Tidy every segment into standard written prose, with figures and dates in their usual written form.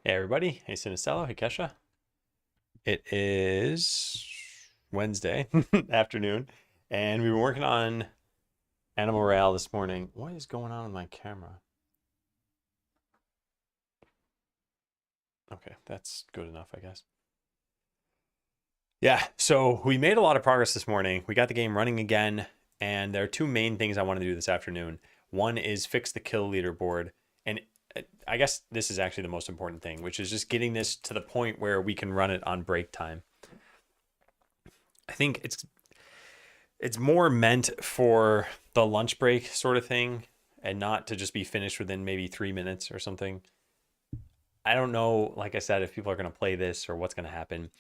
Hey everybody, hey Cinestello, hey Kesha. It is Wednesday afternoon, and we've been working on Animal Royale this morning. What is going on with my camera? Okay, that's good enough, I guess. Yeah, so we made a lot of progress this morning. We got the game running again, and there are two main things I want to do this afternoon. One is fix the kill leaderboard, and I guess this is actually the most important thing, which is just getting this to the point where we can run it on break time. I think it's more meant for the lunch break sort of thing and not to just be finished within maybe 3 minutes or something. I don't know, like I said, if people are going to play this or what's going to happen.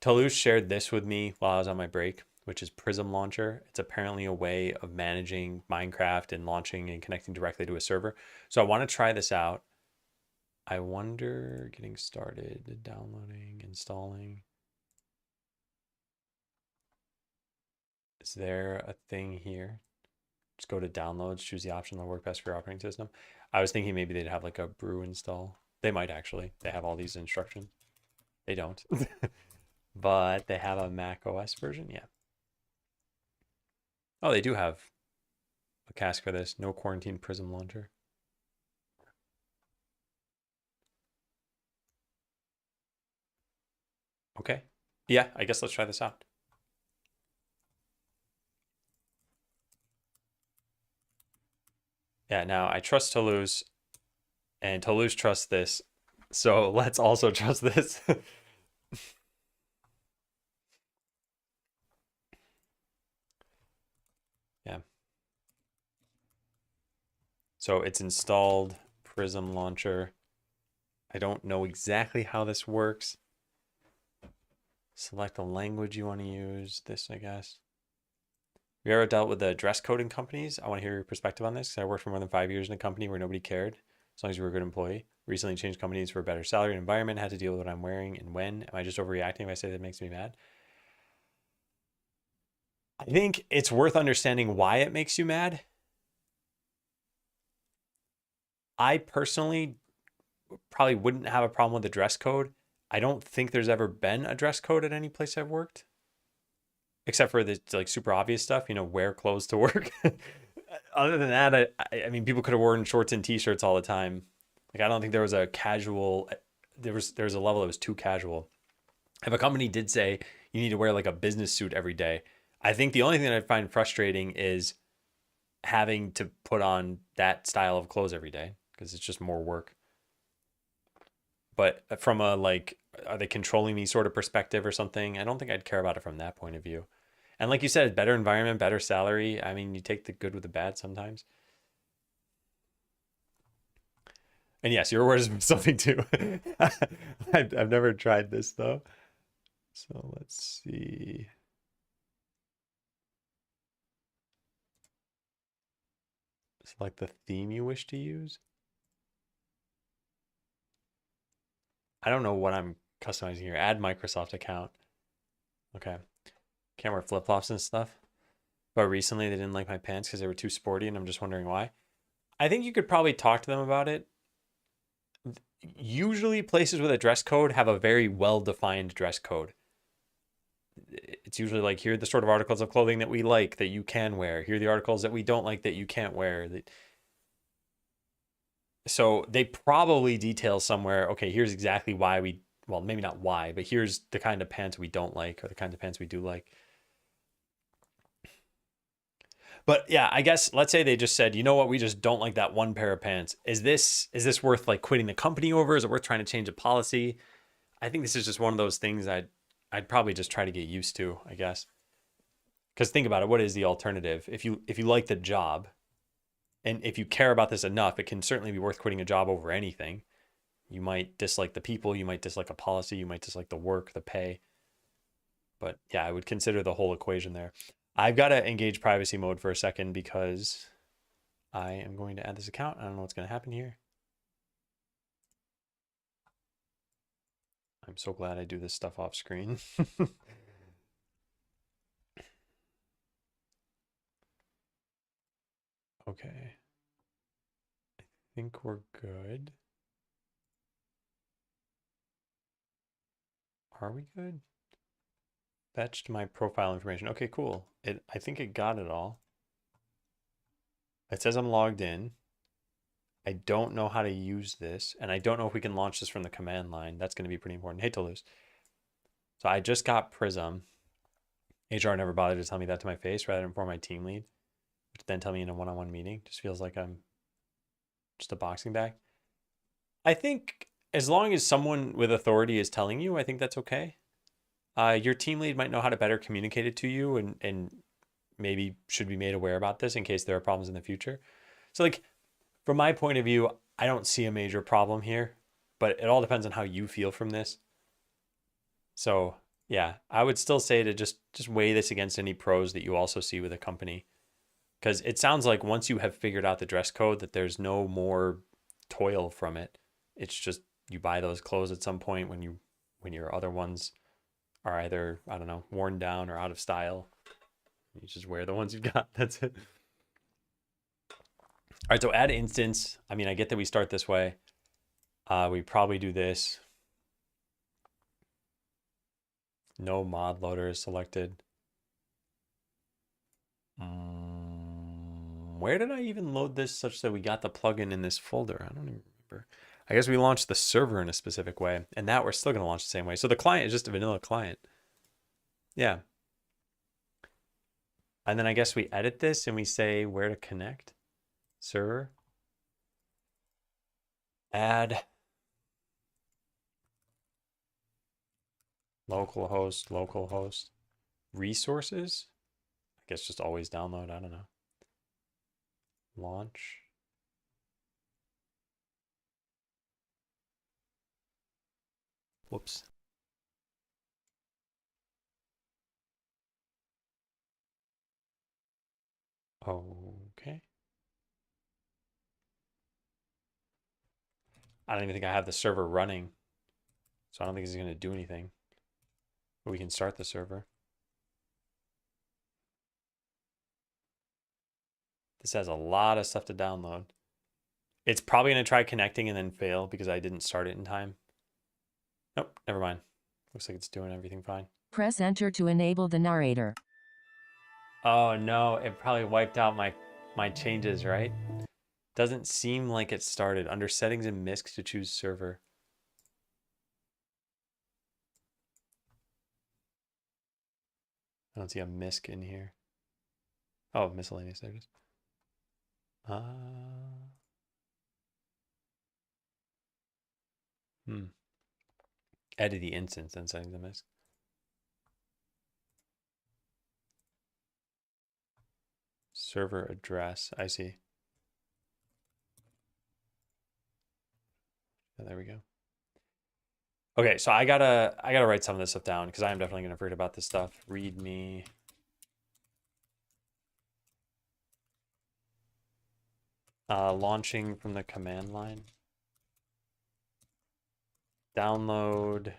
Toulouse shared this with me while I was on my break, which is Prism Launcher. It's apparently a way of managing Minecraft and launching and connecting directly to a server. So I want to try this out. I wonder, getting started, downloading, installing. Is there a thing here? Just go to downloads, choose the option that'll work best for your operating system. I was thinking maybe they'd have like a brew install. They might actually. They have all these instructions. They don't. But they have a Mac OS version. Yeah. Oh, they do have a cask for this. No quarantine Prism launcher. Okay. Yeah, I guess let's try this out. Yeah, now I trust Toulouse and Toulouse trusts this. So let's also trust this. Yeah. So it's installed Prism launcher. I don't know exactly how this works. Select the language you want to use. This, I guess. Have you ever dealt with the dress coding companies? I want to hear your perspective on this. I worked for more than 5 years in a company where nobody cared, as long as you were a good employee. Recently changed companies for a better salary and environment. Had to deal with what I'm wearing and when. Am I just overreacting if I say that makes me mad? I think it's worth understanding why it makes you mad. I personally probably wouldn't have a problem with the dress code. I don't think there's ever been a dress code at any place I've worked, except for the like super obvious stuff, wear clothes to work. Other than that, I mean, people could have worn shorts and t-shirts all the time. Like, I don't think there was a casual. There was a level that was too casual. If a company did say you need to wear like a business suit every day, I think the only thing that I find frustrating is having to put on that style of clothes every day because it's just more work. But from a like, are they controlling me sort of perspective or something? I don't think I'd care about it from that point of view. And like you said, better environment, better salary. I mean, you take the good with the bad sometimes. And yes, your word is something too. I've never tried this though. So let's see. Select the theme you wish to use. I don't know what I'm customizing here. Add Microsoft account. Okay. Can't wear flip flops and stuff. But recently they didn't like my pants because they were too sporty, and I'm just wondering why. I think you could probably talk to them about it. Usually, places with a dress code have a very well defined dress code. It's usually like, here are the sort of articles of clothing that we like that you can wear. Here are the articles that we don't like that you can't wear. So they probably detail somewhere, okay, here's exactly why well, maybe not why, but here's the kind of pants we don't like or the kind of pants we do like. But yeah, I guess let's say they just said, you know what, we just don't like that one pair of pants. Is this worth like quitting the company over? Is it worth trying to change a policy? I think this is just one of those things I'd probably just try to get used to, I guess. Because think about it, what is the alternative? If you like the job and if you care about this enough, it can certainly be worth quitting a job over anything. You might dislike the people, you might dislike a policy, you might dislike the work, the pay. But yeah, I would consider the whole equation there. I've got to engage privacy mode for a second because I am going to add this account. I don't know what's going to happen here. I'm so glad I do this stuff off screen. Okay. I think we're good. Are we good? Fetched my profile information. Okay, cool. I think it got it all. It says I'm logged in. I don't know how to use this, and I don't know if we can launch this from the command line. That's going to be pretty important. Hey, Toulouse. So I just got Prism. HR never bothered to tell me that to my face rather than inform my team lead, which then tell me in a one-on-one meeting. Just feels like I'm just a boxing bag. I think as long as someone with authority is telling you, I think that's okay. Your team lead might know how to better communicate it to you and maybe should be made aware about this in case there are problems in the future. So like, from my point of view, I don't see a major problem here, but it all depends on how you feel from this. So yeah, I would still say to just weigh this against any pros that you also see with a company. Because it sounds like once you have figured out the dress code that there's no more toil from it. It's just you buy those clothes at some point when your other ones are either, I don't know, worn down or out of style. You just wear the ones you've got. That's it. All right, so add instance. I mean, I get that we start this way. We probably do this. No mod loader is selected. Where did I even load this such that we got the plugin in this folder? I don't even remember. I guess we launched the server in a specific way, and that we're still going to launch the same way. So the client is just a vanilla client. Yeah. And then I guess we edit this and we say where to connect. Server. Add. Localhost. Resources. I guess just always download. I don't know. Launch. Whoops. Okay. I don't even think I have the server running, so I don't think it's going to do anything. But we can start the server. This has a lot of stuff to download. It's probably going to try connecting and then fail because I didn't start it in time. Nope, never mind. Looks like it's doing everything fine. Press enter to enable the narrator. Oh no, it probably wiped out my changes, right? Doesn't seem like it started. Under settings and MISC to choose server. I don't see a MISC in here. Oh, miscellaneous, there it is. Edit the instance and settings and MISC. Server address, I see. Oh, there we go. Okay, so I gotta write some of this stuff down because I am definitely gonna forget about this stuff. README. Launching from the command line. Download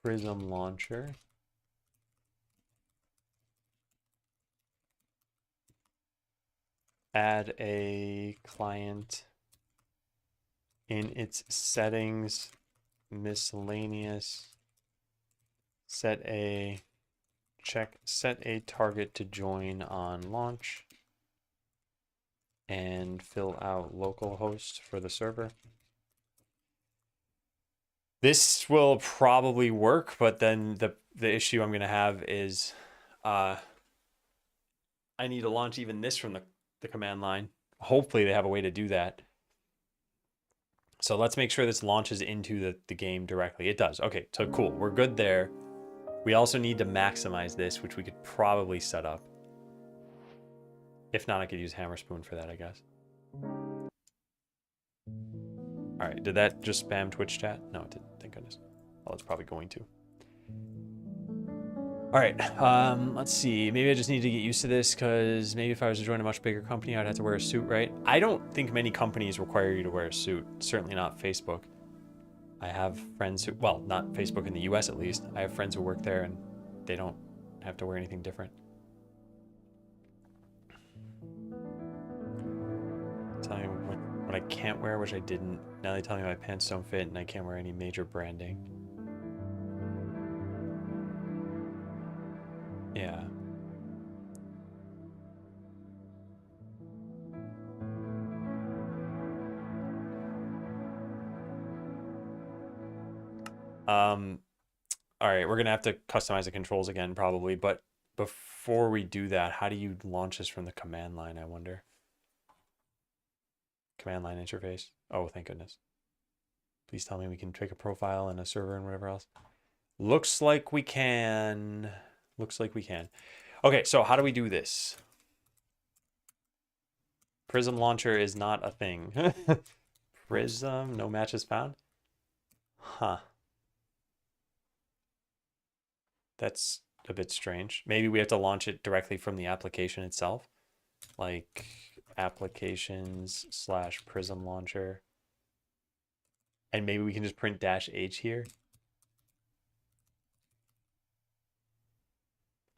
Prism launcher. Add a client in its settings, miscellaneous, set a target to join on launch, and fill out localhost for the server. This will probably work, but then the issue I'm going to have is I need to launch even this from the command line. Hopefully they have a way to do that. So let's make sure this launches into the game directly. It does. Okay, so cool. We're good there. We also need to maximize this, which we could probably set up. If not, I could use Hammer Spoon for that, I guess. All right, did that just spam Twitch chat? No, it didn't, thank goodness. Well, it's probably going to. All right, let's see. Maybe I just need to get used to this because maybe if I was to join a much bigger company, I'd have to wear a suit, right? I don't think many companies require you to wear a suit. Certainly not Facebook. I have friends who, well, not Facebook in the US at least. I have friends who work there and they don't have to wear anything different. Telling me what I can't wear, which I didn't. Now they tell me my pants don't fit and I can't wear any major branding. Yeah. All right, we're gonna have to customize the controls again probably, but before we do that, how do you launch this from the command line, I wonder? Command line interface. Oh, thank goodness. Please tell me we can take a profile and a server and whatever else. Looks like we can. Looks like we can. Okay, so how do we do this? Prism launcher is not a thing. Prism, no matches found? Huh. That's a bit strange. Maybe we have to launch it directly from the application itself. Like applications/prism launcher. And maybe we can just print -h here.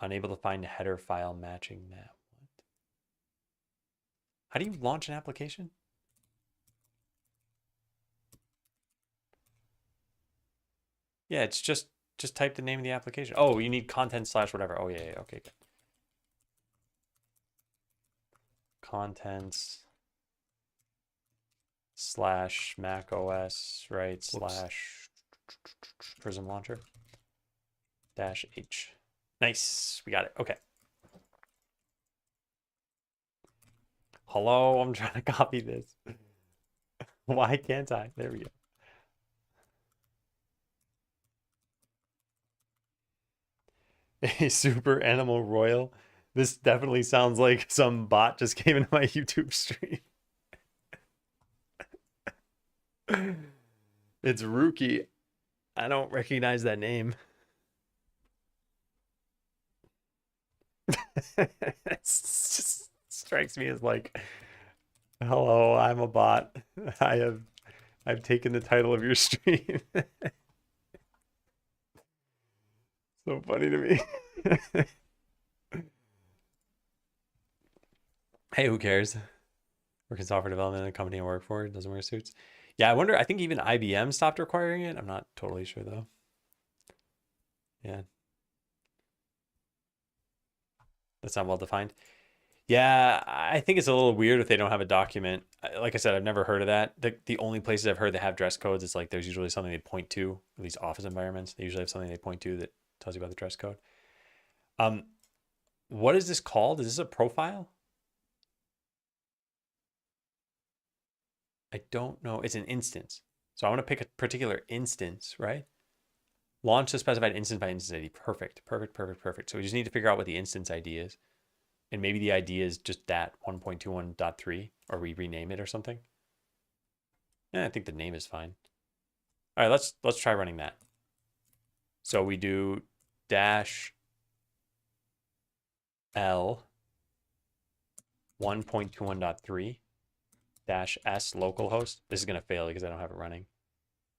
Unable to find header file matching map. What? How do you launch an application? Yeah, it's just type the name of the application. Oh, you need content/whatever. Oh yeah, okay. Good. Contents/Mac OS, right? Slash Prism Launcher -h. Nice, we got it. Okay. Hello, I'm trying to copy this. Why can't I? There we go. A Super Animal Royale. This definitely sounds like some bot just came into my YouTube stream. It's Rookie. I don't recognize that name. It just strikes me as like, hello, I'm a bot. I've taken the title of your stream. So funny to me. Hey, who cares? Work in software development in a company I work for doesn't wear suits. Yeah, I wonder. I think even IBM stopped requiring it. I'm not totally sure though. Yeah, that's not well defined. Yeah, I think it's a little weird if they don't have a document. Like I said, I've never heard of that. The only places I've heard they have dress codes, it's like there's usually something they point to. At least office environments, they usually have something they point to that tells you about the dress code. Um, what is this called? Is this a profile? I don't know. It's an instance. So I want to pick a particular instance, right? Launch the specified instance by instance ID. Perfect, perfect, perfect, perfect. So we just need to figure out what the instance ID is. And maybe the ID is just that 1.21.3, or we rename it or something. Yeah, I think the name is fine. All right, let's try running that. So we do -L 1.21.3 -S localhost. This is gonna fail because I don't have it running.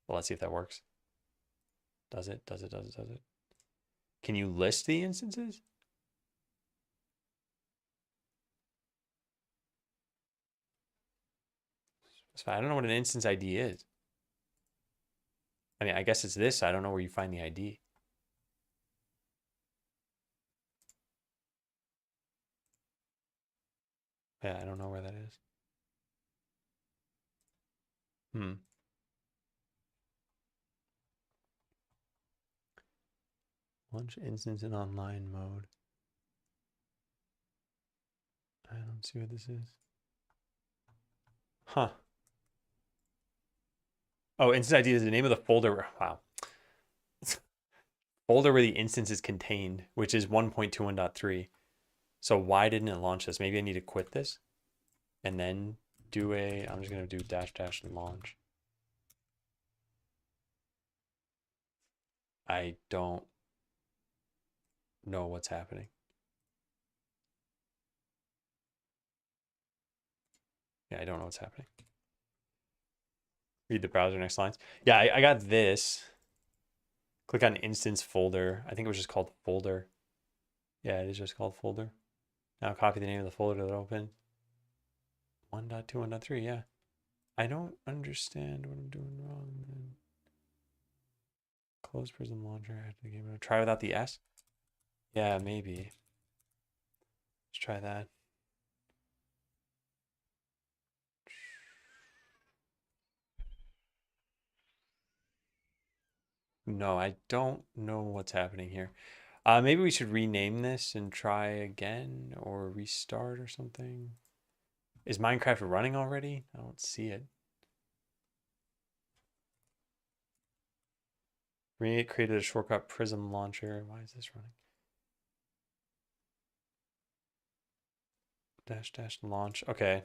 Well, let's see if that works. Does it? Does it? Does it? Does it? Can you list the instances? I don't know what an instance ID is. I mean, I guess it's this. I don't know where you find the ID. Yeah, I don't know where that is. Launch instance in online mode. I don't see what this is. Huh. Oh, instance ID is the name of the folder. Wow. Folder where the instance is contained, which is 1.21.3. So why didn't it launch this? Maybe I need to quit this and then do I'm just going to do --launch. I don't know what's happening. Yeah, I don't know what's happening. Read the browser next lines. Yeah, I got this. Click on instance folder. I think it was just called folder. Yeah, it is just called folder. Now copy the name of the folder that opened. 1.2, 1.3, yeah. I don't understand what I'm doing wrong then. Close Prism Launcher after the game. Try without the S. Yeah, maybe. Let's try that. No, I don't know what's happening here. Maybe we should rename this and try again or restart or something. Is Minecraft running already? I don't see it. We created a shortcut prism launcher. Why is this running? Dash dash launch. Okay.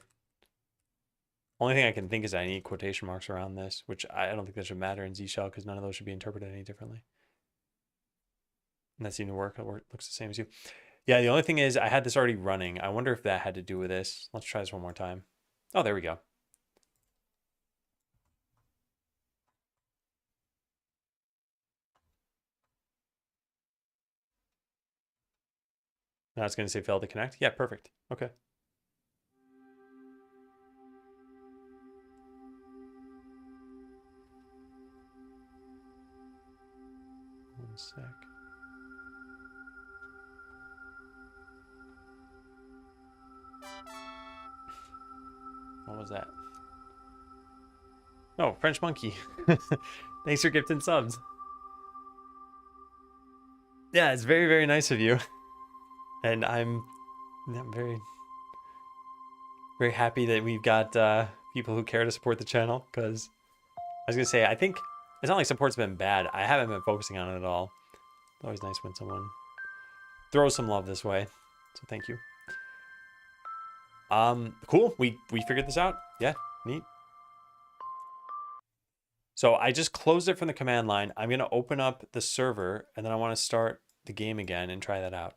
Only thing I can think is I need quotation marks around this, which I don't think that should matter in Z shell because none of those should be interpreted any differently. And that seemed to work. It looks the same as you. Yeah, the only thing is I had this already running. I wonder if that had to do with this. Let's try this one more time. Oh, there we go. Now it's going to say failed to connect. Yeah, perfect. Okay. One sec. What was that? Oh, French monkey. Thanks for gifting subs. Yeah, it's very, very nice of you. And I'm very, very happy that we've got people who care to support the channel because I was going to say, I think it's not like support's been bad. I haven't been focusing on it at all. It's always nice when someone throws some love this way. So thank you. Cool. We figured this out. Yeah, neat. So I just closed it from the command line. I'm going to open up the server and then I want to start the game again and try that out.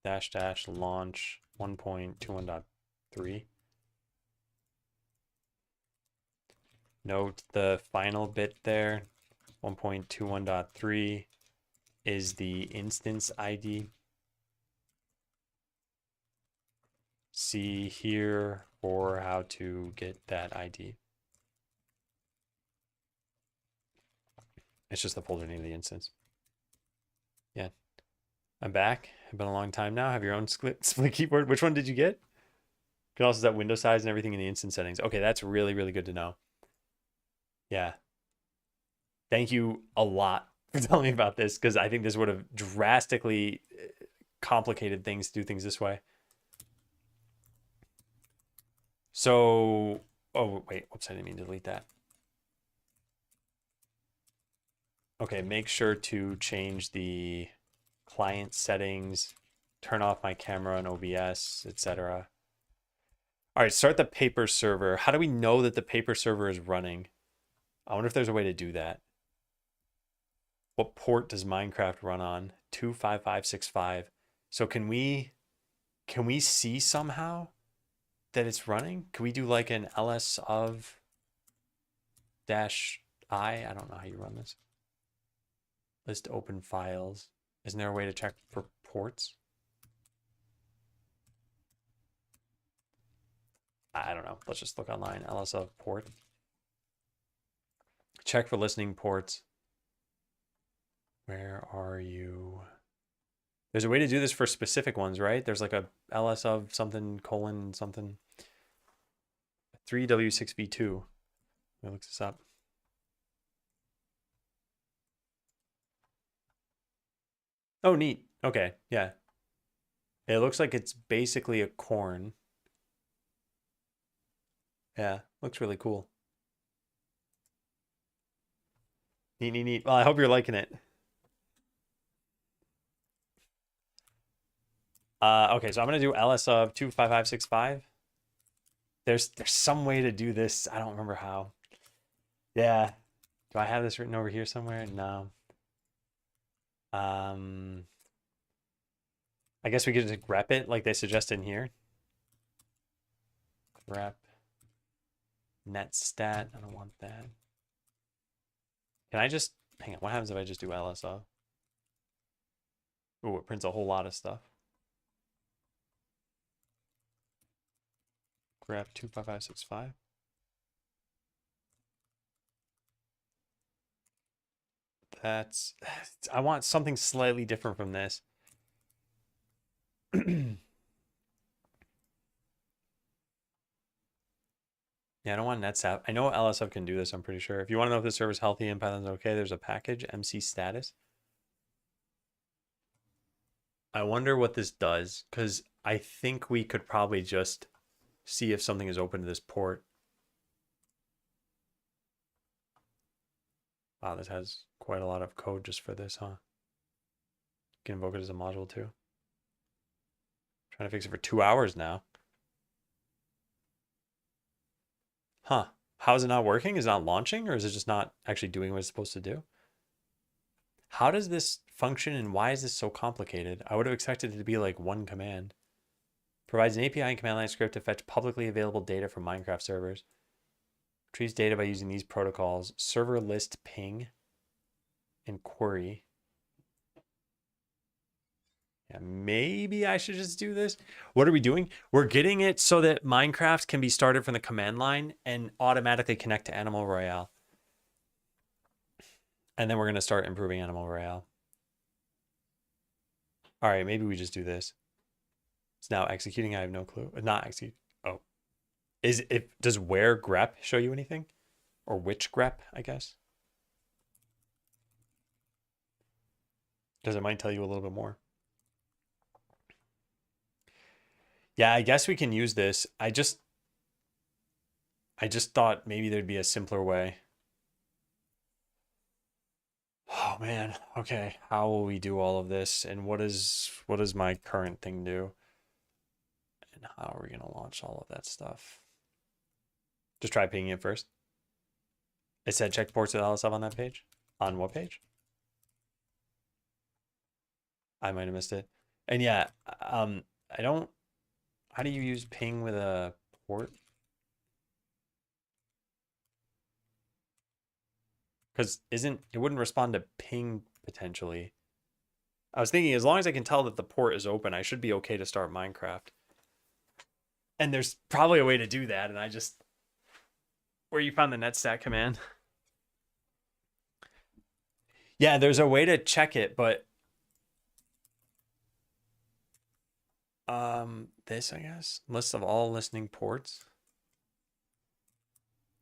Dash dash launch 1.21.3. Note the final bit there, 1.21.3 is the instance ID. See here for how to get that ID. It's just the folder name of the instance. Yeah. I'm back. It's been a long time now. Have your own split keyboard. Which one did you get? You can also set window size and everything in the instance settings. Okay, that's really, really good to know. Yeah. Thank you a lot for telling me about this because I think this would have drastically complicated things to do things this way. So, oh, wait, oops, I didn't mean to delete that. Okay, make sure to change the client settings, turn off my camera and OBS, etc. All right, start the paper server. How do we know that the paper server is running? I wonder if there's a way to do that. What port does Minecraft run on? 25565. So can we see somehow that it's running? Can we do like an ls of dash I? I don't know how you run this. List open files. Isn't there a way to check for ports? I don't know. Let's just look online. ls of port. Check for listening ports. Where are you? There's a way to do this for specific ones, right? There's like a ls of something colon something. 3W6B2. Let me look this up. Oh, neat. Okay, yeah. It looks like it's basically a corn. Yeah, looks really cool. Neat, neat, neat. Well, I hope you're liking it. Okay, so I'm gonna do ls of 25565. There's some way to do this. I don't remember how. Yeah. Do I have this written over here somewhere? No. I guess we could just grep it like they suggest in here. Grep net stat. I don't want that. Can I just hang on? What happens if I just do ls of? Oh, it prints a whole lot of stuff. Grep 255. That's, I want something slightly different from this. Yeah, I don't want NetSap. I know LSF can do this, I'm pretty sure. If you want to know if the server's healthy and Python's okay, there's a package, MC status. I wonder what this does, because I think we could probably just see if something is open to this port. Wow, this has quite a lot of code just for this, huh? You can invoke it as a module too. Trying to fix it for 2 hours now. Huh. How is it not working? Is it not launching, or is it just not actually doing what it's supposed to do? How does this function, and why is this so complicated? I would have expected it to be like one command. Provides an API and command line script to fetch publicly available data from Minecraft servers. Retrieves data by using these protocols: server list ping and query. Yeah, maybe I should just do this. What are we doing? We're getting it so that Minecraft can be started from the command line and automatically connect to Animal Royale. And then we're going to start improving Animal Royale. All right, maybe we just do this. It's now executing. I have no clue. Not execute. Oh. Does where grep show you anything? Or which grep, I guess? Because it might tell you a little bit more. Yeah, I guess we can use this. I just thought maybe there'd be a simpler way. Oh man. Okay. How will we do all of this? And what does my current thing do? And how are we gonna launch all of that stuff? Just try pinging it first. It said check ports with LSF on that page. On what page? I might have missed it. And yeah, I don't. How do you use ping with a port? Because it wouldn't respond to ping potentially. I was thinking as long as I can tell that the port is open, I should be okay to start Minecraft. And there's probably a way to do that, and I just... Where you found the netstat command? Yeah, there's a way to check it, but... This, I guess? List of all listening ports.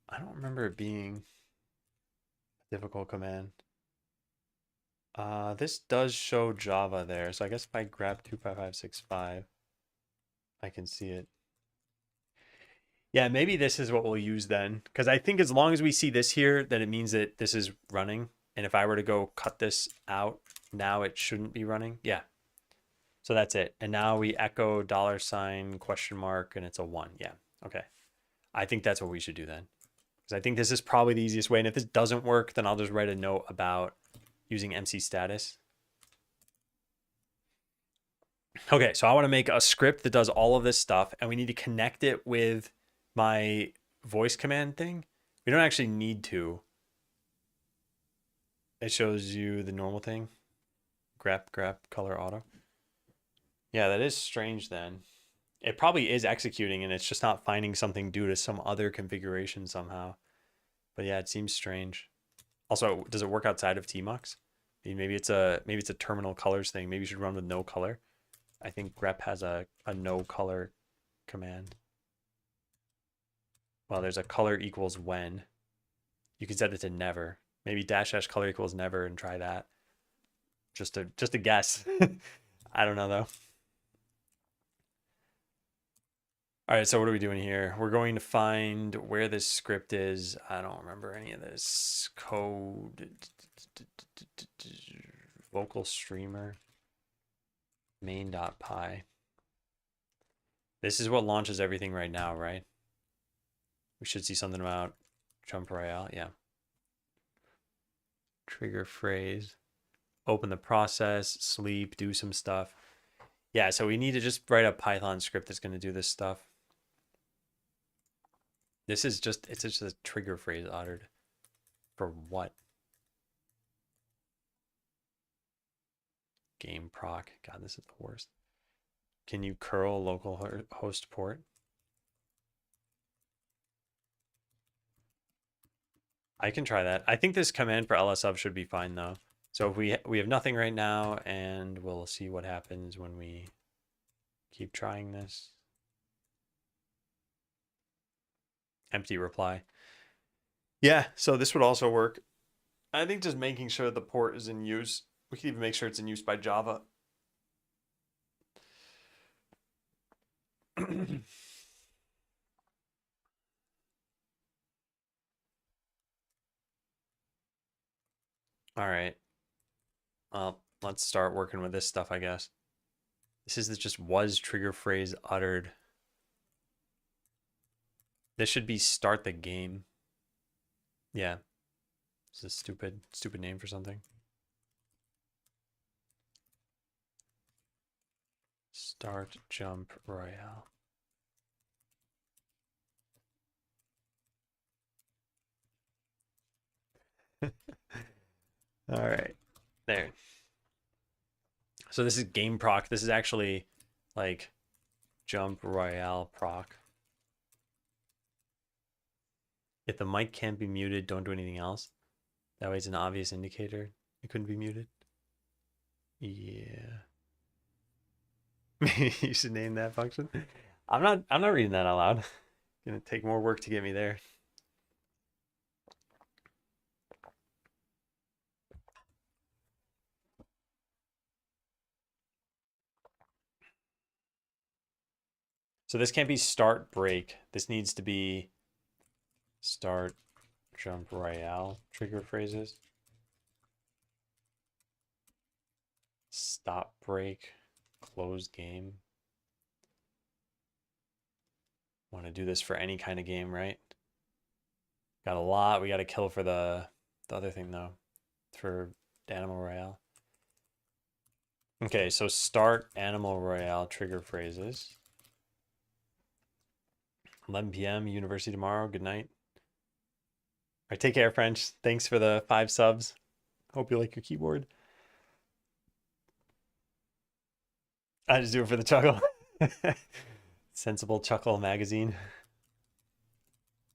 I don't remember it being a difficult command. This does show Java there, so I guess if I grab 25565, I can see it. Yeah, maybe this is what we'll use then, because I think as long as we see this here, then it means that this is running. And if I were to go cut this out, now it shouldn't be running. Yeah. So that's it. And now we echo $, question mark, and it's a 1. Yeah. Okay. I think that's what we should do then. Because I think this is probably the easiest way. And if this doesn't work, then I'll just write a note about using MC status. Okay, so I want to make a script that does all of this stuff, and we need to connect it with my voice command thing. We don't actually need to. It shows you the normal thing. Grep, color auto. Yeah, that is strange then. It probably is executing and it's just not finding something due to some other configuration somehow. But yeah, it seems strange. Also, does it work outside of tmux? I mean, maybe it's a terminal colors thing. Maybe you should run with no color. I think grep has a no color command. Well, there's a color equals when. You can set it to never. Maybe -- color equals never and try that. Just a guess. I don't know though. All right, so what are we doing here? We're going to find where this script is. I don't remember any of this code. Vocal streamer main.py. This is what launches everything right now, right? We should see something about Jump Royale. Yeah. Trigger phrase. Open the process, sleep, do some stuff. Yeah, so we need to just write a Python script that's going to do this stuff. It's just a trigger phrase uttered. For what? Game proc. God, this is the worst. Can you curl local host port? I can try that. I think this command for LSF should be fine though. So if we have nothing right now, and we'll see what happens when we keep trying this. Empty reply. Yeah, so this would also work. I think just making sure the port is in use. We can even make sure it's in use by Java. All right. Well, let's start working with this stuff, I guess. This is just was trigger phrase uttered. This should be start the game. Yeah. It's a stupid name for something. Start jump royale. All right. There. So this is game proc. This is actually like jump royale proc. If the mic can't be muted, don't do anything else. That way it's an obvious indicator it couldn't be muted. Yeah. You should name that function. I'm not reading that out loud. It's gonna take more work to get me there. So this can't be start break. This needs to be start jump royale trigger phrases. Stop break, close game. Want to do this for any kind of game, right? Got a lot we got to kill for the other thing though, for Animal Royale. Okay, so start Animal Royale trigger phrases. 11 p.m. University tomorrow. Good night. All right, take care, French. Thanks for the 5 subs. Hope you like your keyboard. I just do it for the chuckle. Sensible Chuckle Magazine.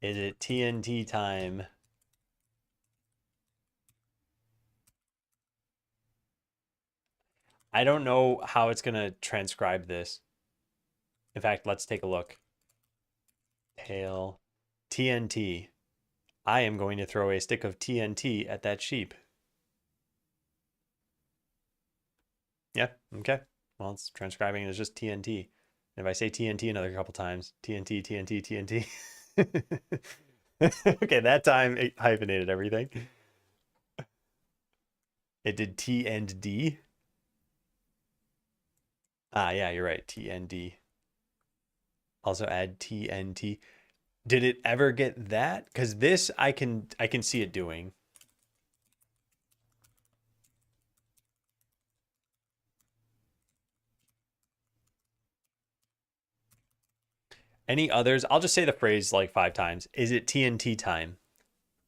Is it TNT time? I don't know how it's going to transcribe this. In fact, let's take a look. Tail TNT. I am going to throw a stick of TNT at that sheep. Yeah, okay. Well, it's transcribing it as just TNT. If I say TNT another couple times, TNT, TNT, TNT. Okay, that time it hyphenated everything. It did T and D. Ah, yeah, you're right. TND. Also add TNT. Did it ever get that? Because this I can see it doing. Any others? I'll just say the phrase like 5 times. Is it TNT time?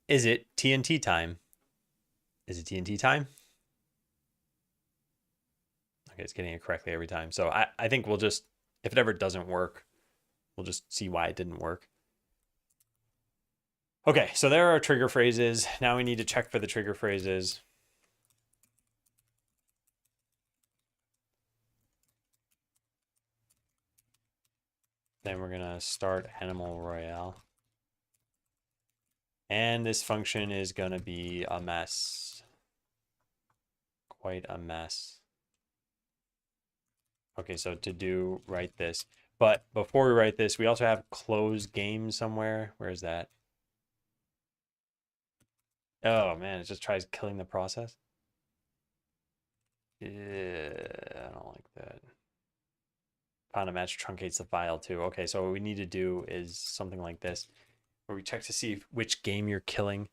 Is it TNT time? Is it TNT time? Okay, it's getting it correctly every time. So I think we'll just, if it ever doesn't work, we'll just see why it didn't work. Okay, so there are trigger phrases. Now we need to check for the trigger phrases. Then we're gonna start Animal Royale. And this function is gonna be a mess. Quite a mess. Okay, so to do, write this. But before we write this, we also have close game somewhere. Where is that? Oh man, it just tries killing the process. Yeah, I don't like that. Found a match truncates the file too. Okay, so what we need to do is something like this, where we check to see which game you're killing.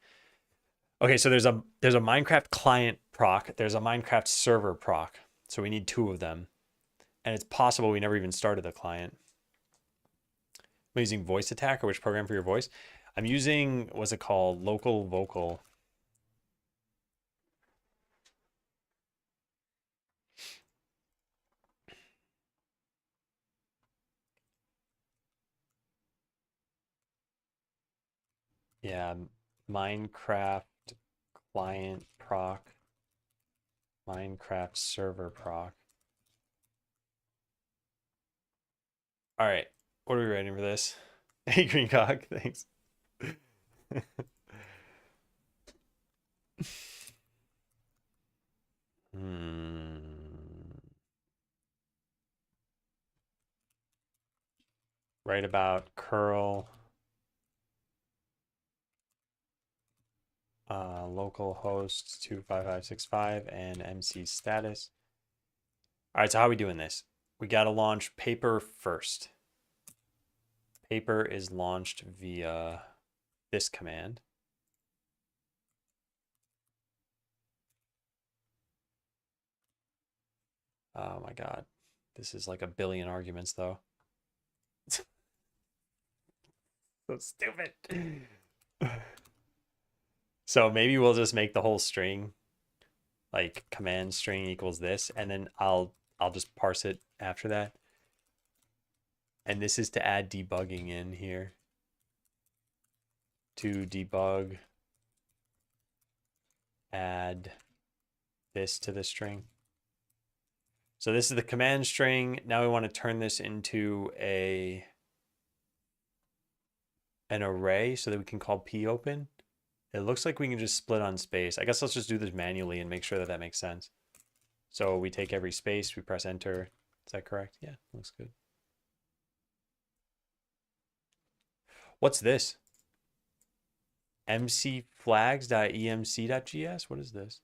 Okay, so there's a Minecraft client proc, there's a Minecraft server proc. So we need 2 of them. And it's possible we never even started the client. I'm using voice attack, or which program for your voice? I'm using, what's it called? Local vocal. Yeah, Minecraft client proc. Minecraft server proc. All right. What are we writing for this? Hey, Green Cock. Thanks. Write about curl local host 25565 and MC status. All right, so how are we doing this? We got to launch paper first. Paper is launched via this command. Oh my God. This is like a billion arguments though. So stupid. So maybe we'll just make the whole string like command string equals this, and then I'll just parse it after that. And this is to add debugging in here. To debug, add this to the string. So this is the command string. Now we want to turn this into an array so that we can call p open. It looks like we can just split on space. I guess let's just do this manually and make sure that that makes sense. So we take every space, we press enter. Is that correct? Yeah, looks good. What's this? mcflags.emc.gs? What is this?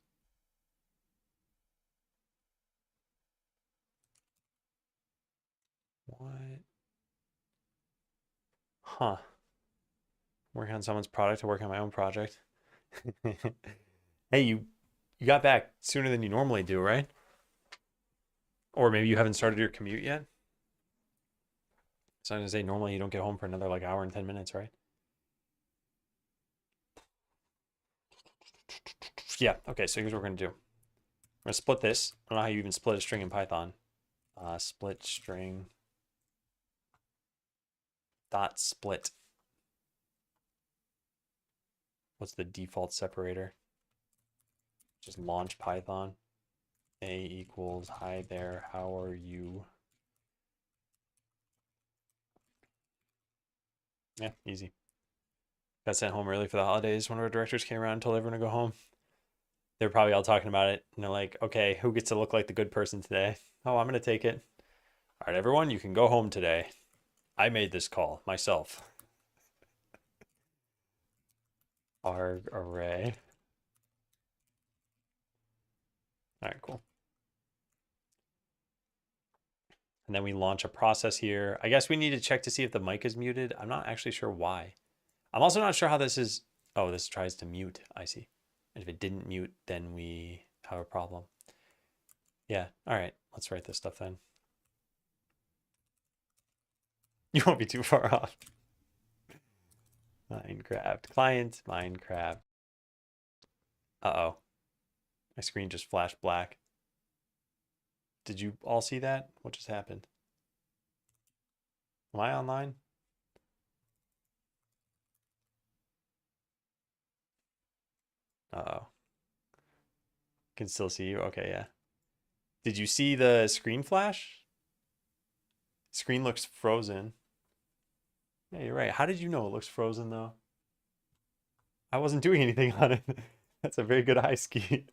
What? Huh. Working on someone's product to work on my own project. Hey, you got back sooner than you normally do, right? Or maybe you haven't started your commute yet? So I'm gonna say normally you don't get home for another like hour and 10 minutes, right? Yeah, okay, so here's what we're gonna do. We're gonna split this. I don't know how you even split a string in Python. Split string dot split. What's the default separator? Just launch Python. A equals hi there, how are you? Yeah, easy. Got sent home early for the holidays. One of our directors came around and told everyone to go home. They're probably all talking about it. And they're like, okay, who gets to look like the good person today? Oh, I'm going to take it. All right, everyone, you can go home today. I made this call myself. Arg array. All right, cool. And then we launch a process here. I guess we need to check to see if the mic is muted. I'm not actually sure why. I'm also not sure how this is. Oh, this tries to mute. I see. And if it didn't mute, then we have a problem. Yeah. All right. Let's write this stuff then. You won't be too far off. Minecraft client, Minecraft. Uh-oh. My screen just flashed black. Did you all see that? What just happened? Am I online? Uh-oh. Can still see you. Okay, yeah. Did you see the screen flash? Screen looks frozen. Yeah, you're right. How did you know it looks frozen though? I wasn't doing anything on it. That's a very good eye ski.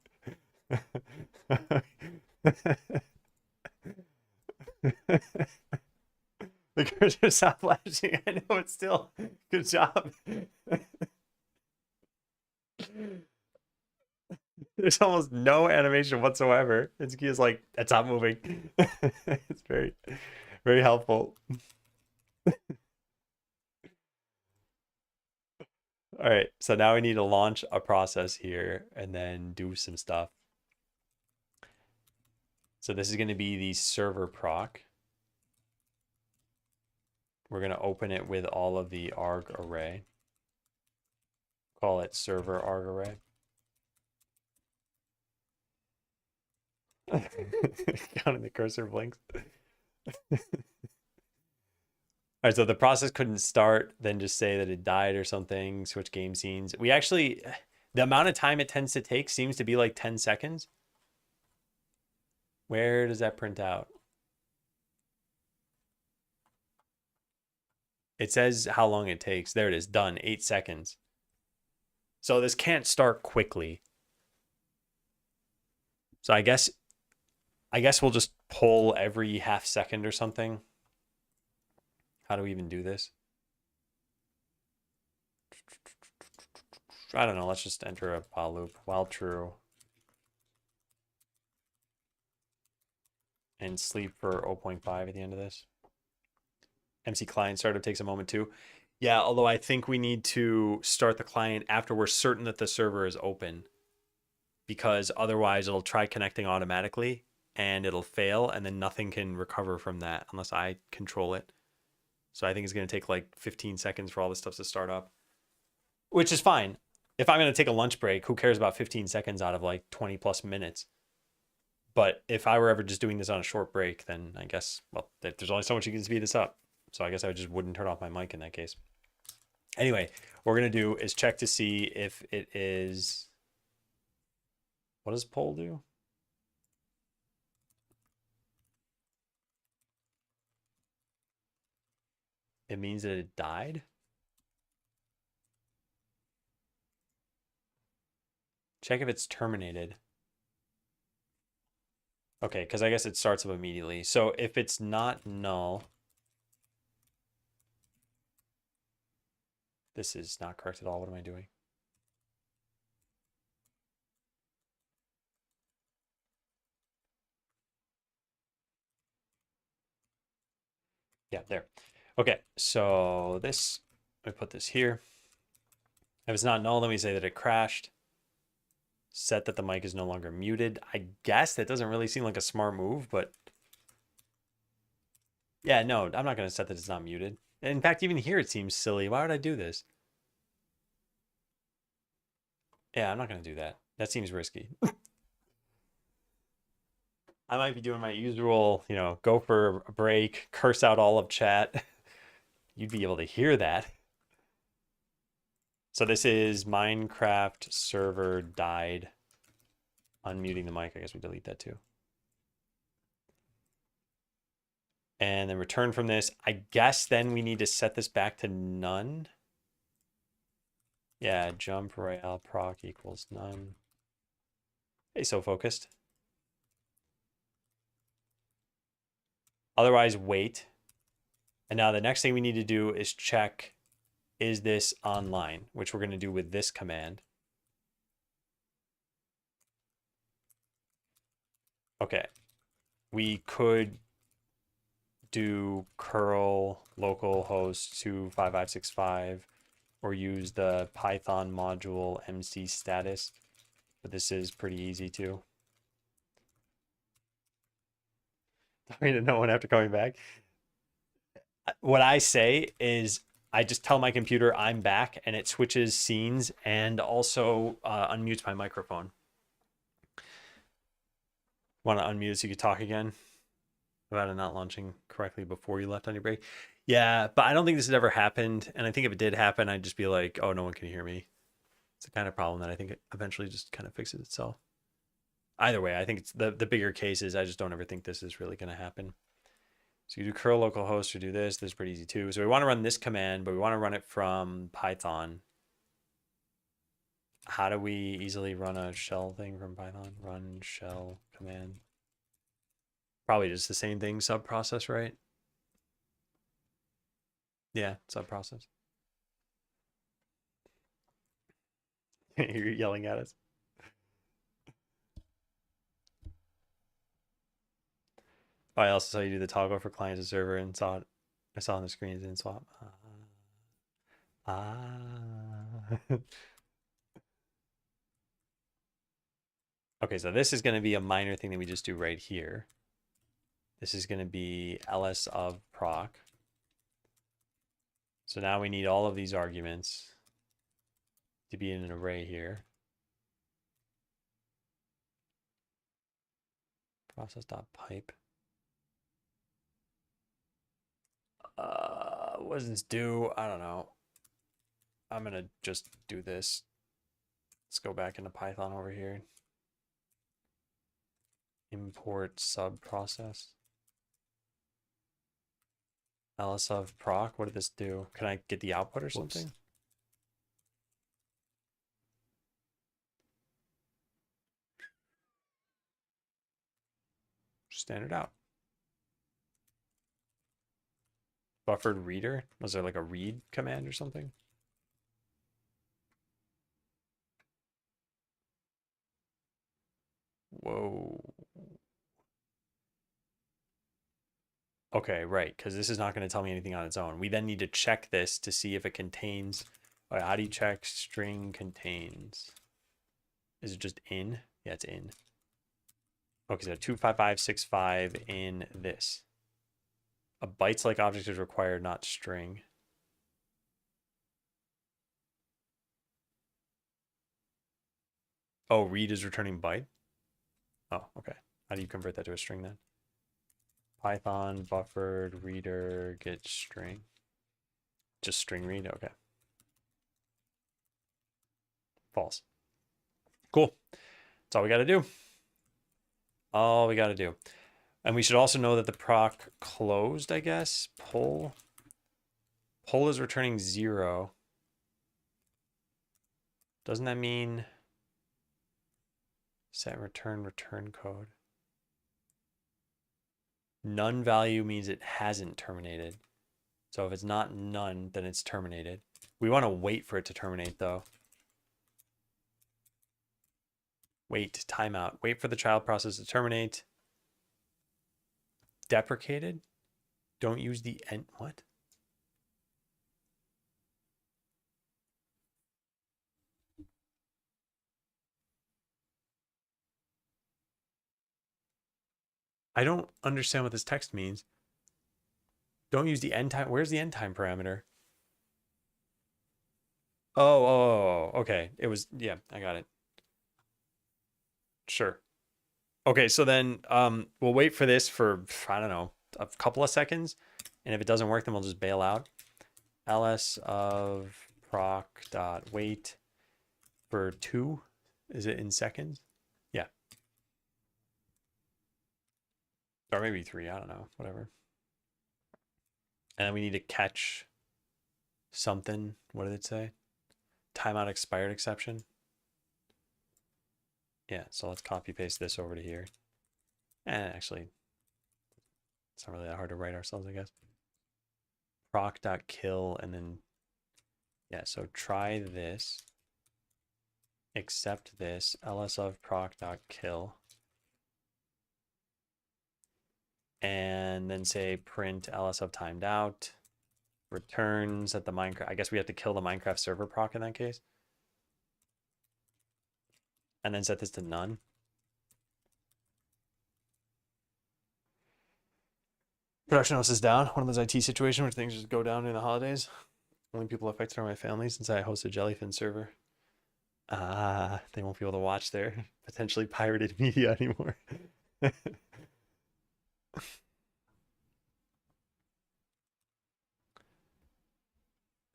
The cursor stopped flashing. I know it's still good job. There's almost no animation whatsoever. It's just like it's not moving. It's very, very helpful. All right, so now we need to launch a process here and then do some stuff. So this is going to be the server proc. We're going to open it with all of the arg array. Call it server arg array. Counting the cursor blinks. All right, so the process couldn't start, then just say that it died or something, switch game scenes. We actually, the amount of time it tends to take seems to be like 10 seconds. Where does that print out? It says how long it takes. There it is, done, 8 seconds. So this can't start quickly. So I guess we'll just pull every half second or something. How do we even do this? I don't know. Let's just enter a while loop. While true. And sleep for 0.5 at the end of this. MC client startup takes a moment too. Yeah, although I think we need to start the client after we're certain that the server is open, because otherwise it'll try connecting automatically and it'll fail, and then nothing can recover from that unless I control it. So I think it's going to take like 15 seconds for all this stuff to start up, which is fine. If I'm going to take a lunch break, who cares about 15 seconds out of like 20 plus minutes? But if I were ever just doing this on a short break, then I guess, well, there's only so much you can speed this up. So I guess I just wouldn't turn off my mic in that case. Anyway, what we're going to do is check to see if it is... What does poll do? It means that it died? Check if it's terminated. Okay, because I guess it starts up immediately. So if it's not null... This is not correct at all. What am I doing? Yeah, there. Okay, so this, I put this here. If it's not null, then we say that it crashed. Set that the mic is no longer muted. I guess that doesn't really seem like a smart move, but yeah, no, I'm not going to set that it's not muted. In fact, even here it seems silly. Why would I do this? Yeah, I'm not going to do that. That seems risky. I might be doing my usual, go for a break, curse out all of chat. You'd be able to hear that. So this is Minecraft server died. Unmuting the mic. I guess we delete that too. And then return from this. I guess then we need to set this back to none. Yeah, jump royale proc equals none. Hey, so focused. Otherwise, wait. And now the next thing we need to do is check, is this online? Which we're going to do with this command. Okay. We could do curl localhost 25565 or use the Python module MC status, but this is pretty easy too. Talking to no one after coming back. What I say is I just tell my computer I'm back, and it switches scenes and also unmutes my microphone. Want to unmute so you could talk again about it not launching correctly before you left on your break? Yeah, but I don't think this has ever happened. And I think if it did happen, I'd just be like, oh, no one can hear me. It's the kind of problem that I think it eventually just kind of fixes itself. Either way, I think it's the bigger case is I just don't ever think this is really going to happen. So you do curl localhost or do this. This is pretty easy too. So we want to run this command, but we want to run it from Python. How do we easily run a shell thing from Python? Run shell command. Probably just the same thing, sub process, right? Yeah, sub process. You're yelling at us. Oh, I also saw you do the toggle for client to server and saw it. I saw on the screen, didn't swap. Okay, so this is going to be a minor thing that we just do right here. This is going to be ls of proc. So now we need all of these arguments to be in an array here. Process.pipe. What does this do? I don't know. I'm going to just do this. Let's go back into Python over here. Import sub process. ls of proc. What did this do? Can I get the output or something? Standard out. Buffered reader? Was there like a read command or something? Whoa. Okay, right, because this is not going to tell me anything on its own. We then need to check this to see if it contains. Right, how do you check string contains? Is it just in? Yeah, it's in. Okay, so 25565 in this. A bytes-like object is required, not string. Oh, read is returning byte? Oh, okay. How do you convert that to a string then? Python buffered reader get string. Just string read? Okay. False. Cool. That's all we got to do. All we got to do. And we should also know that the proc closed, I guess. Pull is returning 0. Doesn't that mean set return code? None value means it hasn't terminated. So if it's not none, then it's terminated. We want to wait for it to terminate though. Wait, timeout. Wait for the child process to terminate. Deprecated? Don't use the end. What? I don't understand what this text means. Don't use the end time. Where's the end time parameter? Oh, okay. It was, yeah, I got it. Sure. Okay, so then we'll wait for this for, I don't know, a couple of seconds. And if it doesn't work, then we'll just bail out. ls of proc dot wait for 2. Is it in seconds? Yeah. Or maybe 3, I don't know, whatever. And then we need to catch something. What did it say? Timeout expired exception. Yeah, so let's copy paste this over to here. And actually, it's not really that hard to write ourselves, I guess. Proc.kill and then, yeah, so try this. Accept this. ls of proc.kill. And then say print ls of timed out. Returns at the Minecraft. I guess we have to kill the Minecraft server proc in that case. And then set this to none. Production host is down. One of those IT situations where things just go down during the holidays. Only people affected are my family since I host a Jellyfin server. They won't be able to watch their potentially pirated media anymore.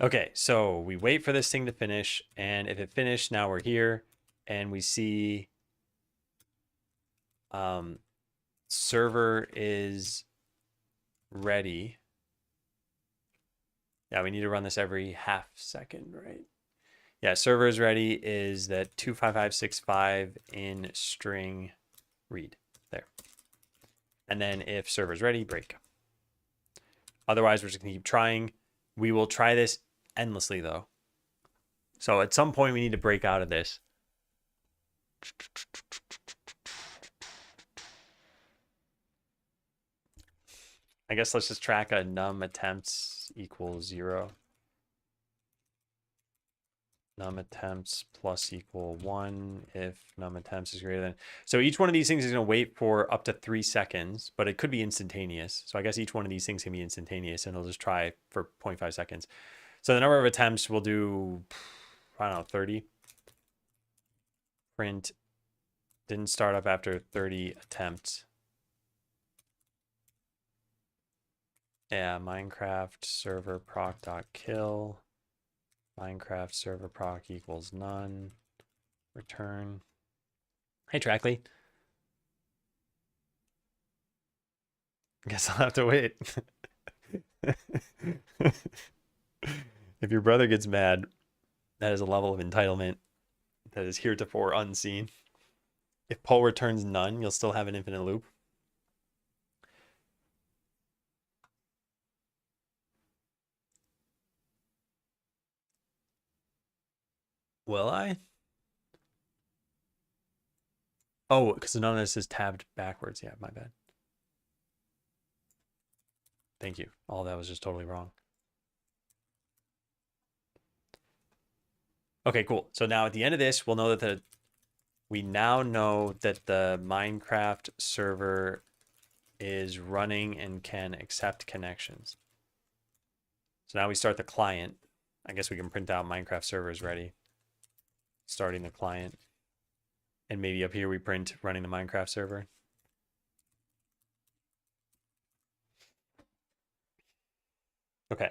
Okay, so we wait for this thing to finish, and if it finished, now we're here, and we see server is ready. Yeah, we need to run this every half second, right? Yeah, server is ready is that 25565 in string read there. And then if server is ready, break. Otherwise, we're just gonna keep trying. We will try this endlessly though. So at some point we need to break out of this. I guess let's just track a num attempts equals 0. Num attempts plus equal 1 if num attempts is greater than. So each one of these things is going to wait for up to 3 seconds, but it could be instantaneous. So I guess each one of these things can be instantaneous, and it'll just try for 0.5 seconds. So the number of attempts we'll do, I don't know, 30. Print didn't start up after 30 attempts. Yeah, Minecraft server proc.kill. Minecraft server proc equals none. Return. Hey, Trackley. Guess I'll have to wait. If your brother gets mad, that is a level of entitlement that is heretofore unseen. If poll returns none, you'll still have an infinite loop. Will I? Oh, because none of this is tabbed backwards. Yeah, my bad. Thank you. All that was just totally wrong. Okay, cool. So now at the end of this, we'll know that we now know that the Minecraft server is running and can accept connections. So now we start the client. I guess we can print out Minecraft server is ready. Starting the client. And maybe up here we print running the Minecraft server. Okay.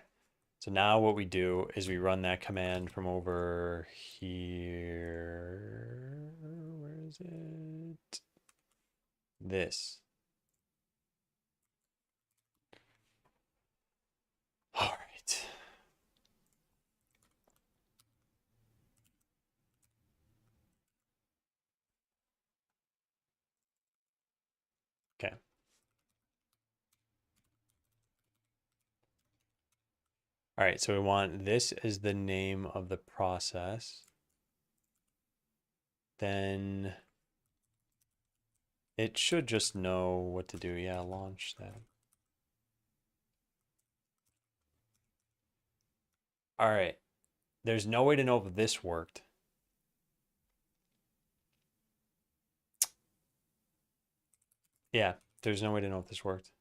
So now what we do is we run that command from over here. Where is it? This. All right. Okay. All right, so we want this as the name of the process. Then it should just know what to do. Yeah, launch that. All right. There's no way to know if this worked. Yeah, there's no way to know if this worked.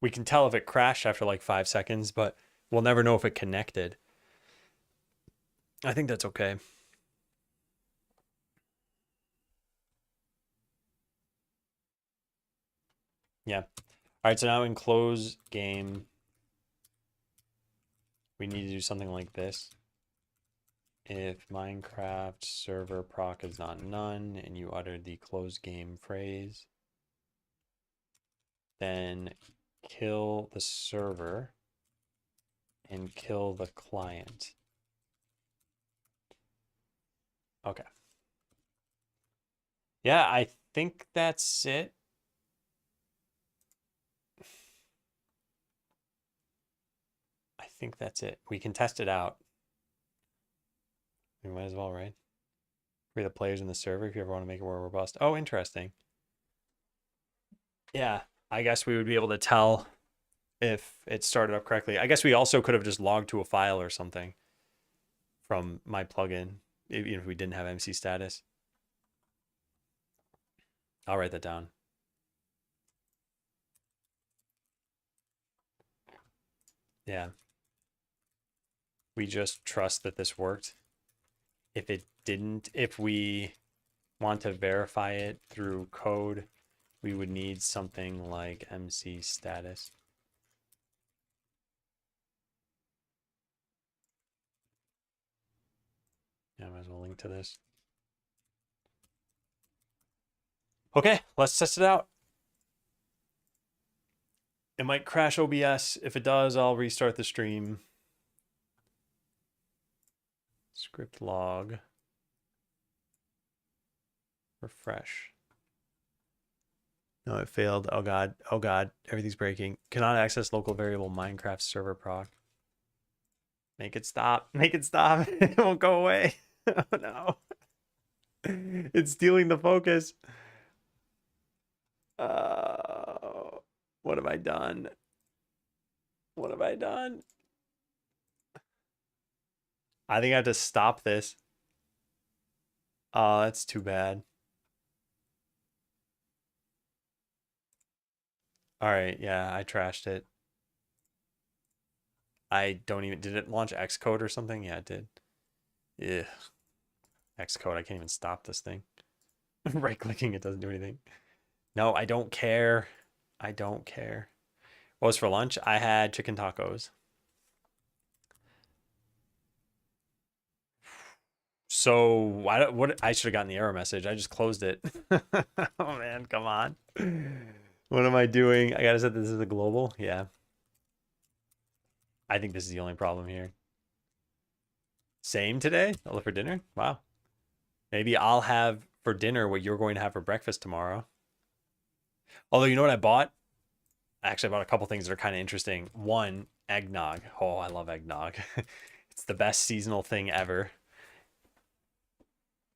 We can tell if it crashed after like 5 seconds, but we'll never know if it connected. I think that's okay. Yeah. All right, so now in close game, we need to do something like this. If Minecraft server proc is not none and you uttered the close game phrase, then kill the server and kill the client. Okay. Yeah, I think that's it. I think that's it. We can test it out. We might as well, right? For the players in the server, if you ever want to make it more robust. Oh, interesting. Yeah, I guess we would be able to tell if it started up correctly. I guess we also could have just logged to a file or something from my plugin, even if we didn't have MC status. I'll write that down. Yeah. We just trust that this worked. If it didn't, if we want to verify it through code, we would need something like MC status. Yeah, I might as well link to this. Okay, let's test it out. It might crash OBS. If it does, I'll restart the stream. Script log. Refresh. No, it failed. Oh god. Oh god. Everything's breaking. Cannot access local variable Minecraft server proc. Make it stop. Make it stop. It won't go away. Oh no. It's stealing the focus. What have I done? What have I done? I think I have to stop this. Oh, that's too bad. All right, yeah, I trashed it. I don't even, did it launch Xcode or something? Yeah, it did. Yeah. Xcode, I can't even stop this thing. Right clicking, it doesn't do anything. No, I don't care. I don't care. What was for lunch? I had chicken tacos. So what I should have gotten the error message. I just closed it. Oh man, come on. What am I doing? I gotta set this as a global. Yeah. I think this is the only problem here. Same today? I'll for dinner? Wow. Maybe I'll have for dinner what you're going to have for breakfast tomorrow. Although, you know what I bought? Actually, I bought a couple things that are kind of interesting. One, eggnog. Oh, I love eggnog. It's the best seasonal thing ever.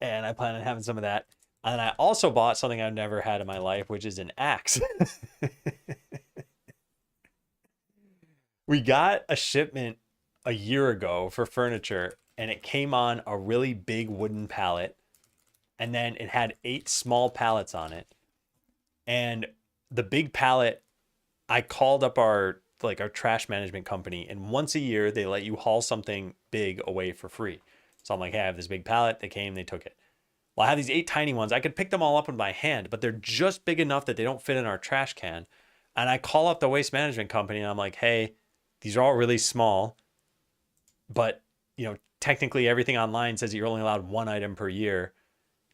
And I plan on having some of that. And I also bought something I've never had in my life, which is an axe. We got a shipment a year ago for furniture, and it came on a really big wooden pallet, and then it had 8 small pallets on it. And the big pallet, I called up our trash management company, and once a year they let you haul something big away for free. So I'm like, hey, I have this big pallet. They came, they took it. Well, I have these 8 tiny ones. I could pick them all up with my hand, but they're just big enough that they don't fit in our trash can. And I call up the waste management company and I'm like, hey, these are all really small, but technically everything online says you're only allowed 1 item per year.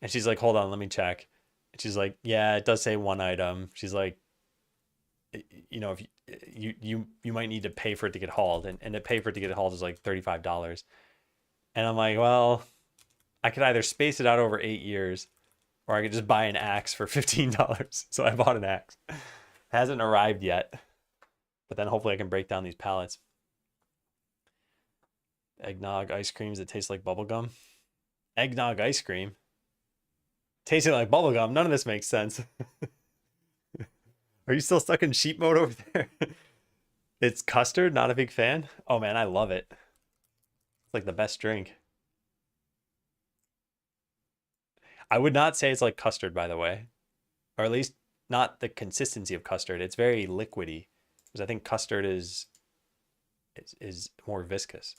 And she's like, hold on, let me check. And she's like, yeah, it does say 1 item. She's like, if you might need to pay for it to get hauled, and to pay for it to get hauled is like $35. And I'm like, well, I could either space it out over 8 years, or I could just buy an axe for $15. So I bought an axe. Hasn't arrived yet, but then hopefully I can break down these pallets. Eggnog ice creams that taste like bubblegum. Eggnog ice cream tasting like bubblegum. None of this makes sense. Are you still stuck in sheep mode over there? It's custard, not a big fan. Oh man, I love it. It's like the best drink. I would not say it's like custard, by the way, or at least not the consistency of custard. It's very liquidy, because I think custard is more viscous.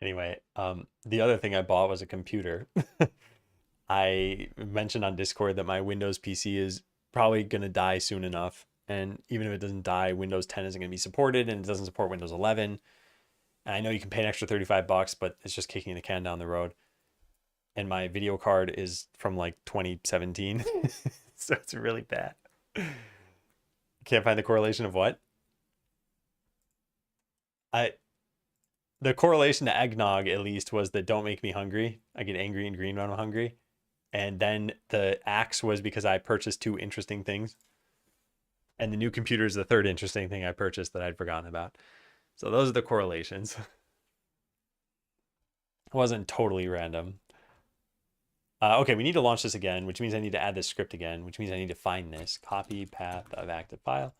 Anyway, the other thing I bought was a computer. I mentioned on Discord that my Windows PC is probably going to die soon enough. And even if it doesn't die, Windows 10 isn't going to be supported, and it doesn't support Windows 11. And I know you can pay an extra $35, but it's just kicking the can down the road. And my video card is from like 2017. So it's really bad. Can't find the correlation of what? The correlation to eggnog, at least, was that don't make me hungry. I get angry and green when I'm hungry. And then the axe was because I purchased 2 interesting things. And the new computer is the 3rd interesting thing I purchased that I'd forgotten about. So those are the correlations. It wasn't totally random. Okay, we need to launch this again, which means I need to add this script again, which means I need to find this. Copy path of active file.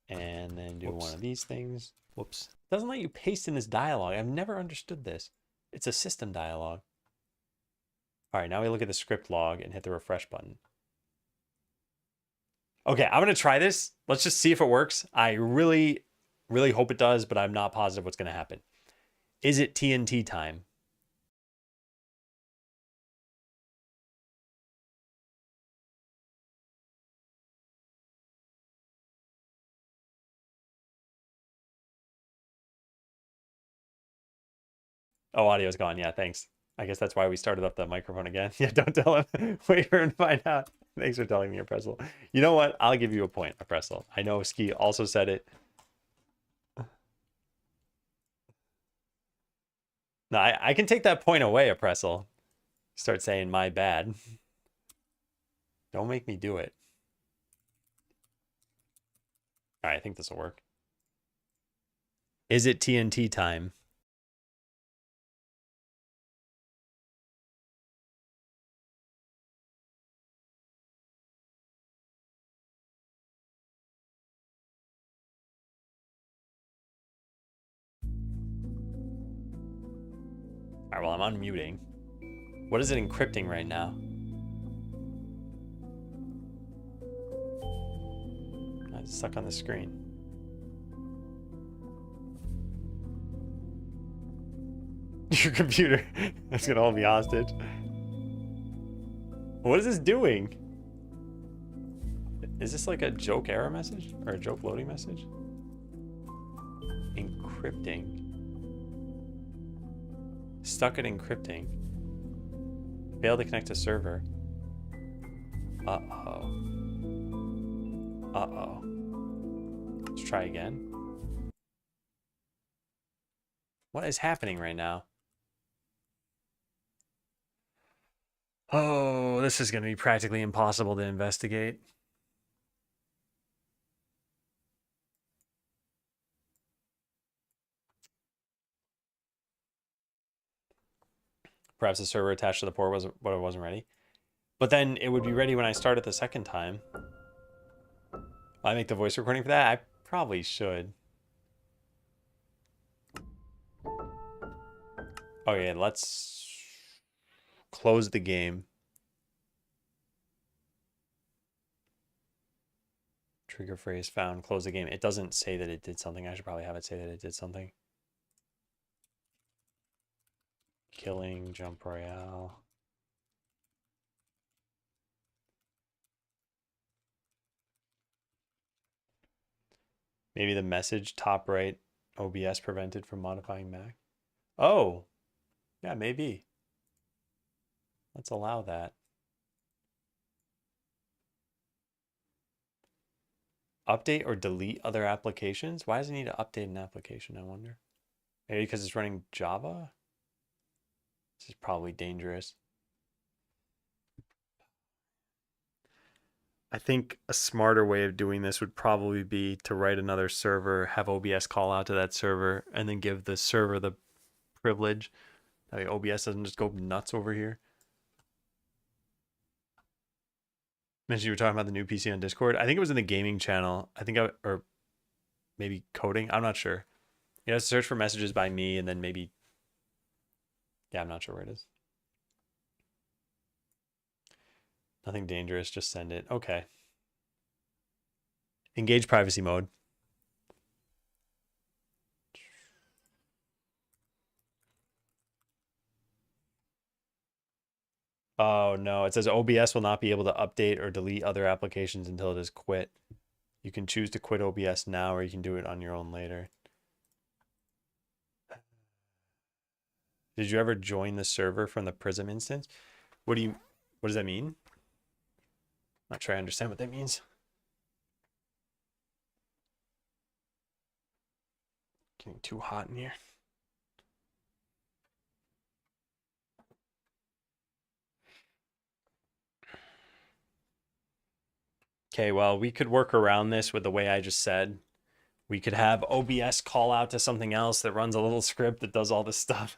And then do one of these things. Whoops. It doesn't let you paste in this dialogue. I've never understood this. It's a system dialogue. All right, now we look at the script log and hit the refresh button. Okay, I'm going to try this. Let's just see if it works. I really, really hope it does, but I'm not positive what's going to happen. Is it TNT time? Oh, audio's gone. Yeah, thanks. I guess that's why we started up the microphone again. Yeah, don't tell him. Wait for him to find out. Thanks for telling me, Oppressal. You know what? I'll give you a point, Oppressal. I know Ski also said it. No, I can take that point away, Oppressal. Start saying my bad. Don't make me do it. All right, I think this will work. Is it TNT time? All right, well, I'm unmuting. What is it encrypting right now? I'm stuck on the screen. Your computer. That's gonna hold me hostage. What is this doing? Is this like a joke error message? Or a joke loading message? Encrypting. Stuck at encrypting. Failed to connect to server. Uh-oh. Uh-oh. Let's try again. What is happening right now? Oh, this is going to be practically impossible to investigate. Perhaps the server attached to the port wasn't ready. But then it would be ready when I start it the second time. I make the voice recording for that? I probably should. Okay, let's close the game. Trigger phrase found. Close the game. It doesn't say that it did something. I should probably have it say that it did something. Killing, jump royale. Maybe the message top right OBS prevented from modifying Mac. Oh, yeah, maybe. Let's allow that. Update or delete other applications? Why does it need to update an application, I wonder? Maybe because it's running Java? This is probably dangerous. I think a smarter way of doing this would probably be to write another server, have OBS call out to that server, and then give the server the privilege. That way OBS doesn't just go nuts over here. Mentioned you were talking about the new PC on Discord. I think it was in the gaming channel. Or maybe coding. I'm not sure. You have to search for messages by me and then maybe. Yeah, I'm not sure where it is. Nothing dangerous. Just send it. Okay. Engage privacy mode. Oh no, it says OBS will not be able to update or delete other applications until it is quit. You can choose to quit OBS now or you can do it on your own later. Did you ever join the server from the Prism instance? What does that mean? Not sure I understand what that means. Getting too hot in here. Okay, well, we could work around this with the way I just said. We could have OBS call out to something else that runs a little script that does all this stuff.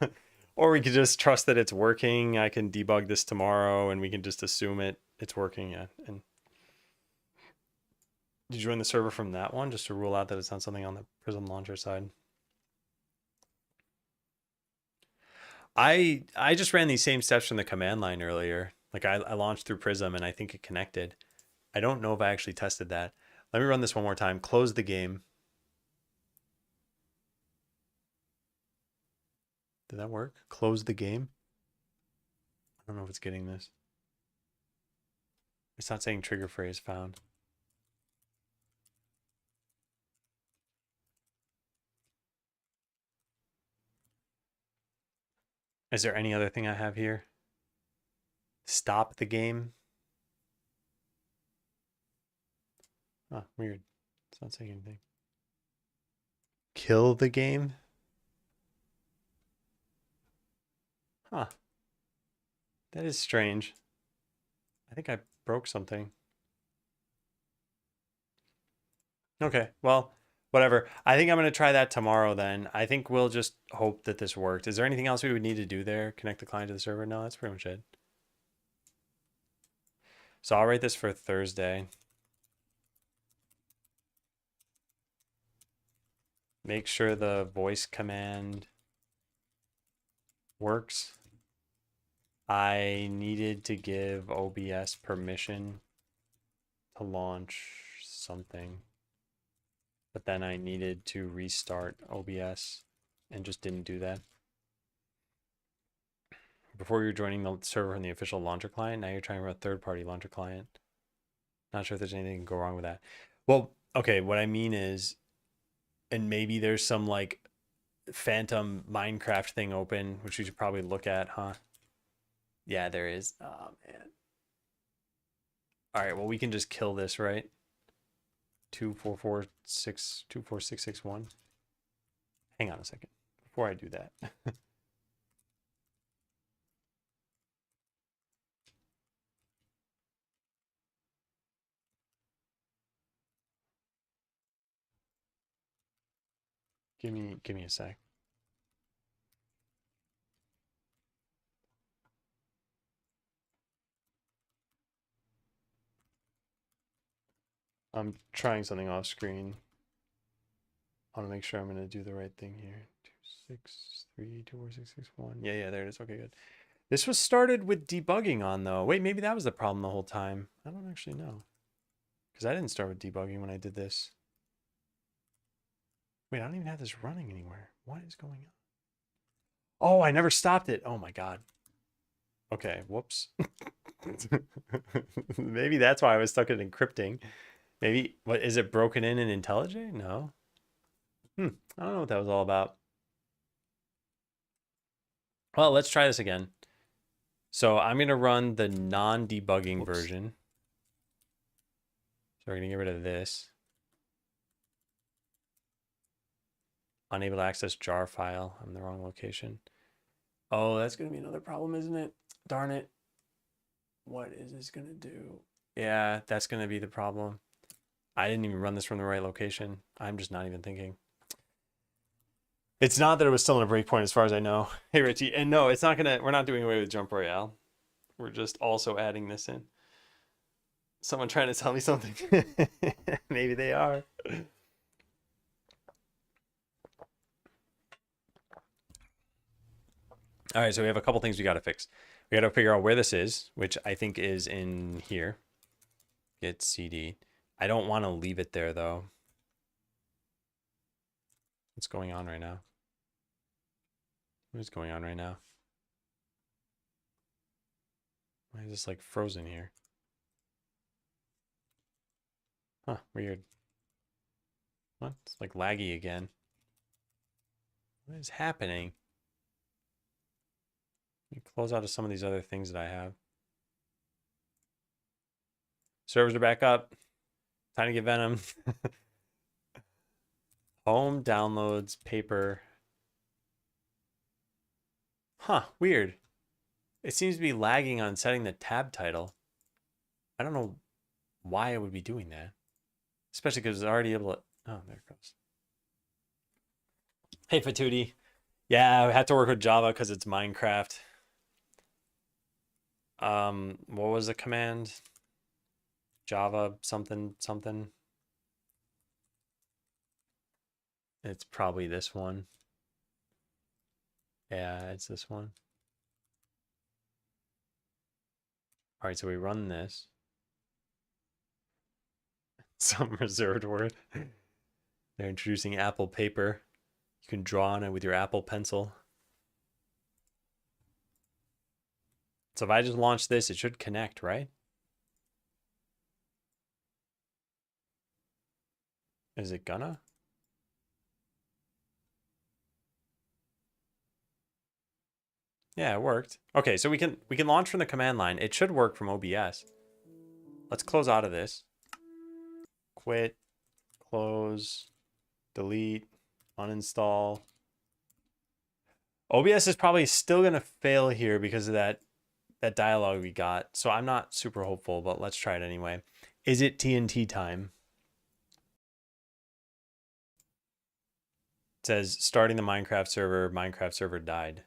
Or we could just trust that it's working. I can debug this tomorrow and we can just assume it's working. Yeah. And did you join the server from that one just to rule out that it's not something on the Prism launcher side? I just ran these same steps from the command line earlier. Like I launched through Prism and I think it connected. I don't know if I actually tested that. Let me run this one more time. Close the game. Did that work? Close the game. I don't know if it's getting this. It's not saying trigger phrase found. Is there any other thing I have here? Stop the game. Oh, weird. It's not saying anything. Kill the game. Huh. That is strange. I think I broke something. Okay, well, whatever. I think I'm going to try that tomorrow then. I think we'll just hope that this worked. Is there anything else we would need to do there? Connect the client to the server? No, that's pretty much it. So I'll write this for Thursday. Make sure the voice command works. I needed to give OBS permission to launch something, but then I needed to restart OBS and just didn't do that. Before you're joining the server from the official launcher client, now you're trying to run a third-party launcher client. Not sure if there's anything that can go wrong with that. Well, okay, what I mean is, and maybe there's some like phantom Minecraft thing open, which we should probably look at, huh? Yeah, there is. Oh man. All right, well we can just kill this, right? 244624661. Hang on a second before I do that. Give me a sec. I'm trying something off screen. I want to make sure I'm going to do the right thing here. 2632461. Yeah, there it is. Okay, good. This was started with debugging on though. Wait, maybe that was the problem the whole time. I don't actually know. Because I didn't start with debugging when I did this. Wait, I don't even have this running anywhere. What is going on? Oh, I never stopped it. Oh my God. Okay, whoops. Maybe that's why I was stuck at encrypting. Maybe, what, is it broken in IntelliJ? No. I don't know what that was all about. Well, let's try this again. So I'm going to run the non-debugging version. So we're going to get rid of this. Unable to access jar file. I'm in the wrong location. Oh, that's going to be another problem, isn't it? Darn it. What is this going to do? Yeah, that's going to be the problem. I didn't even run this from the right location. I'm just not even thinking. It's not that it was still in a breakpoint as far as I know. Hey, Richie. And no, it's not going to, we're not doing away with Jump Royale. We're just also adding this in. Someone trying to tell me something. Maybe they are. All right, so we have a couple things we got to fix. We got to figure out where this is, which I think is in here. Get CD. I don't want to leave it there, though. What's going on right now? What is going on right now? Why is this like frozen here? Huh, weird. What? It's like laggy again. What is happening? Let me close out of some of these other things that I have. Servers are back up. Time to get Venom. Home, downloads, paper. Huh, weird. It seems to be lagging on setting the tab title. I don't know why it would be doing that. Especially because it's already able to... Oh, there it goes. Hey, Fatootie. Yeah, I had to work with Java because it's Minecraft. What was the command? Java something something. It's probably this one. Yeah, it's this one. All right, so we run this. Some reserved word. They're introducing Apple paper. You can draw on it with your Apple pencil. So if I just launch this, it should connect, right? Is it gonna? Yeah, it worked. Okay, so we can launch from the command line. It should work from OBS. Let's close out of this. Quit, close, delete, uninstall. OBS is probably still gonna fail here because of that dialogue we got. So I'm not super hopeful, but let's try it anyway. Is it TNT time? It says starting the Minecraft server died.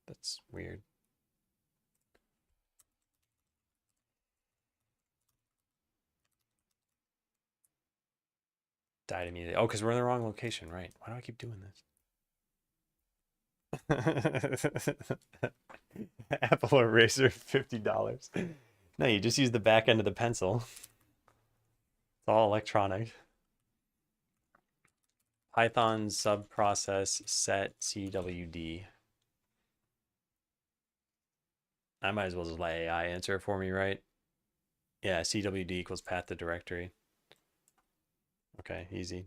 That's weird. Died immediately. Oh, because we're in the wrong location, right? Why do I keep doing this? Apple eraser, $50. No, you just use the back end of the pencil. It's all electronic. Python subprocess set CWD. I might as well just let AI answer it for me, right? Yeah, CWD equals path to directory. Okay, easy.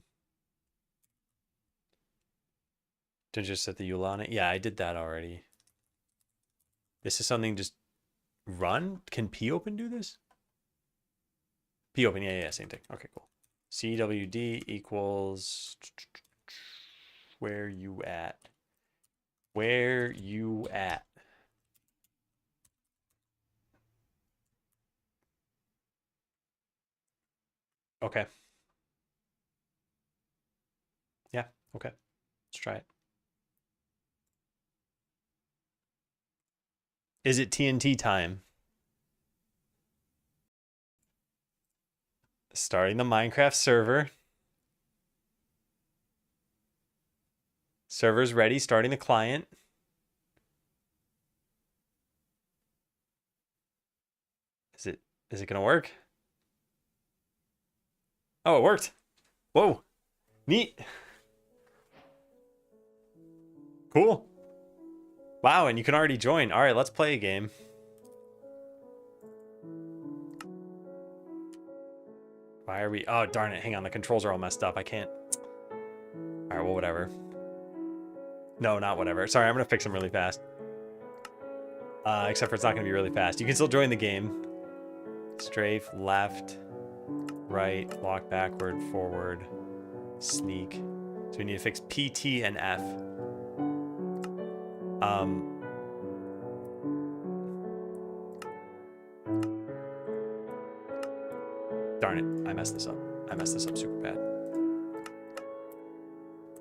To just set the EULA on it? Yeah, I did that already. This is something just run? Can P open do this? P open, yeah, same thing. Okay, cool. CWD equals where you at? Where you at? Okay. Yeah, okay. Let's try it. Is it TNT time? Starting the Minecraft server. Server's ready, starting the client. Is it gonna work? Oh, it worked. Whoa. Neat. Cool. Wow, and you can already join. All right, let's play a game. Why are we... Oh, darn it. Hang on. The controls are all messed up. I can't... All right, well, whatever. No, not whatever. Sorry, I'm going to fix them really fast. Except for it's not going to be really fast. You can still join the game. Strafe, left, right, walk backward, forward, sneak. So we need to fix P, T, and F. Darn it. I messed this up. I messed this up super bad.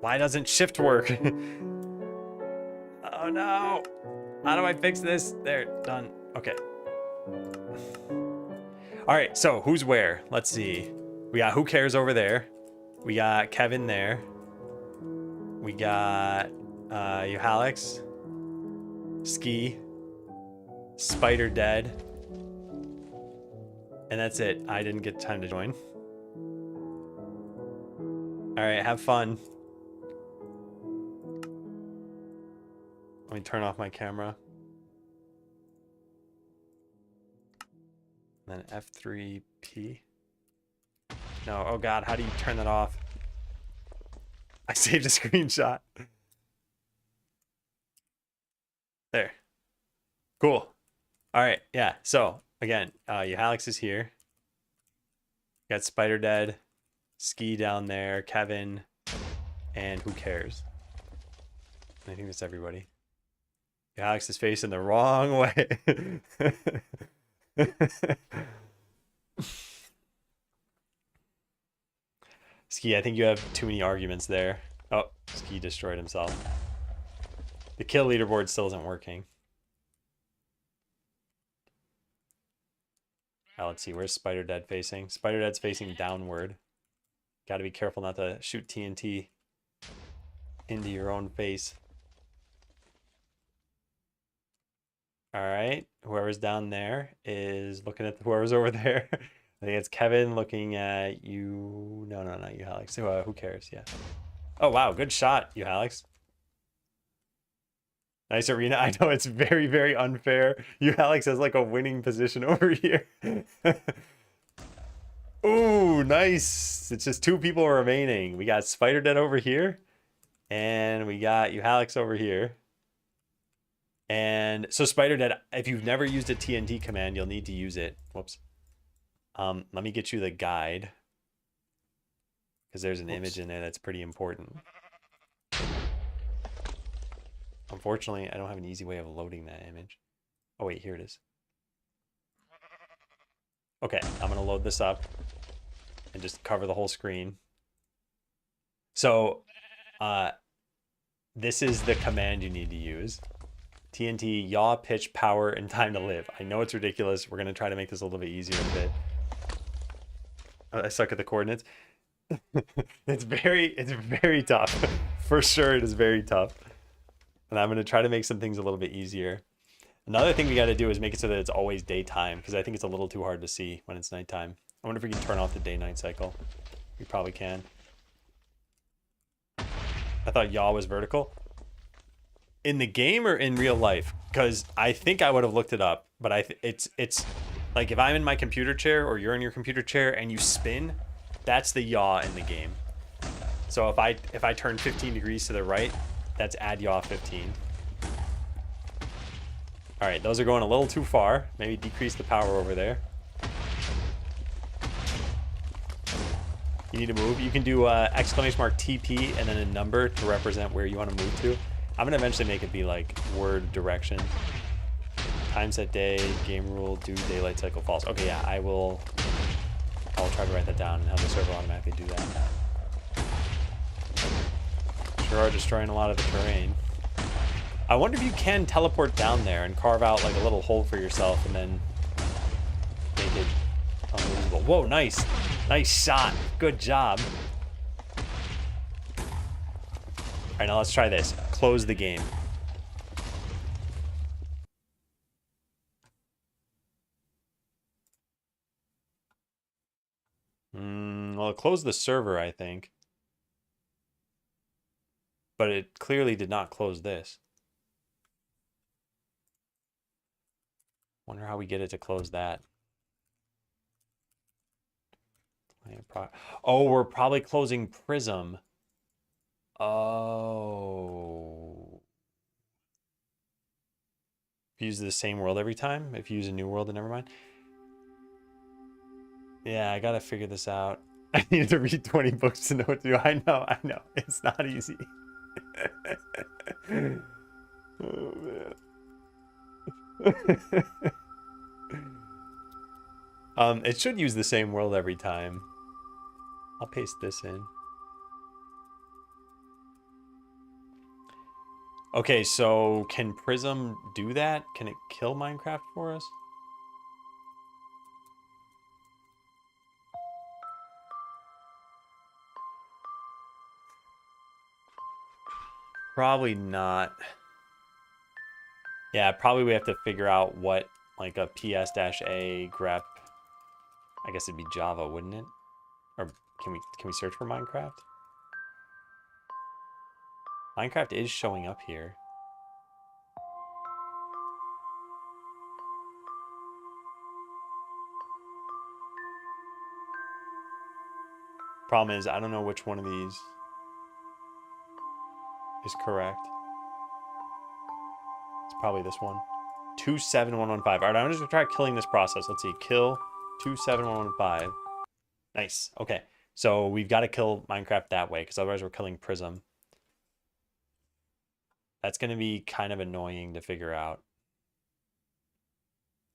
Why doesn't shift work? Oh no. How do I fix this? There, done. Okay. All right, so who's where? Let's see. We got Who Cares over there. We got Kevin there. We got Alex, Ski, Spider Dead. And that's it. I didn't get time to join. All right, have fun. Let me turn off my camera. And then F3P. No, oh God, how do you turn that off? I saved a screenshot. There. Cool. All right, yeah, so again, Alex is here. Got Spider Dead, Ski down there, Kevin, and Who Cares? I think that's everybody. Alex is facing the wrong way. Ski, I think you have too many arguments there. Oh, Ski destroyed himself. The kill leaderboard still isn't working. Let's see, where's Spider Dead facing? Spider Dead's facing downward. Gotta be careful not to shoot TNT into your own face. All right, whoever's down there is looking at whoever's over there. I think it's Kevin looking at you. No, not you, Alex. Who cares? Yeah. Oh, wow, good shot, you, Alex. Nice arena. I know it's very, very unfair. You, Alex, has like a winning position over here. Ooh, nice. It's just 2 people remaining. We got Spider Dead over here, and we got you, Alex, over here. And so Spider Dead, if you've never used a TNT command, you'll need to use it. Whoops. Let me get you the guide, because there's an image in there that's pretty important. Unfortunately, I don't have an easy way of loading that image. Oh wait, here it is. Okay, I'm gonna load this up and just cover the whole screen. So, this is the command you need to use. TNT, yaw, pitch, power, and time to live. I know it's ridiculous. We're gonna try to make this a little bit easier in a bit. I suck at the coordinates. It's very tough. For sure, it is very tough. And I'm gonna try to make some things a little bit easier. Another thing we got to do is make it so that it's always daytime, because I think it's a little too hard to see when it's nighttime. I wonder if we can turn off the day-night cycle. We probably can. I thought yaw was vertical. In the game or in real life? Because I think I would have looked it up, but it's like if I'm in my computer chair or you're in your computer chair and you spin, that's the yaw in the game. So if I turn 15 degrees to the right, That's add yaw 15. All right, those are going a little too far. Maybe decrease the power over there. You need to move. You can do exclamation mark TP and then a number to represent where you want to move to. I'm going to eventually make it be like word direction. Time set day, game rule, do daylight cycle false. Okay, yeah, I'll try to write that down and have the server automatically do that. Sure are destroying a lot of the terrain. I wonder if you can teleport down there and carve out like a little hole for yourself and then make it unmovable. Whoa, nice. Nice shot. Good job. All right, now let's try this. Close the game. Well, it closed the server, I think. But it clearly did not close this. Wonder how we get it to close that. Oh, we're probably closing Prism. Oh. If you use the same world every time? If you use a new world, then never mind. Yeah, I gotta figure this out. I need to read 20 books to know what to do. I know. It's not easy. Oh, man. It should use the same world every time. I'll paste this in. Okay, so can Prism do that? Can it kill Minecraft for us? Probably not. Yeah, probably we have to figure out what, like a ps-a grep. I guess it'd be Java, wouldn't it? Or can we search for Minecraft? Minecraft is showing up here. Problem is, I don't know which one of these is correct. It's probably this one. 27115. All right, I'm just gonna try killing this process. Let's see. Kill 27115. Nice. Okay. So we've got to kill Minecraft that way because otherwise we're killing Prism. That's going to be kind of annoying to figure out.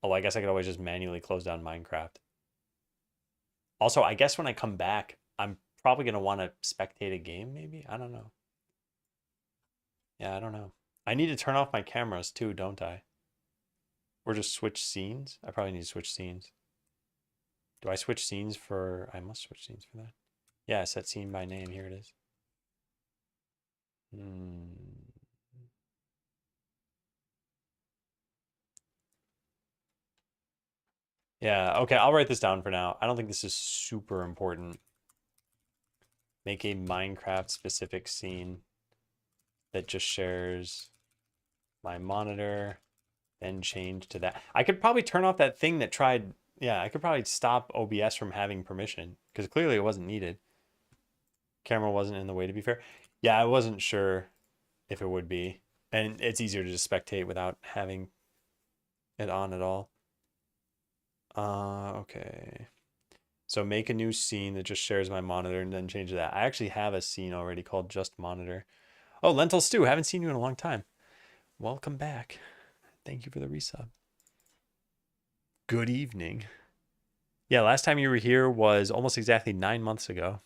Oh, I guess I could always just manually close down Minecraft. Also, I guess when I come back, I'm probably going to want to spectate a game, maybe? I don't know. Yeah, I don't know. I need to turn off my cameras too, don't I? Or just switch scenes? I probably need to switch scenes. Do I switch scenes for... I must switch scenes for that. Yeah, set scene by name. Here it is. Yeah, okay, I'll write this down for now. I don't think this is super important. Make a Minecraft specific scene that just shares my monitor, then change to that. I could probably turn off that thing that tried... Yeah, I could probably stop OBS from having permission because clearly it wasn't needed. Camera wasn't in the way, to be fair. Yeah, I wasn't sure if it would be. And it's easier to just spectate without having it on at all. Okay. So make a new scene that just shares my monitor and then change that. I actually have a scene already called Just Monitor. Oh, Lentil Stew. Haven't seen you in a long time. Welcome back. Thank you for the resub. Good evening. Yeah, last time you were here was almost exactly 9 months ago.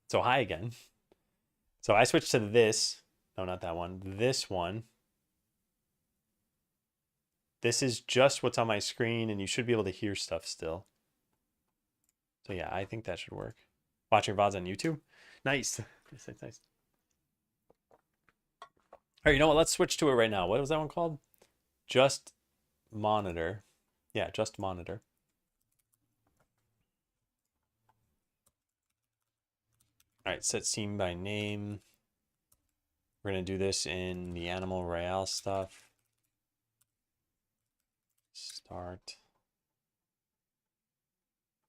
So hi again. So I switched to this. No, not that one. This one. This is just what's on my screen, and you should be able to hear stuff still. So yeah, I think that should work. Watching VODs on YouTube? Nice. Nice. All right, you know what? Let's switch to it right now. What was that one called? Just Monitor. Yeah, Just Monitor. All right, set scene by name. We're going to do this in the Animal Royale stuff. Start.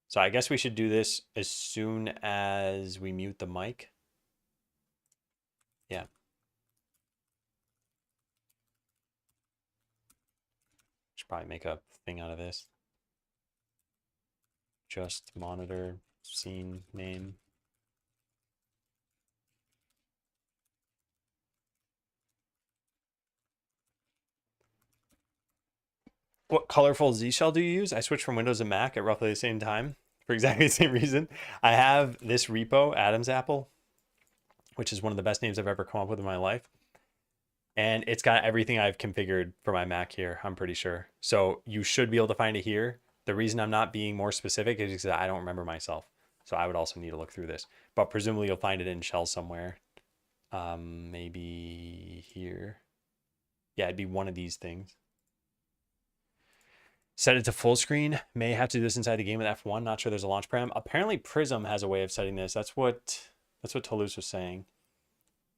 So I guess we should do this as soon as we mute the mic. Yeah. Should probably make a thing out of this. Just monitor scene name. What colorful Z shell do you use? I switched from Windows to Mac at roughly the same time for exactly the same reason. I have this repo, Adam's Apple, which is one of the best names I've ever come up with in my life. And it's got everything I've configured for my Mac here, I'm pretty sure. So you should be able to find it here. The reason I'm not being more specific is because I don't remember myself. So I would also need to look through this. But presumably you'll find it in shell somewhere. Maybe here. Yeah, it'd be one of these things. Set it to full screen. May have to do this inside the game with F1. Not sure there's a launch param. Apparently Prism has a way of setting this. That's what Toulouse was saying.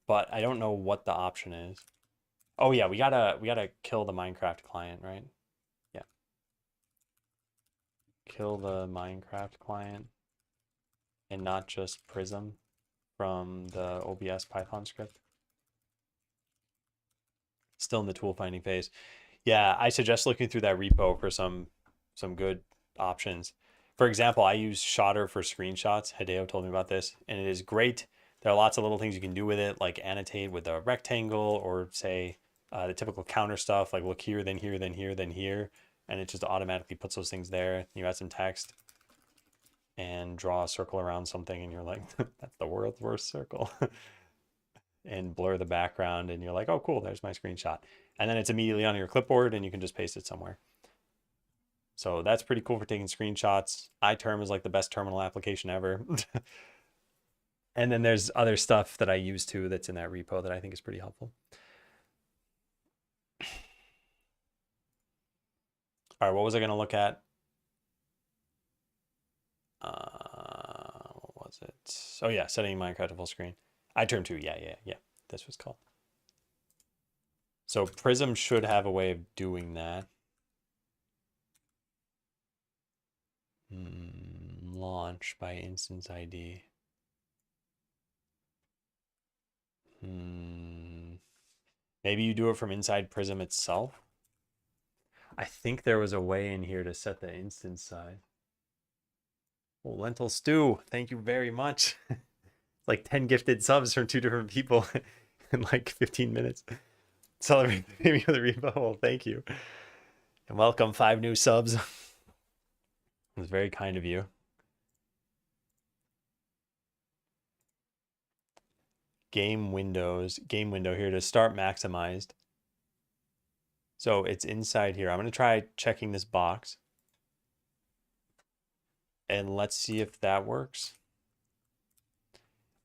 But I don't know what the option is. Oh yeah, we gotta kill the Minecraft client, right? Yeah. Kill the Minecraft client and not just Prism from the OBS Python script. Still in the tool finding phase. Yeah, I suggest looking through that repo for some good options. For example, I use Shotter for screenshots. Hideo told me about this, and it is great. There are lots of little things you can do with it, like annotate with a rectangle, or say the typical counter stuff, like look here, then here, then here, then here, and it just automatically puts those things there. You add some text and draw a circle around something, and you're like, that's the world's worst circle. And blur the background, and you're like, oh, cool, there's my screenshot. And then it's immediately on your clipboard, and you can just paste it somewhere. So that's pretty cool for taking screenshots. iTerm is like the best terminal application ever. And then there's other stuff that I use too that's in that repo that I think is pretty helpful. All right, what was I going to look at? What was it? Oh yeah, setting Minecraft to full screen. iTerm 2, yeah. This was called. So Prism should have a way of doing that. Launch by instance ID. Maybe you do it from inside Prism itself. I think there was a way in here to set the instance size. Oh, Lentil Stew, thank you very much. Like 10 gifted subs from 2 different people in like 15 minutes. Celebrate the baby of the repo. Well, thank you. And welcome 5 new subs. It was very kind of you. Game window here to start maximized. So it's inside here. I'm going to try checking this box. And let's see if that works.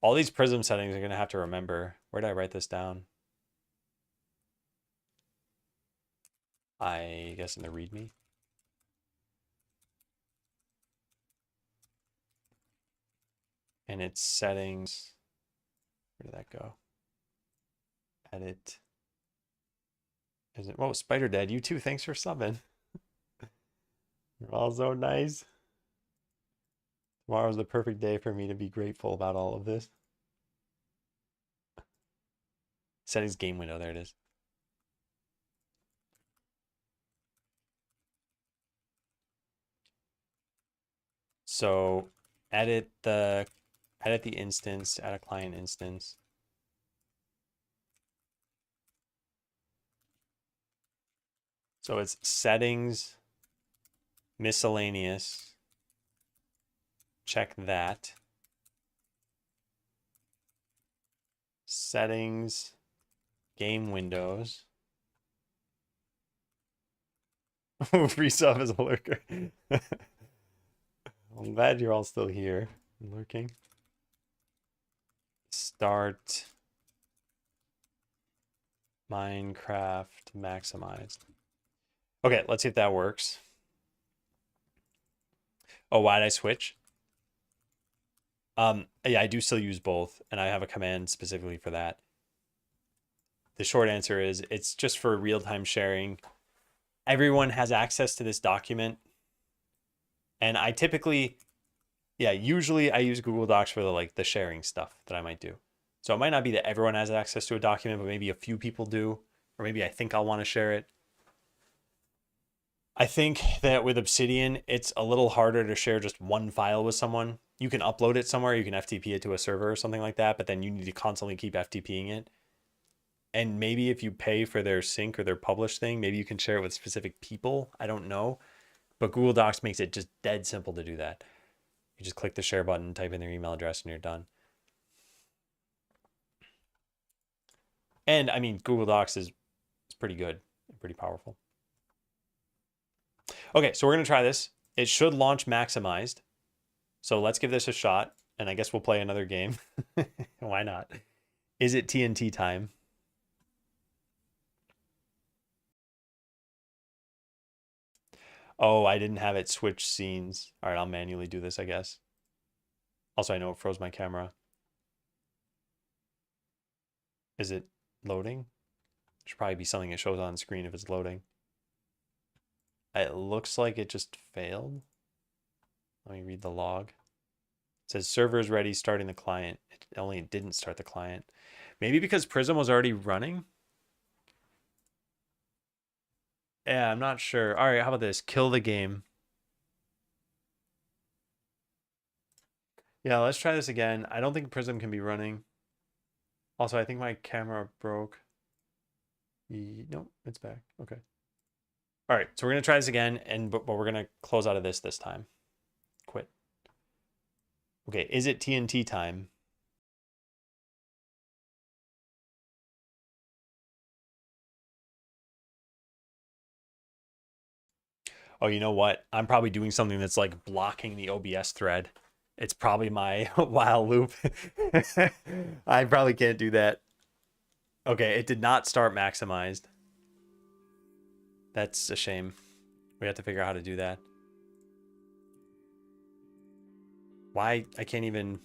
All these Prism settings are going to have to remember. Where did I write this down? I guess in the README. And its settings. Where did that go? Edit. Is it? Whoa, Spider Dead, you too. Thanks for subbing. You're all so nice. Tomorrow's the perfect day for me to be grateful about all of this. Settings game window. There it is. So edit the instance, add a client instance. So it's settings, miscellaneous. Check that. Settings, game windows. Free sub as a lurker. I'm glad you're all still here and lurking. Start Minecraft maximized. Okay, let's see if that works. Oh, why did I switch? Yeah, I do still use both, and I have a command specifically for that. The short answer is it's just for real-time sharing. Everyone has access to this document. And I typically, usually I use Google Docs for the sharing stuff that I might do. So it might not be that everyone has access to a document, but maybe a few people do, or maybe I think I'll want to share it. I think that with Obsidian, it's a little harder to share just one file with someone. You can upload it somewhere, you can FTP it to a server or something like that, but then you need to constantly keep FTPing it. And maybe if you pay for their sync or their publish thing, maybe you can share it with specific people. I don't know. But Google Docs makes it just dead simple to do that. You just click the share button, type in their email address, and you're done. And I mean, Google Docs is pretty good and pretty powerful. Okay, so we're going to try this. It should launch maximized. So let's give this a shot. And I guess we'll play another game. Why not? Is it TNT time? Oh, I didn't have it switch scenes. All right, I'll manually do this, I guess. Also, I know it froze my camera. Is it loading? Should probably be something that shows on screen if it's loading. It looks like it just failed. Let me read the log. It says server is ready, starting the client. It only didn't start the client. Maybe because Prism was already running? Yeah, I'm not sure. All right, how about this? Kill the game. Yeah, let's try this again. I don't think Prism can be running. Also, I think my camera broke. Nope, it's back. Okay. All right, so we're going to try this again, but we're going to close out of this time. Quit. Okay, is it TNT time? Oh, you know what? I'm probably doing something that's like blocking the OBS thread. It's probably my while loop. I probably can't do that. Okay, it did not start maximized. That's a shame. We have to figure out how to do that. Why? I can't even...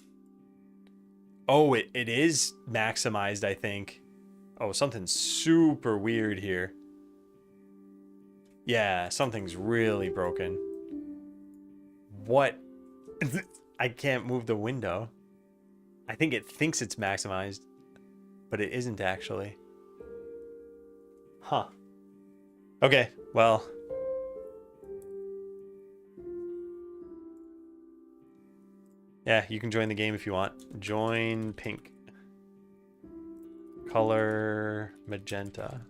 Oh, it is maximized, I think. Oh, something's super weird here. Yeah, something's really broken. What? I can't move the window. I think it thinks it's maximized, but it isn't actually. Huh. Okay, well. Yeah, you can join the game if you want. Join pink. Color magenta.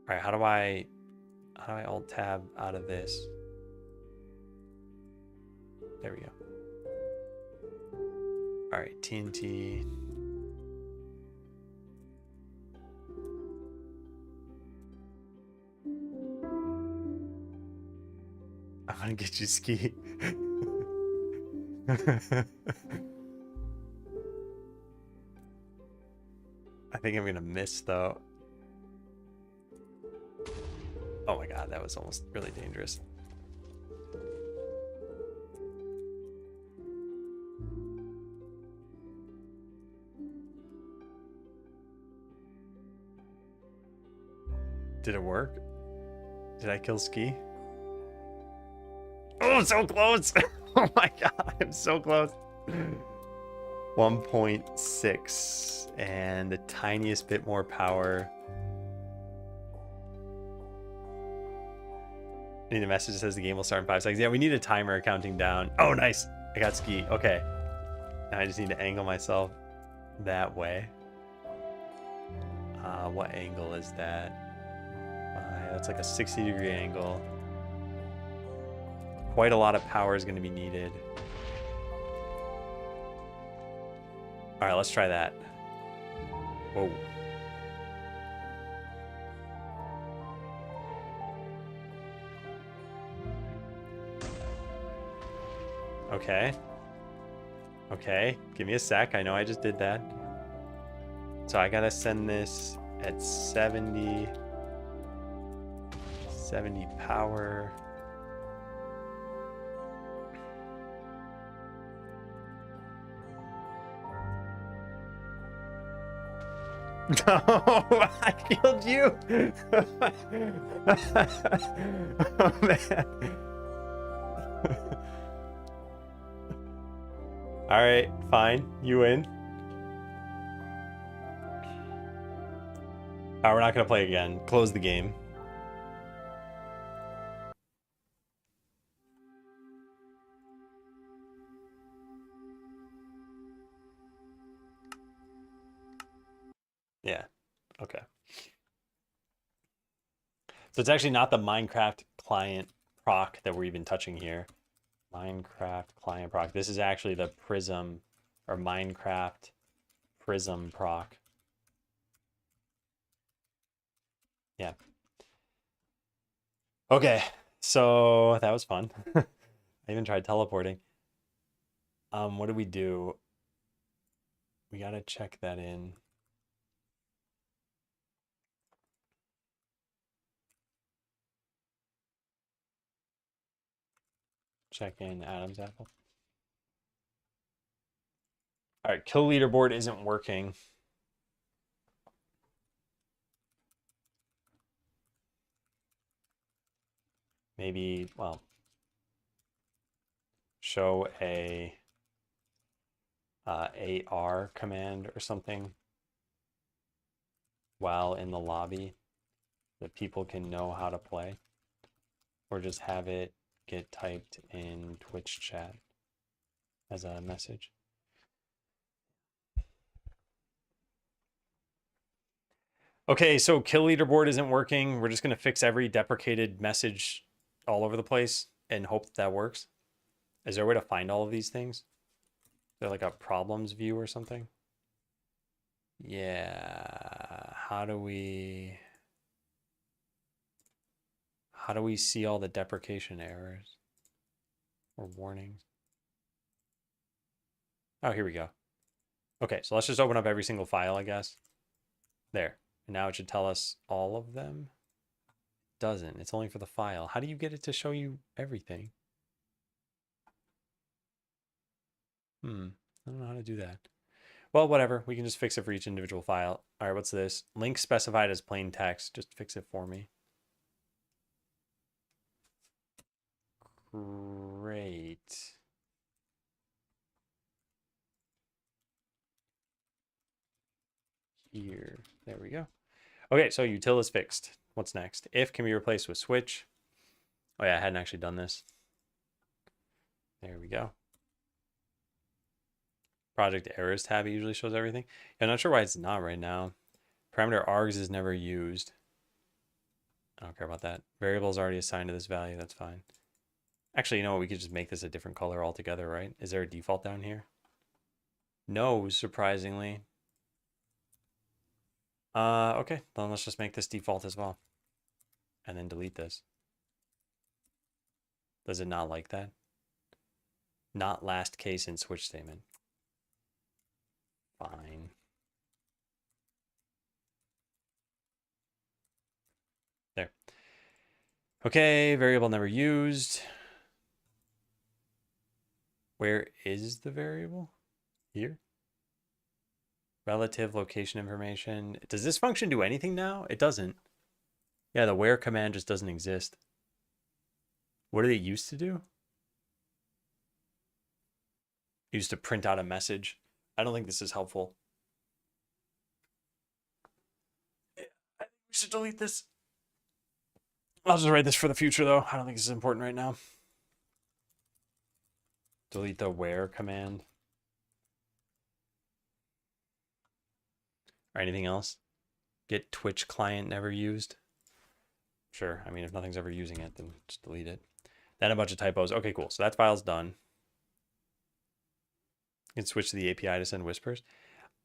All right, how do I alt tab out of this? There we go. All right, TNT. I'm gonna get you ski. I think I'm gonna miss though. Oh my god, that was almost really dangerous. Did it work? Did I kill Ski? Oh, so close! Oh my god, I'm so close. 1.6 and the tiniest bit more power. I need a message that says the game will start in 5 seconds. Yeah, we need a timer counting down. Oh, nice. I got Ski. Okay. Now I just need to angle myself that way. What angle is that? That's like a 60-degree angle. Quite a lot of power is going to be needed. All right, let's try that. Whoa. Okay. Okay, give me a sec. I know I just did that. So I gotta send this at 70 power. No, I killed you. Oh man. All right, fine. You win. All right, we're not gonna play again. Close the game. Yeah. Okay. So it's actually not the Minecraft client proc that we're even touching here. Minecraft client proc. This is actually the Prism or Minecraft Prism proc. Yeah. Okay. So that was fun. I even tried teleporting. What do we do? We gotta check that in. Check in Adam's apple. All right, kill leaderboard isn't working. Maybe, well, show a AR command or something while in the lobby that people can know how to play, or just have it get typed in Twitch chat as a message. Okay, so kill leaderboard isn't working. We're just gonna fix every deprecated message all over the place and hope that that works. Is there a way to find all of these things? Is there like a problems view or something? Yeah, how do we see all the deprecation errors or warnings? Oh, here we go. Okay, so let's just open up every single file, I guess. There. And now it should tell us all of them. Doesn't. It's only for the file. How do you get it to show you everything? I don't know how to do that. Well, whatever. We can just fix it for each individual file. All right, what's this? Link specified as plain text. Just fix it for me. Great. Here. There we go. Okay, so util is fixed. What's next? If can be replaced with switch. Oh yeah, I hadn't actually done this. There we go. Project errors tab usually shows everything. Yeah, I'm not sure why it's not right now. Parameter args is never used. I don't care about that. Variable is already assigned to this value. That's fine. Actually, you know what? We could just make this a different color altogether, right? Is there a default down here? No, surprisingly. Okay, then let's just make this default as well. And then delete this. Does it not like that? Not last case in switch statement. Fine. There. Okay, variable never used. Where is the variable? Here? Relative location information. Does this function do anything now? It doesn't. Yeah, the where command just doesn't exist. What did it used to do? It used to print out a message. I don't think this is helpful. I think we should delete this. I'll just write this for the future, though. I don't think this is important right now. Delete the where command. Or anything else? Get Twitch client never used. Sure. I mean, if nothing's ever using it, then just delete it. Then a bunch of typos. Okay, cool. So that file's done. You can switch to the API to send whispers.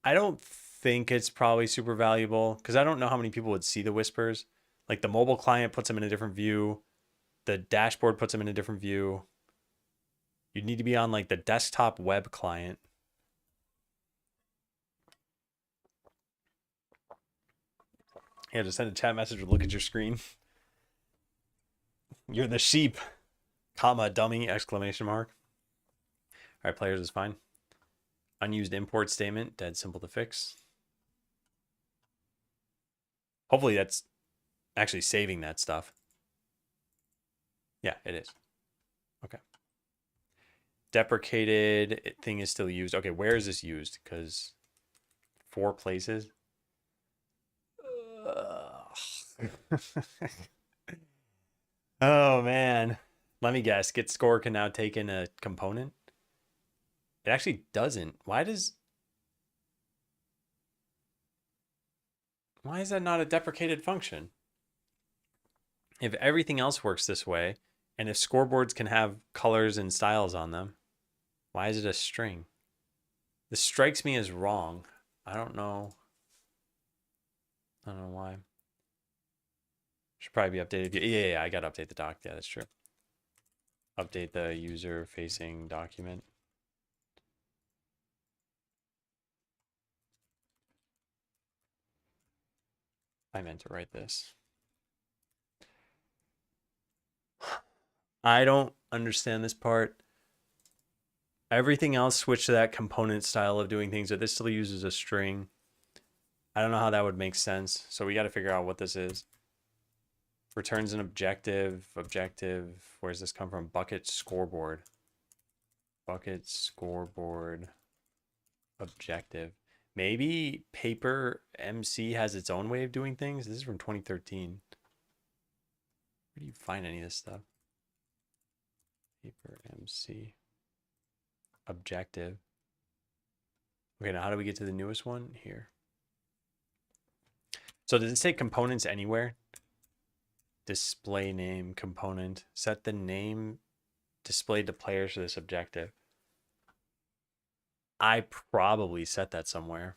I don't think it's probably super valuable because I don't know how many people would see the whispers. Like the mobile client puts them in a different view. The dashboard puts them in a different view. You'd need to be on like the desktop web client. Yeah, just send a chat message or look at your screen. You're the sheep, comma, dummy, exclamation mark. All right, players is fine. Unused import statement, dead simple to fix. Hopefully that's actually saving that stuff. Yeah, it is. Okay. Deprecated thing is still used. Okay, where is this used? Because 4 places. Oh man. Let me guess. Get score can now take in a component. It actually doesn't. Why is that not a deprecated function? If everything else works this way, and if scoreboards can have colors and styles on them, why is it a string? This strikes me as wrong. I don't know. I don't know why. Should probably be updated. Yeah, I got to update the doc. Yeah, that's true. Update the user-facing document. I meant to write this. I don't understand this part. Everything else switched to that component style of doing things, but this still uses a string. I don't know how that would make sense. So we got to figure out what this is. Returns an objective. Objective. Where's this come from? Bucket scoreboard. Bucket scoreboard. Objective. Maybe Paper MC has its own way of doing things. This is from 2013. Where do you find any of this stuff? Paper MC. Objective. Okay, now how do we get to the newest one? Here. So does it say components anywhere? Display name component. Set the name displayed to players for this objective. I probably set that somewhere.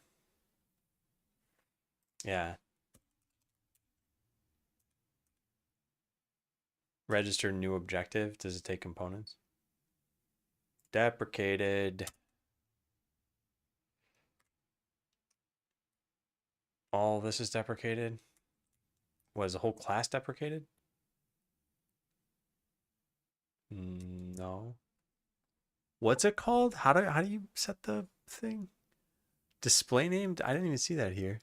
Yeah. Register new objective. Does it take components? Deprecated. All this is deprecated. Was the whole class deprecated? No. What's it called? How do you set the thing? Display name? I didn't even see that here.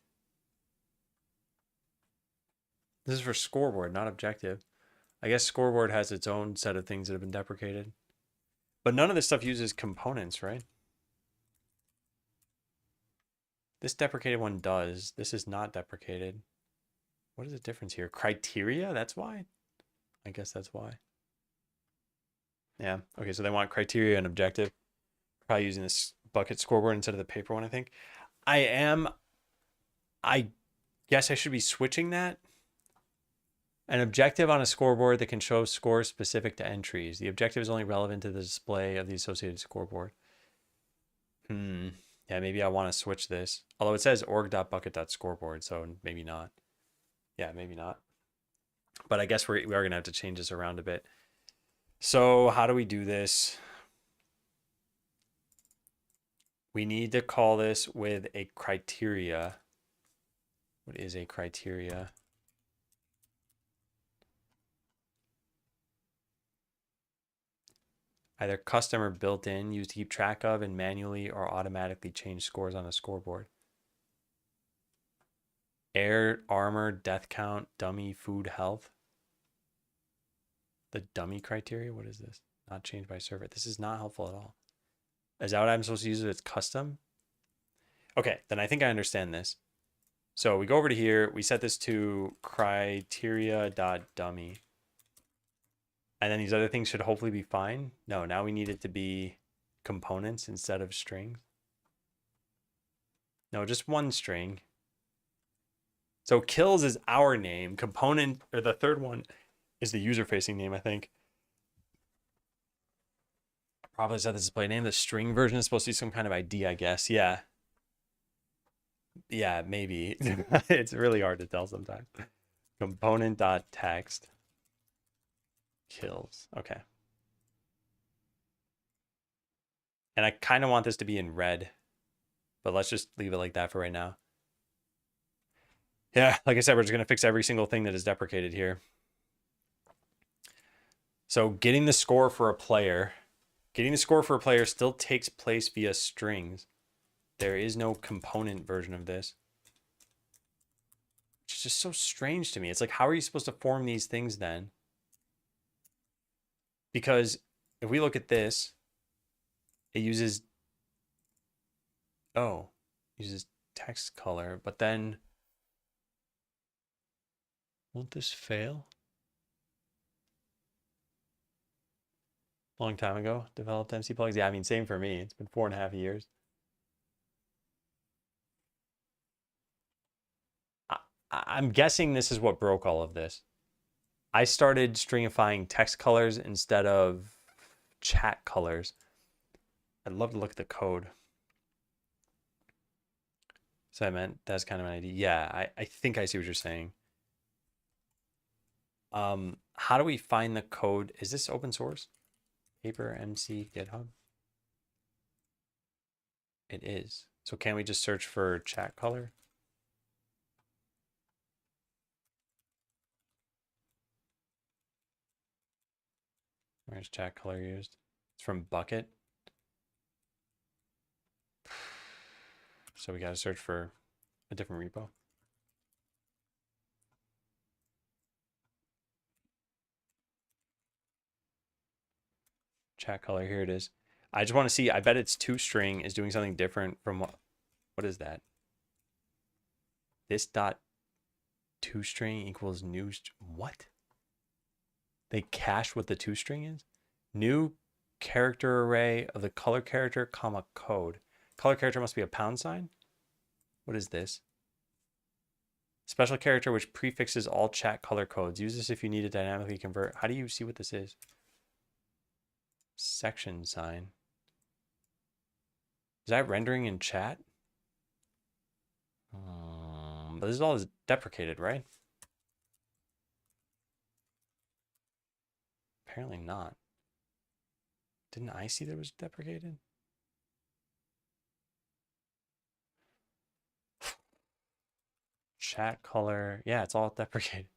This is for scoreboard, not objective. I guess scoreboard has its own set of things that have been deprecated. But none of this stuff uses components, right? This deprecated one does. This is not deprecated. What is the difference here? Criteria? That's why? I guess that's why. Yeah. Okay, so they want criteria and objective. Probably using this bucket scoreboard instead of the paper one, I think. I guess I should be switching that. An objective on a scoreboard that can show scores specific to entries. The objective is only relevant to the display of the associated scoreboard. Yeah, maybe I want to switch this. Although it says org.bucket.scoreboard, so maybe not. Yeah, maybe not. But I guess we are going to have to change this around a bit. So how do we do this? We need to call this with a criteria. What is a criteria? Either custom or built in, used to keep track of and manually or automatically change scores on a scoreboard. Air, armor, death count, dummy, food, health. The dummy criteria? What is this? Not changed by server. This is not helpful at all. Is that what I'm supposed to use as custom? Okay, then I think I understand this. So we go over to here. We set this to criteria.dummy. And then these other things should hopefully be fine. No, now we need it to be components instead of strings. No, just one string. So kills is our name. Component, or the third one, is the user-facing name, I think. Probably set the display name. The string version is supposed to be some kind of ID, I guess. Yeah. Yeah, maybe. It's really hard to tell sometimes. Component.text. Kills. Okay. And I kind of want this to be in red, but let's just leave it like that for right now. Yeah, like I said, we're just going to fix every single thing that is deprecated here. So getting the score for a player still takes place via strings. There is no component version of this. It's just so strange to me. It's like, how are you supposed to form these things then? Because if we look at this, it uses, oh, uses text color, but then won't this fail? Long time ago, developed MC plugins. Yeah, I mean, same for me. It's been 4.5 years. I'm guessing this is what broke all of this. I started stringifying text colors instead of chat colors. I'd love to look at the code. So I meant that's kind of an idea. Yeah, I think I see what you're saying. How do we find the code? Is this open source? Paper MC GitHub? It is. So can we just search for chat color? Where's chat color used? It's from Bucket. So we got to search for a different repo. Chat color, here it is. I just want to see, I bet it's toString is doing something different from what is that? This dot toString equals new, what? They cache what the toString is? New character array of the color character, comma, code. Color character must be a pound sign? What is this? Special character which prefixes all chat color codes. Use this if you need to dynamically convert. How do you see what this is? Section sign. Is that rendering in chat? But this is all deprecated, right? Apparently not. Didn't I see that it was deprecated? Chat color. Yeah, it's all deprecated.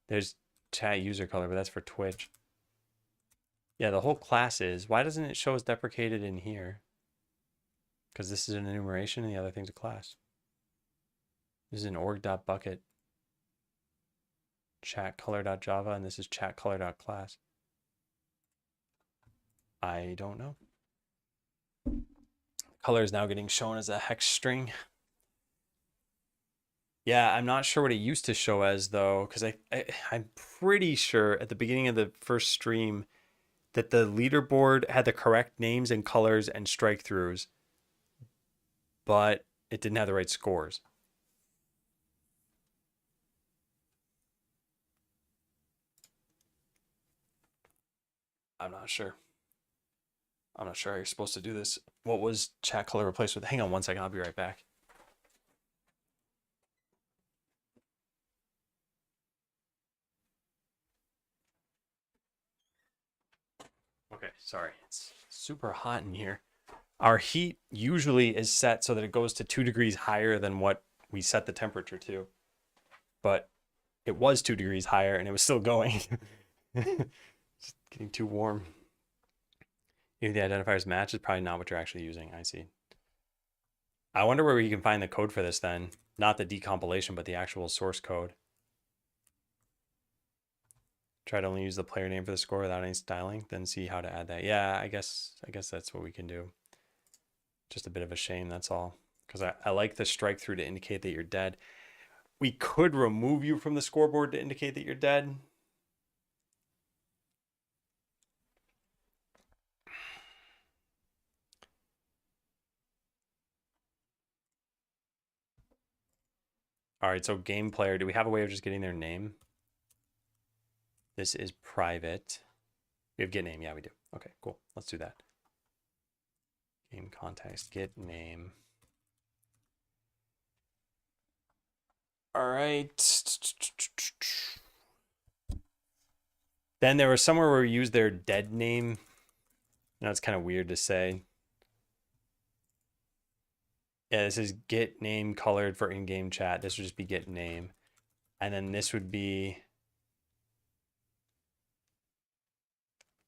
There's chat user color, but that's for Twitch. Yeah, the whole class is. Why doesn't it show as deprecated in here? Because this is an enumeration and the other thing's a class. This is an org.bucket. Chatcolor.java, and this is chatcolor.class. I don't know. Color is now getting shown as a hex string. Yeah, I'm not sure what it used to show as though, because I'm pretty sure at the beginning of the first stream that the leaderboard had the correct names and colors and strike throughs, but it didn't have the right scores. I'm not sure. I'm not sure how you're supposed to do this. What was chat color replaced with? Hang on one second, I'll be right back. Okay, sorry. It's super hot in here. Our heat usually is set so that it goes to 2 degrees higher than what we set the temperature to. But it was 2 degrees higher and it was still going. Just getting too warm. If the identifiers match is probably not what you're actually using. I see. I wonder where we can find the code for this then. Not the decompilation, but the actual source code. Try to only use the player name for the score without any styling, then see how to add that. Yeah, I guess that's what we can do. Just a bit of a shame, that's all. Because I like the strike through to indicate that you're dead. We could remove you from the scoreboard to indicate that you're dead. All right, so game player, do we have a way of just getting their name? This is private. We have get name. Yeah, we do. Okay, cool. Let's do that. Game context, get name. All right. Then there was somewhere where we used their dead name. Now it's kind of weird to say. Yeah, this is get name colored for in-game chat. This would just be get name. And then this would be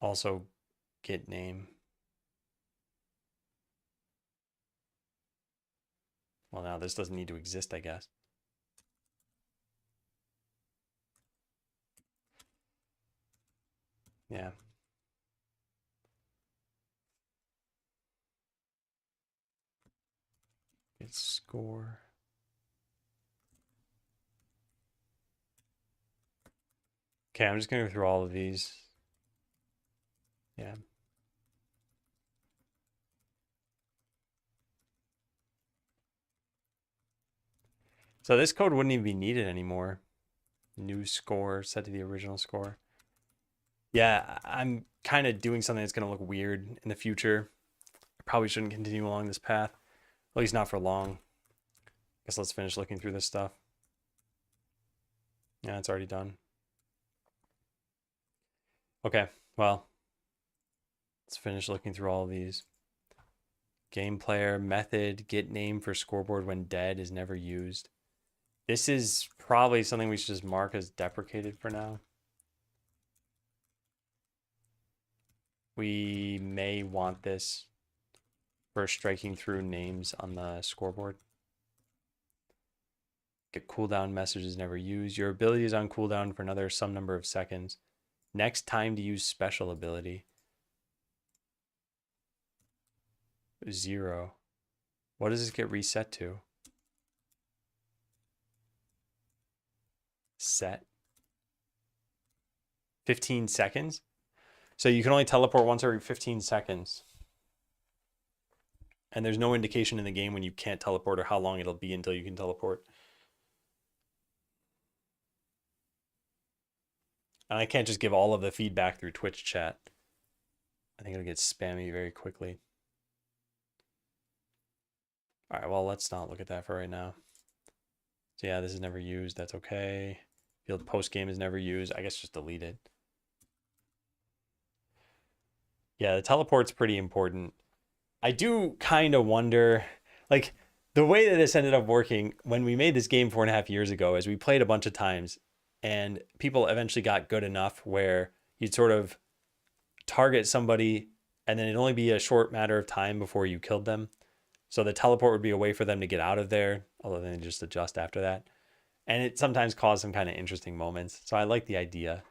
also get name. Well, now this doesn't need to exist, I guess. Yeah. Get score. Okay, I'm just going to go through all of these. Yeah. So this code wouldn't even be needed anymore. New score set to the original score. Yeah, I'm kind of doing something that's going to look weird in the future. I probably shouldn't continue along this path, at least not for long. Guess let's finish looking through this stuff. Yeah, it's already done. Okay, well, let's finish looking through all of these. Game player, method, get name for scoreboard when dead is never used. This is probably something we should just mark as deprecated for now. We may want this for striking through names on the scoreboard. Get cooldown messages never used. Your ability is on cooldown for another some number of seconds. Next time to use special ability. 0. What does this get reset to? Set. 15 seconds? So you can only teleport once every 15 seconds. And there's no indication in the game when you can't teleport or how long it'll be until you can teleport. And I can't just give all of the feedback through Twitch chat. I think it'll get spammy very quickly. All right, well, let's not look at that for right now. So yeah, this is never used. That's okay. Field post game is never used. I guess just delete it. Yeah, the teleport's pretty important. I do kind of wonder, like, the way that this ended up working when we made this game 4.5 years ago is we played a bunch of times and people eventually got good enough where you'd sort of target somebody and then it'd only be a short matter of time before you killed them. So the teleport would be a way for them to get out of there, although then just adjust after that. And it sometimes caused some kind of interesting moments. So I like the idea,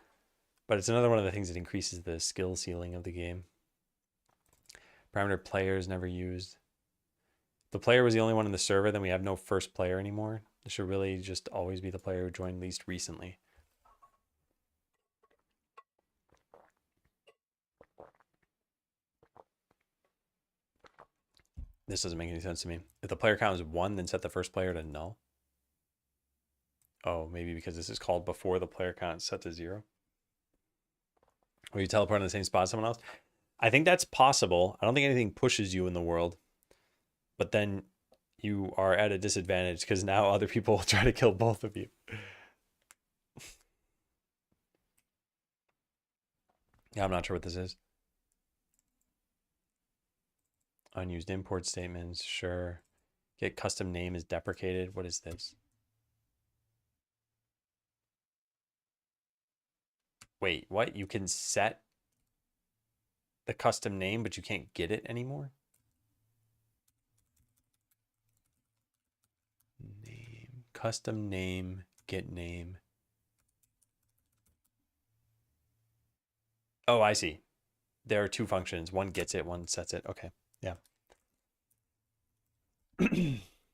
but it's another one of the things that increases the skill ceiling of the game. Parameter players never used. The player was the only one in the server, then we have no first player anymore. It should really just always be the player who joined least recently. This doesn't make any sense to me. If the player count is 1, then set the first player to null. Oh, maybe because this is called before the player count is set to 0. Or you teleport in the same spot as someone else. I think that's possible. I don't think anything pushes you in the world. But then you are at a disadvantage because now other people will try to kill both of you. Yeah, I'm not sure what this is. Unused import statements, sure. Get custom name is deprecated. What is this? Wait, what? You can set the custom name, but you can't get it anymore? Name, custom name, get name. Oh, I see. There are 2 functions. One gets it, one sets it. Okay, yeah.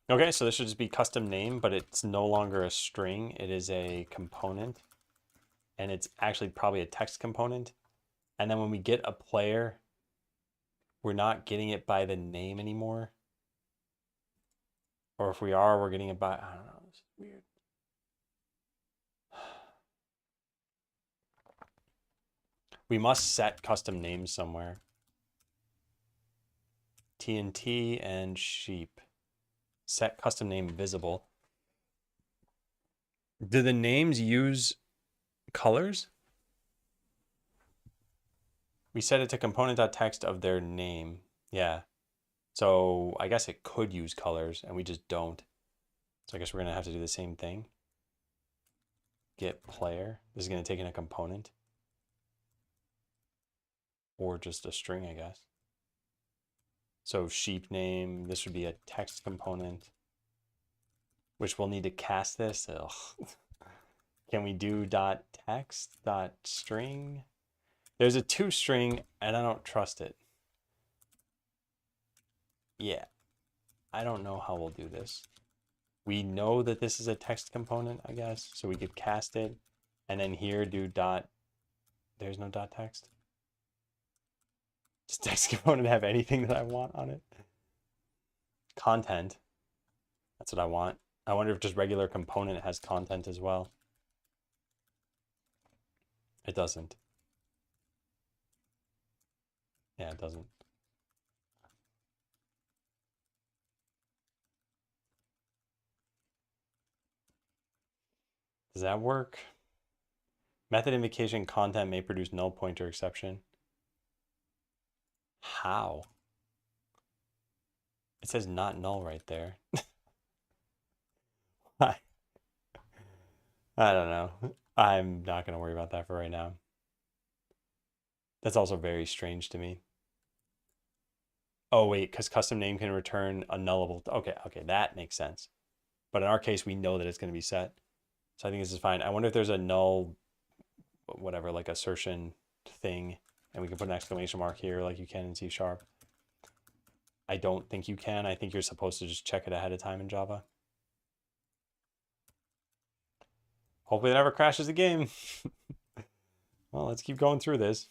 Okay, so this should just be custom name, but it's no longer a string. It is a component. And it's actually probably a text component. And then when we get a player, we're not getting it by the name anymore. Or if we are, we're getting it by, I don't know, this is weird. We must set custom names somewhere. TNT and sheep. Set custom name visible. Do the names use colors? We set it to component.text of their name. Yeah. So I guess it could use colors and we just don't. So I guess we're going to have to do the same thing. Get player. This is going to take in a component. Or just a string, I guess. So sheep name, this would be a text component, which we'll need to cast this. Ugh. Can we do .text, .string? There's a toString, and I don't trust it. Yeah, I don't know how we'll do this. We know that this is a text component, I guess, so we could cast it, and then here do dot. There's no dot text. Does text component have anything that I want on it? Content. That's what I want. I wonder if just regular component has content as well. It doesn't. Yeah, it doesn't. Does that work? Method invocation content may produce null pointer exception. How? It says not null right there. I don't know. I'm not going to worry about that for right now. That's also very strange to me. Oh, wait, because custom name can return a nullable. Okay, that makes sense. But in our case, we know that it's going to be set. So I think this is fine. I wonder if there's a null, whatever, like assertion thing, and we can put an exclamation mark here like you can in C#. I don't think you can. I think you're supposed to just check it ahead of time in Java. Hopefully it never crashes the game. Well, let's keep going through this.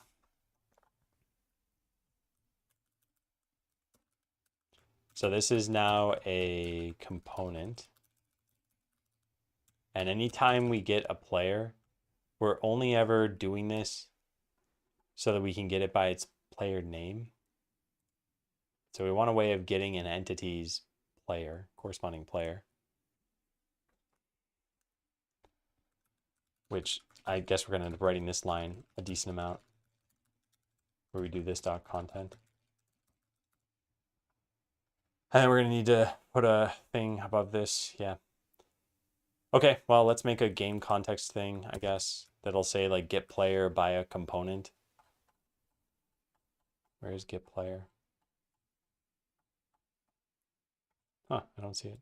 So this is now a component. And anytime we get a player, we're only ever doing this so that we can get it by its player name. So we want a way of getting an entity's player, corresponding player. Which I guess we're going to end up writing this line a decent amount where we do this dot content. And then we're going to need to put a thing above this. Yeah. Okay, well, let's make a game context thing, I guess, that'll say like get player by a component. Where is get player? Huh, I don't see it.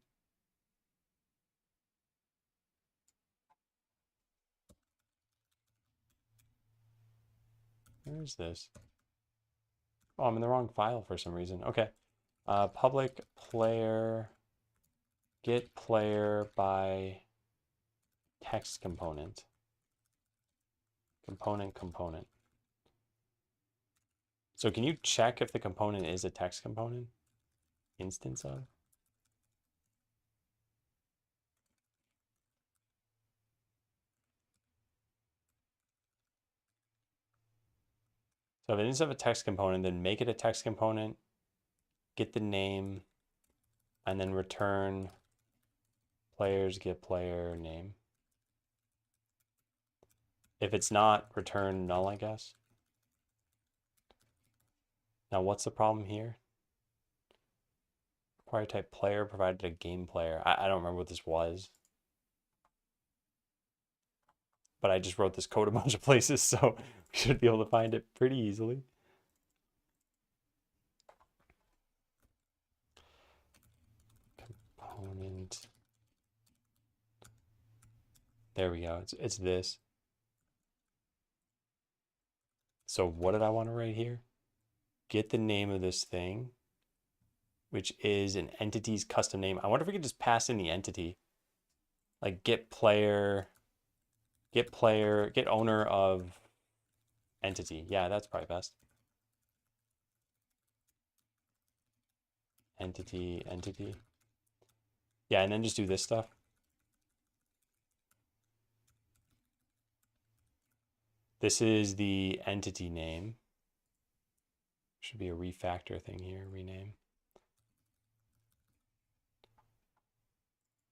Where is this? Oh, I'm in the wrong file for some reason. Okay. Public player, get player by text component. Component. So can you check if the component is a text component? Instance of? So if it is of a text component, then make it a text component, get the name, and then return players get player name. If it's not, return null, I guess. Now what's the problem here? Require type player provided a game player. I don't remember what this was. But I just wrote this code a bunch of places, so we should be able to find it pretty easily. Component. There we go. It's this. So what did I want to write here? Get the name of this thing, which is an entity's custom name. I wonder if we could just pass in the entity. Like get player, get owner of entity. Yeah, that's probably best. Entity. Yeah, and then just do this stuff. This is the entity name. Should be a refactor thing here, rename.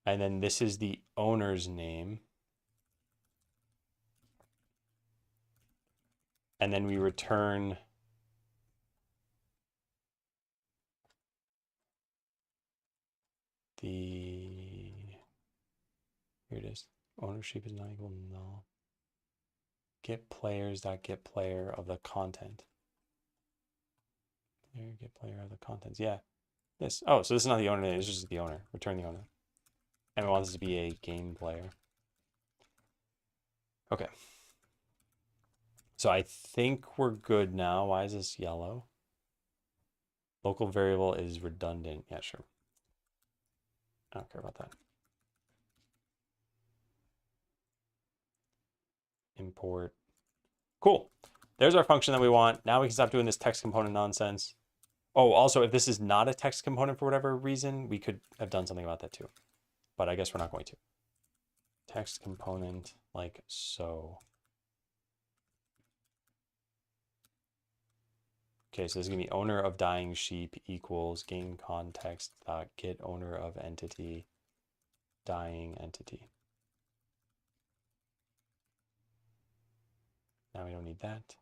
And then this is the owner's name. And then we return here it is. Ownership is not equal to null. Get players dot get player of the content. There, get player of the contents. Yeah. This. Oh, so this is not the owner name. This is just the owner. Return the owner. And we want this to be a game player. Okay. So I think we're good now. Why is this yellow? Local variable is redundant. Yeah, sure. I don't care about that. Import. Cool. There's our function that we want. Now we can stop doing this text component nonsense. Oh, also, if this is not a text component for whatever reason, we could have done something about that too. But I guess we're not going to. Text component like so. Okay, so this is going to be owner of dying sheep equals game context dot get owner of entity dying entity. Now we don't need that.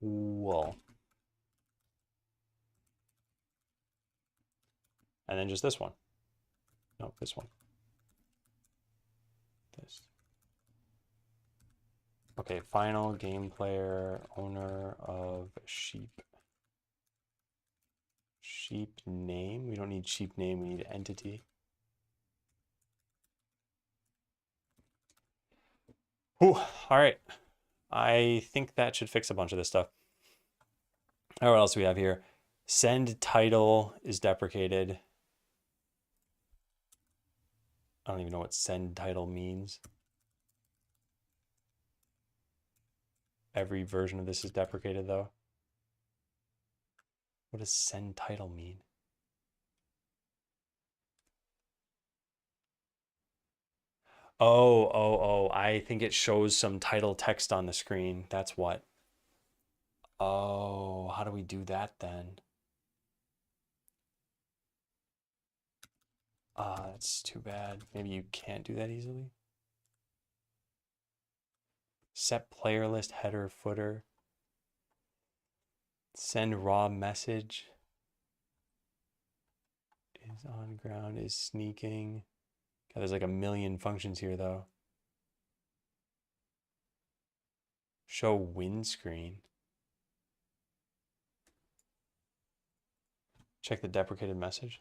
Cool. And then just this one. No, this one. This. Okay, final game player, owner of sheep. Sheep name. We don't need sheep name, we need entity. Whew, all right. I think that should fix a bunch of this stuff. All right, what else do we have here? Send title is deprecated. I don't even know what send title means. Every version of this is deprecated though. What does send title mean? Oh, I think it shows some title text on the screen. That's what. Oh, how do we do that then? That's too bad. Maybe you can't do that easily. Set player list header footer. Send raw message. Is on ground, is sneaking. God, there's like a million functions here though. Show windscreen. Check the deprecated message.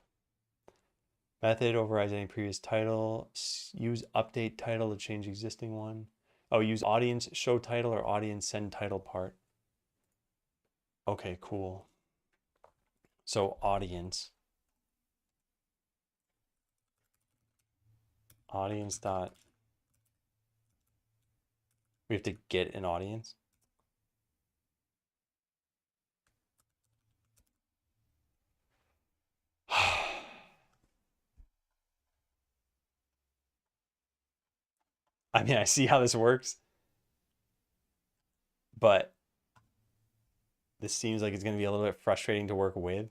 Method overrides any previous title. Use update title to change existing one. Oh, use audience show title or audience send title part. Okay, cool. So audience dot. We have to get an audience. I mean, I see how this works, but this seems like it's going to be a little bit frustrating to work with.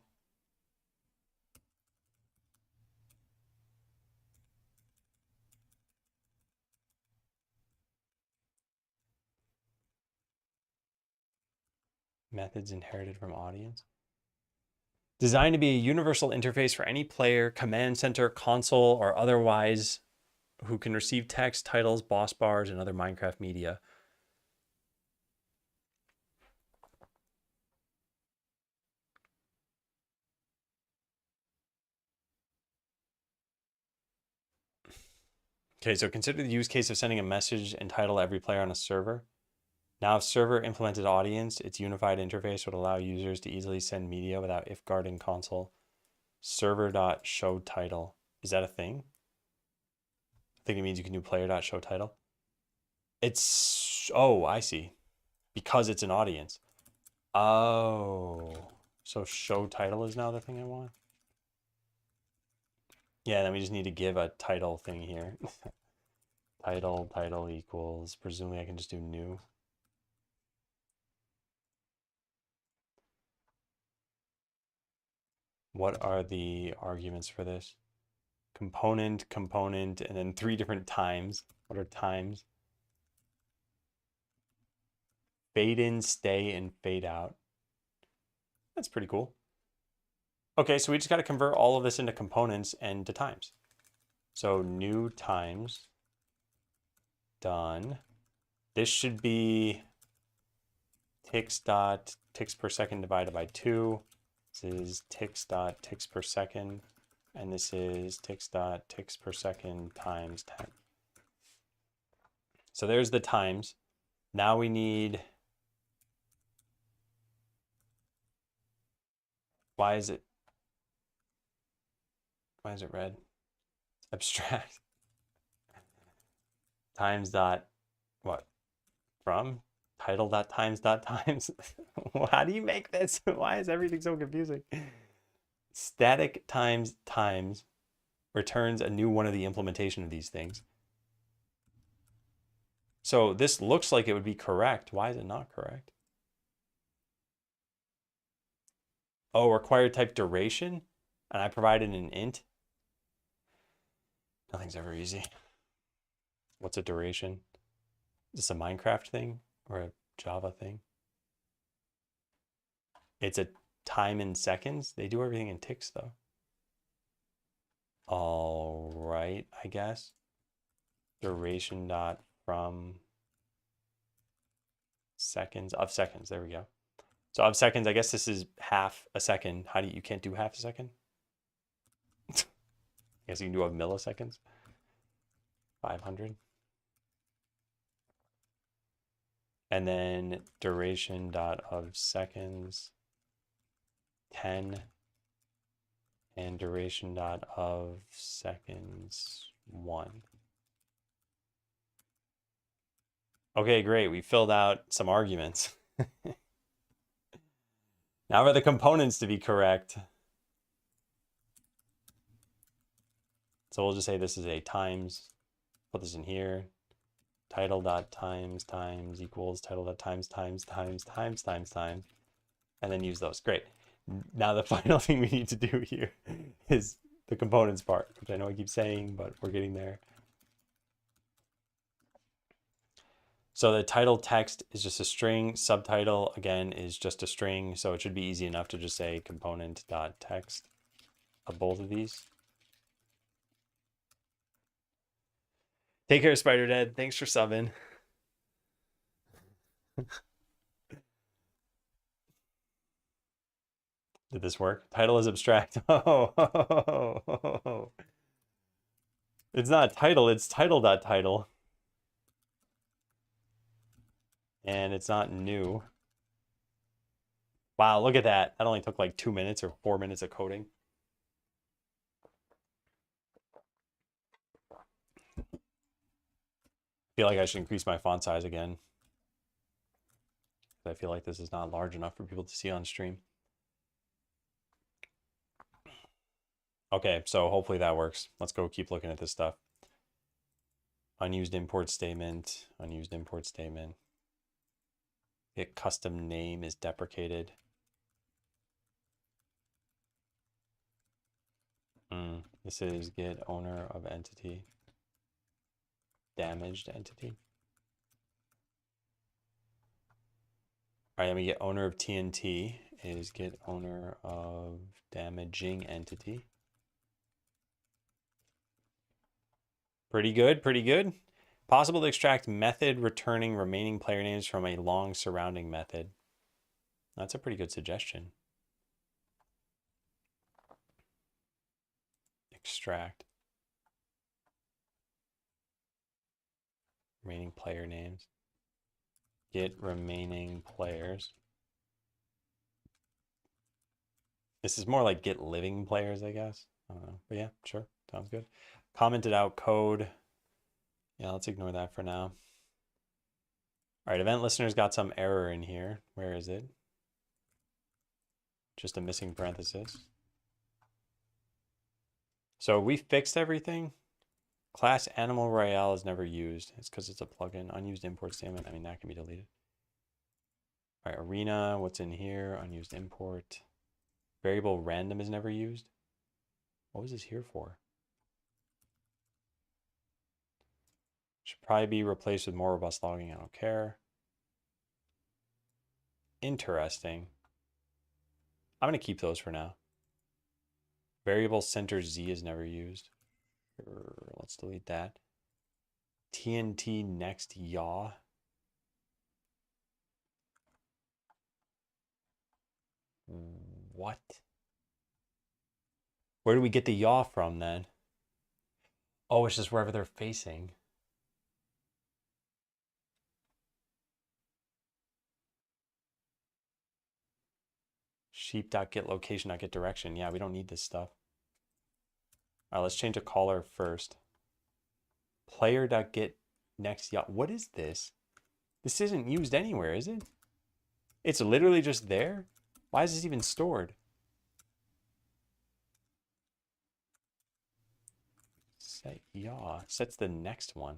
Methods inherited from audience. Designed to be a universal interface for any player, command center, console, or otherwise who can receive text, titles, boss bars, and other Minecraft media. Okay, so consider the use case of sending a message and title to every player on a server. Now, server implemented audience, its unified interface would allow users to easily send media without if guarding console. Server.showTitle. Is that a thing? I think it means you can do player.showTitle. It's, oh, I see. Because it's an audience. Oh, so show title is now the thing I want. Yeah, then we just need to give a title thing here. title equals, presumably I can just do new. What are the arguments for this? Component, and then 3 different times. What are times? Fade in, stay, and fade out. That's pretty cool. Okay, so we just got to convert all of this into components and to times. So new times, done. This should be ticks per second divided by 2. This is ticks per second. And this is ticks per second times 10. So there's the times. Now we need, why is it red? Abstract. Times dot, what? From? Title dot times dot times. How do you make this? Why is everything so confusing? Static times times returns a new one of the implementation of these things. So this looks like it would be correct. Why is it not correct? Oh, required type duration, and I provided an int. Nothing's ever easy. What's a duration? Is this a Minecraft thing or a Java thing? It's a time in seconds. They do everything in ticks though. All right, I guess. Duration dot from seconds of seconds. There we go. So of seconds, I guess this is half a second. How do you can't do half a second? I guess you can do of milliseconds. 500. And then duration dot of seconds 10, and duration dot of seconds 1. Okay, great. We filled out some arguments. Now for the components to be correct. So we'll just say this is a times, put this in here. Title dot times times equals title dot times times times times times times, and then use those. Great. Now the final thing we need to do here is the components part, which I know I keep saying, but we're getting there. So the title text is just a string. Subtitle, again, is just a string. So it should be easy enough to just say component.text of both of these. Take care, Spider Dead. Thanks for subbing. Did this work? Title is abstract. Oh. It's not title, it's title.title. And it's not new. Wow, look at that. That only took like 2 minutes or 4 minutes of coding. I feel like I should increase my font size again. I feel like this is not large enough for people to see on stream. Okay, so hopefully that works. Let's go keep looking at this stuff. Unused import statement, unused import statement. Get custom name is deprecated. This is get owner of entity. Damaged entity. All right, let me get owner of TNT is get owner of damaging entity. Pretty good, pretty good. Possible to extract method returning remaining player names from a long surrounding method. That's a pretty good suggestion. Extract remaining player names. Get remaining players. This is more like get living players, I guess. I don't know. But yeah, sure. Sounds good. Commented out code. Yeah, let's ignore that for now. All right, event listeners got some error in here. Where is it? Just a missing parenthesis. So we fixed everything. Class Animal Royale is never used. It's because it's a plugin. Unused import statement. I mean, that can be deleted. All right, arena. What's in here? Unused import. Variable random is never used. What was this here for? Should probably be replaced with more robust logging. I don't care. Interesting. I'm going to keep those for now. Variable center Z is never used. Let's delete that. TNT next yaw. What? Where do we get the yaw from then? Oh, it's just wherever they're facing. Sheep.get location.get direction. Yeah, we don't need this stuff. All right, let's change a caller first. Player.get next yacht. What is this? This isn't used anywhere, is it? It's literally just there? Why is this even stored? Set yaw. Sets the next one.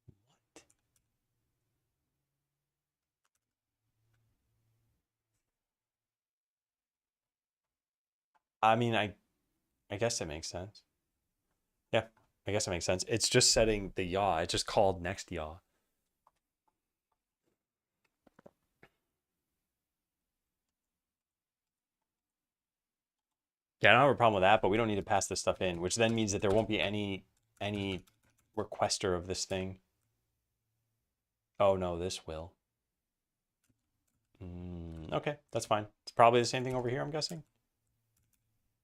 What? I mean, I guess it makes sense. Yeah, I guess it makes sense. It's just setting the yaw. It's just called next yaw. Yeah, I don't have a problem with that, but we don't need to pass this stuff in, which then means that there won't be any requester of this thing. Oh no, this will. Okay, that's fine. It's probably the same thing over here, I'm guessing.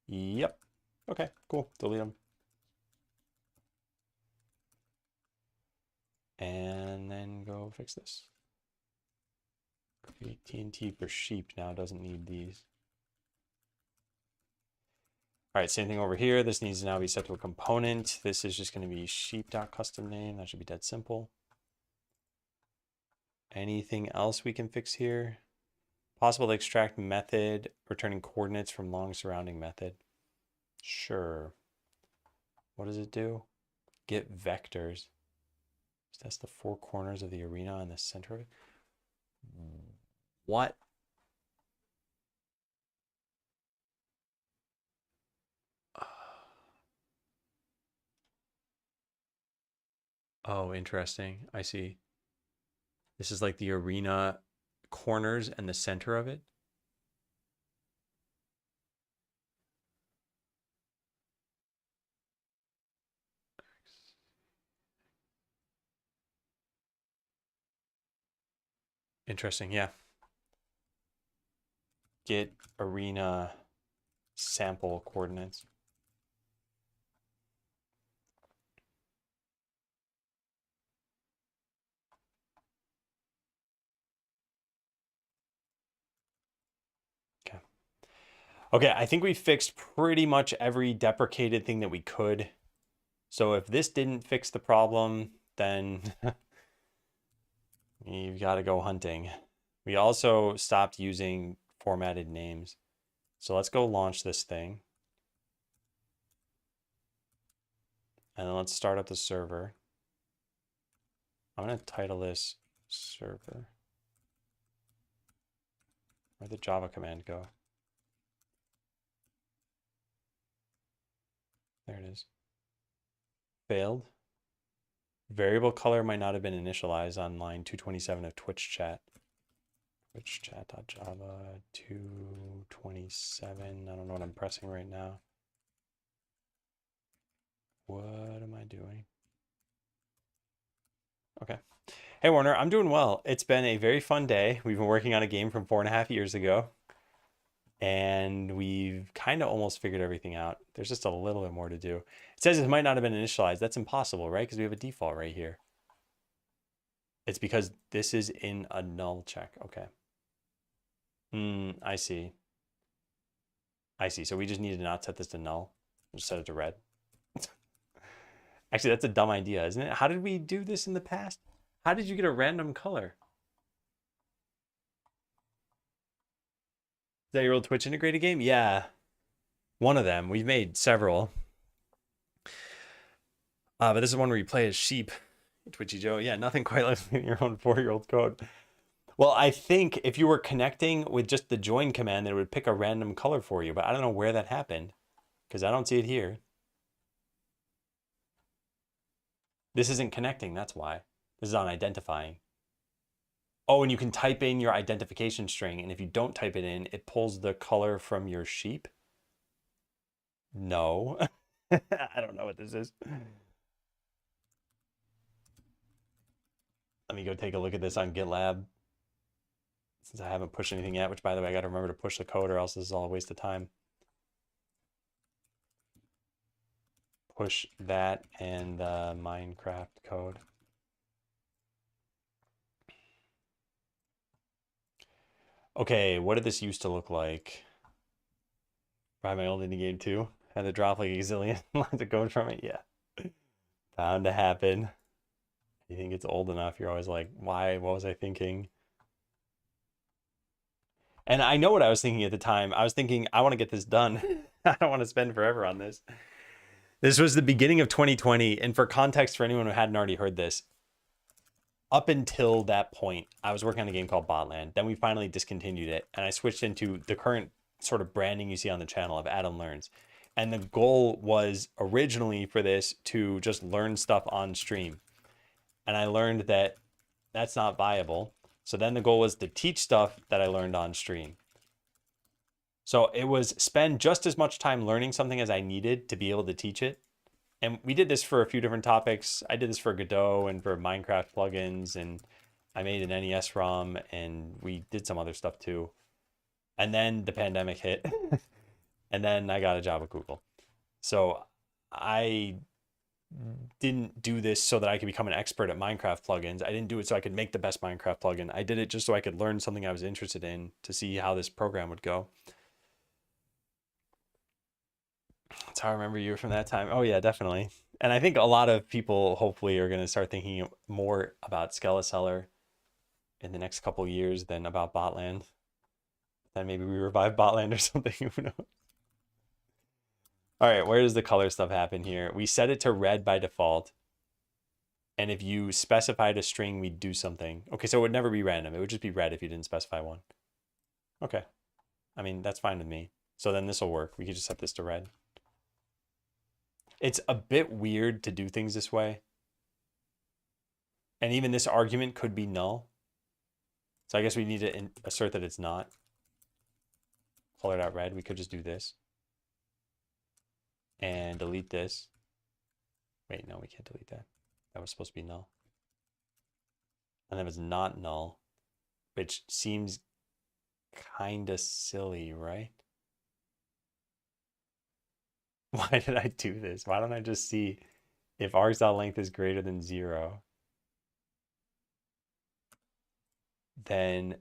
Yep. Okay, cool. Delete them. And then go fix this. Create TNT for sheep now doesn't need these. All right, same thing over here. This needs to now be set to a component. This is just going to be sheep.custom name. That should be dead simple. Anything else we can fix here? Possible to extract method, returning coordinates from long surrounding method. Sure. What does it do? Get vectors. That's the four corners of the arena in the center of it. What? Oh, interesting. I see. This is like the arena corners and the center of it. Interesting, yeah. Get arena sample coordinates. Okay. Okay, I think we fixed pretty much every deprecated thing that we could. So if this didn't fix the problem, then you've got to go hunting. We also stopped using formatted names. So let's go launch this thing. And then let's start up the server. I'm going to title this server. Where'd the Java command go? There it is. Failed. Variable color might not have been initialized on line 227 of Twitch chat. Twitch chat.java 227. I don't know what I'm pressing right now. What am I doing? Okay. Hey, Warner, I'm doing well. It's been a very fun day. We've been working on a game from 4.5 years ago, and we've kind of almost figured everything out. There's just a little bit more to do. It says it might not have been initialized. That's impossible, right? Because we have a default right here. It's because this is in a null check. Okay. I see. I see. So we just need to not set this to null. Just set it to red. Actually, that's a dumb idea, isn't it? How did we do this in the past? How did you get a random color? Is that your old Twitch integrated game? Yeah. One of them. We've made several. But this is one where you play as sheep. Twitchy Joe. Yeah, nothing quite like your own 4-year-old code. Well, I think if you were connecting with just the join command, then it would pick a random color for you. But I don't know where that happened because I don't see it here. This isn't connecting. That's why. This is on identifying. Oh, and you can type in your identification string. And if you don't type it in, it pulls the color from your sheep. No. I don't know what this is. Let me go take a look at this on GitLab. Since I haven't pushed anything yet, which by the way, I got to remember to push the code or else this is all a waste of time. Push that and the Minecraft code. Okay, what did this used to look like? Probably my old indie game too. Had to drop like a gazillion lines of code from it. Yeah. Bound to happen. You think it's old enough, you're always like, why? What was I thinking? And I know what I was thinking at the time. I was thinking, I want to get this done. I don't want to spend forever on this. This was the beginning of 2020. And for context, for anyone who hadn't already heard this, up until that point, I was working on a game called Botland. Then we finally discontinued it. And I switched into the current sort of branding you see on the channel of Adam Learns. And the goal was originally for this to just learn stuff on stream. And I learned that that's not viable. So then the goal was to teach stuff that I learned on stream. So it was spend just as much time learning something as I needed to be able to teach it. And we did this for a few different topics. I did this for Godot and for Minecraft plugins, and I made an NES ROM, and we did some other stuff too. And then the pandemic hit, and then I got a job at Google. So I didn't do this so that I could become an expert at Minecraft plugins. I didn't do it so I could make the best Minecraft plugin. I did it just so I could learn something I was interested in to see how this program would go. That's how I remember you from that time. Oh yeah, definitely. And I think a lot of people hopefully are going to start thinking more about Skeleseller in the next couple of years than about Botland. Then maybe we revive Botland or something. Who knows? All right, where does the color stuff happen here? We set it to red by default. And if you specified a string, we'd do something. Okay, so it would never be random. It would just be red if you didn't specify one. Okay. I mean, that's fine with me. So then this will work. We could just set this to red. It's a bit weird to do things this way. And even this argument could be null. So I guess we need to assert that it's not. Color it out red. We could just do this. And delete this. Wait, no, we can't delete that. That was supposed to be null. And then it's not null, which seems kind of silly, right? Why did I do this? Why don't I just see if args.length is greater than 0, then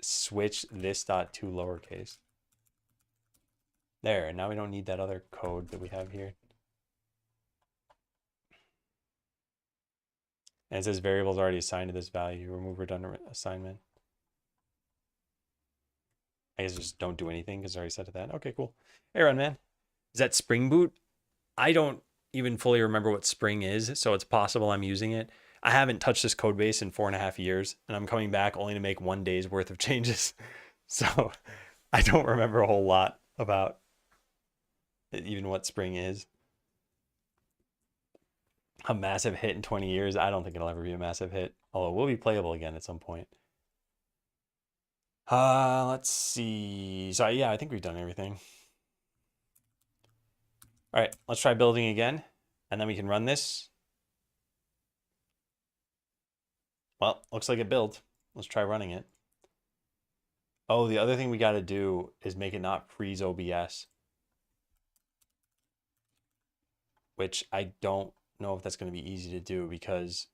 switch this dot to lowercase. There, and now we don't need that other code that we have here. And it says variables already assigned to this value. Remove redundant assignment. I guess just don't do anything because it's already set to that. Okay, cool. Hey, Run Man. Is that Spring Boot? I don't even fully remember what Spring is, so it's possible I'm using it. I haven't touched this code base in 4.5 years, and I'm coming back only to make 1 day's worth of changes. So I don't remember a whole lot about even what Spring is. A massive hit in 20 years. I don't think it'll ever be a massive hit, although it will be playable again at some point. Let's see. So yeah, I think we've done everything. All right, let's try building again, and then we can run this. Well, looks like it built. Let's try running it. Oh, the other thing we got to do is make it not freeze OBS, which I don't know if that's going to be easy to do because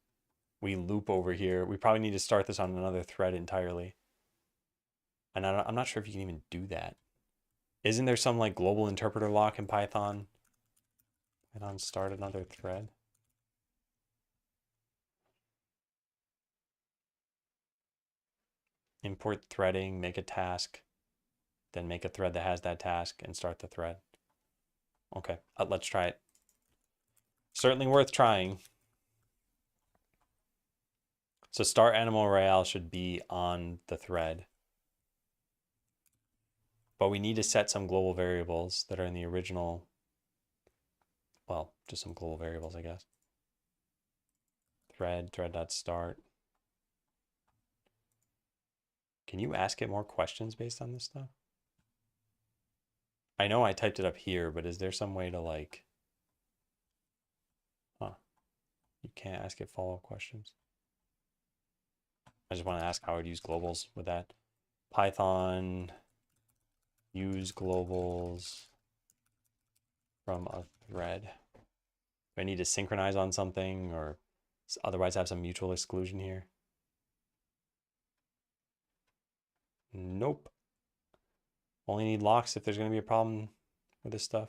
we loop over here. We probably need to start this on another thread entirely. And I'm not sure if you can even do that. Isn't there some like global interpreter lock in Python? Python start another thread. Import threading, make a task, then make a thread that has that task and start the thread. Okay, let's try it. Certainly worth trying. So start Animal Royale should be on the thread. But we need to set some global variables that are in the original. Well, just some global variables, I guess. Thread.start. Can you ask it more questions based on this stuff? I know I typed it up here, but is there some way to like, you can't ask it follow-up questions. I just want to ask how I would use globals with that. Python, use globals from a thread. Do I need to synchronize on something or otherwise have some mutual exclusion here? Nope. Only need locks if there's going to be a problem with this stuff.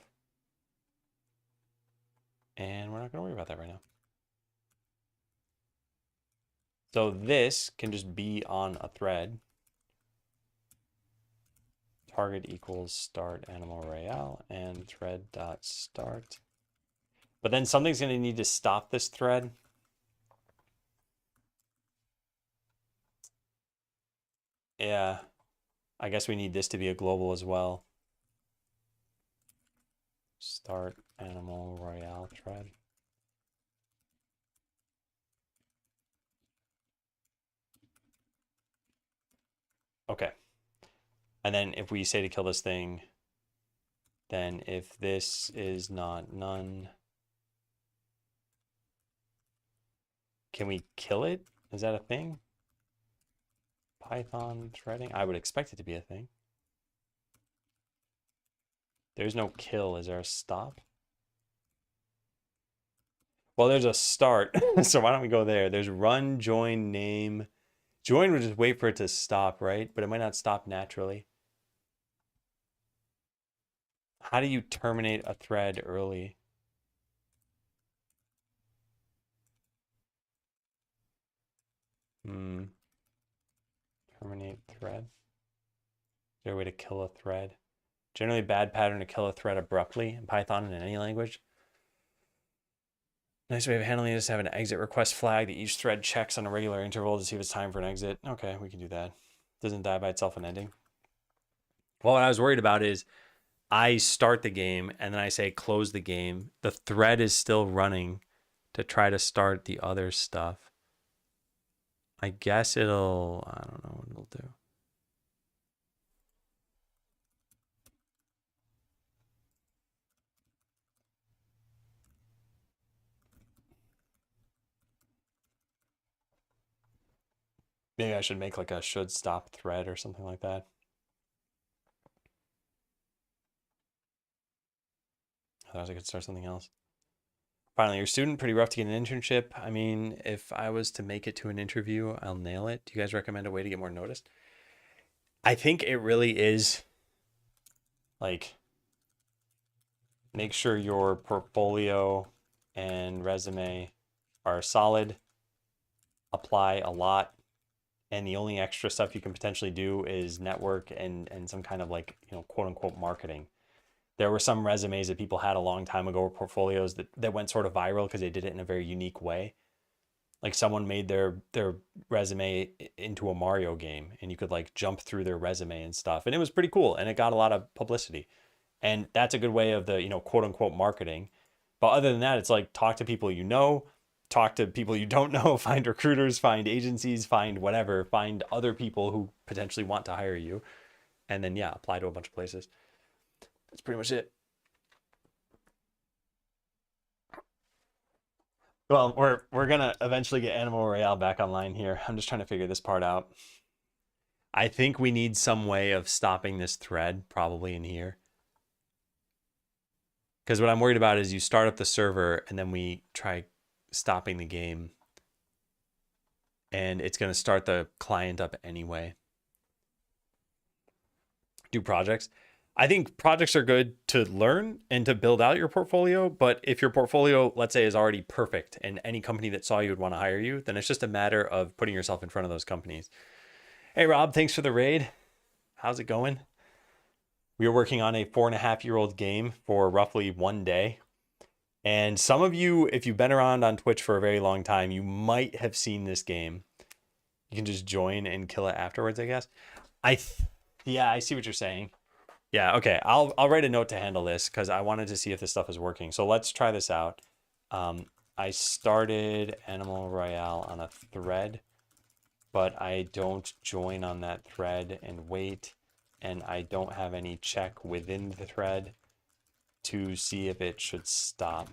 And we're not going to worry about that right now. So this can just be on a thread. Target equals start animal royale and thread dot start. But then something's going to need to stop this thread. Yeah, I guess we need this to be a global as well. Start animal royale thread. Okay. And then if we say to kill this thing, then if this is not none, can we kill it? Is that a thing? Python threading? I would expect it to be a thing. There's no kill. Is there a stop? Well, there's a start. So why don't we go there? There's run, join, name. Join would just wait for it to stop, right? But it might not stop naturally. How do you terminate a thread early? Terminate thread. Is there a way to kill a thread? Generally bad pattern to kill a thread abruptly in Python and in any language. Nice way of handling it is to have an exit request flag that each thread checks on a regular interval to see if it's time for an exit. Okay, we can do that. Doesn't die by itself an ending. Well, what I was worried about is I start the game and then I say close the game. The thread is still running to try to start the other stuff. I guess it'll, I don't know what it'll do. Maybe I should make like a should stop thread or something like that. Otherwise I could start something else. Finally, your student, pretty rough to get an internship. I mean, if I was to make it to an interview, I'll nail it. Do you guys recommend a way to get more noticed? I think it really is like make sure your portfolio and resume are solid, apply a lot, and the only extra stuff you can potentially do is network and some kind of like, you know, quote unquote marketing. There were some resumes that people had a long time ago or portfolios that went sort of viral because they did it in a very unique way. Like someone made their resume into a Mario game and you could like jump through their resume and stuff. And it was pretty cool and it got a lot of publicity. And that's a good way of the, you know, quote unquote marketing. But other than that, it's like talk to people you know, talk to people you don't know, find recruiters, find agencies, find whatever, find other people who potentially want to hire you. And then, yeah, apply to a bunch of places. That's pretty much it. Well, we're gonna eventually get Animal Royale back online here. I'm just trying to figure this part out. I think we need some way of stopping this thread, probably in here. Because what I'm worried about is you start up the server and then we try stopping the game. And it's gonna start the client up anyway. Do projects. I think projects are good to learn and to build out your portfolio. But if your portfolio, let's say, is already perfect and any company that saw you would want to hire you, then it's just a matter of putting yourself in front of those companies. Hey, Rob, thanks for the raid. How's it going? We were working on a 4.5-year-old game for roughly one day. And some of you, if you've been around on Twitch for a very long time, you might have seen this game. You can just join and kill it afterwards, I guess. Yeah, I see what you're saying. Yeah, okay. I'll write a note to handle this because I wanted to see if this stuff is working. So let's try this out. I started Animal Royale on a thread, but I don't join on that thread and wait, and I don't have any check within the thread to see if it should stop.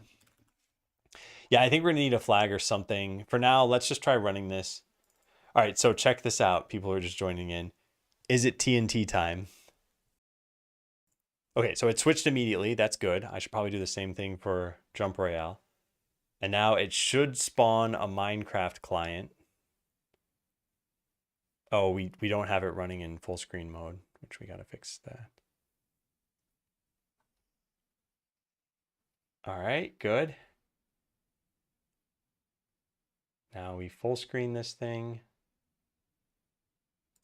Yeah, I think we're gonna need a flag or something. For now, let's just try running this. All right, so check this out. People are just joining in. Is it TNT time? Okay, so it switched immediately. That's good. I should probably do the same thing for Jump Royale. And now it should spawn a Minecraft client. Oh, we don't have it running in full screen mode, which we got to fix that. All right, good. Now we full screen this thing.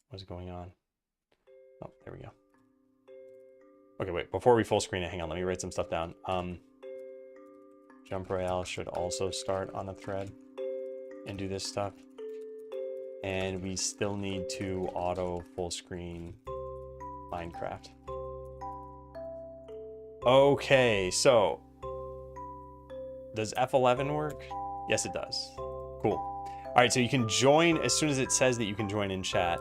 What's going on? Oh, there we go. Okay, wait, before we full screen it, hang on, let me write some stuff down. Jump Royale should also start on a thread and do this stuff. And we still need to auto full screen Minecraft. Okay, so does F11 work? Yes, it does. Cool. All right, so you can join as soon as it says that you can join in chat,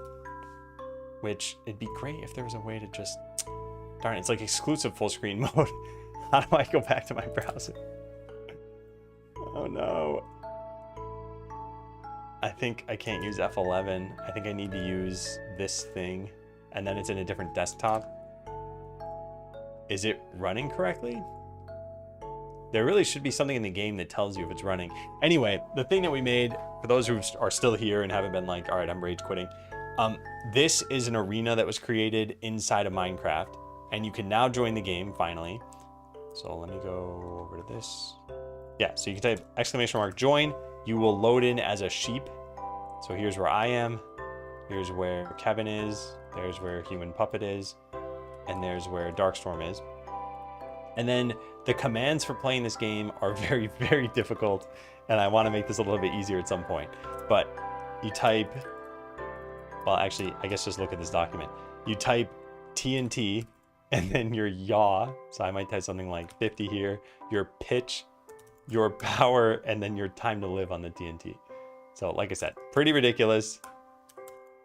which it'd be great if there was a way to just, darn it, it's like exclusive full screen mode. How do I go back to my browser? Oh no. I think I can't use F11. I think I need to use this thing, and then it's in a different desktop. Is it running correctly? There really should be something in the game that tells you if it's running. Anyway, the thing that we made, for those who are still here and haven't been like, all right, I'm rage quitting. This is an arena that was created inside of Minecraft, and you can now join the game finally. So let me go over to this. Yeah, so you can type ! join. You will load in as a sheep. So here's where I am. Here's where Kevin is. There's where Human Puppet is. And there's where Darkstorm is. And then the commands for playing this game are very, very difficult. And I want to make this a little bit easier at some point. But you type, well, actually, I guess just look at this document. You type TNT and then your yaw. So I might type something like 50 here. Your pitch, your power, and then your time to live on the TNT. So like I said, pretty ridiculous.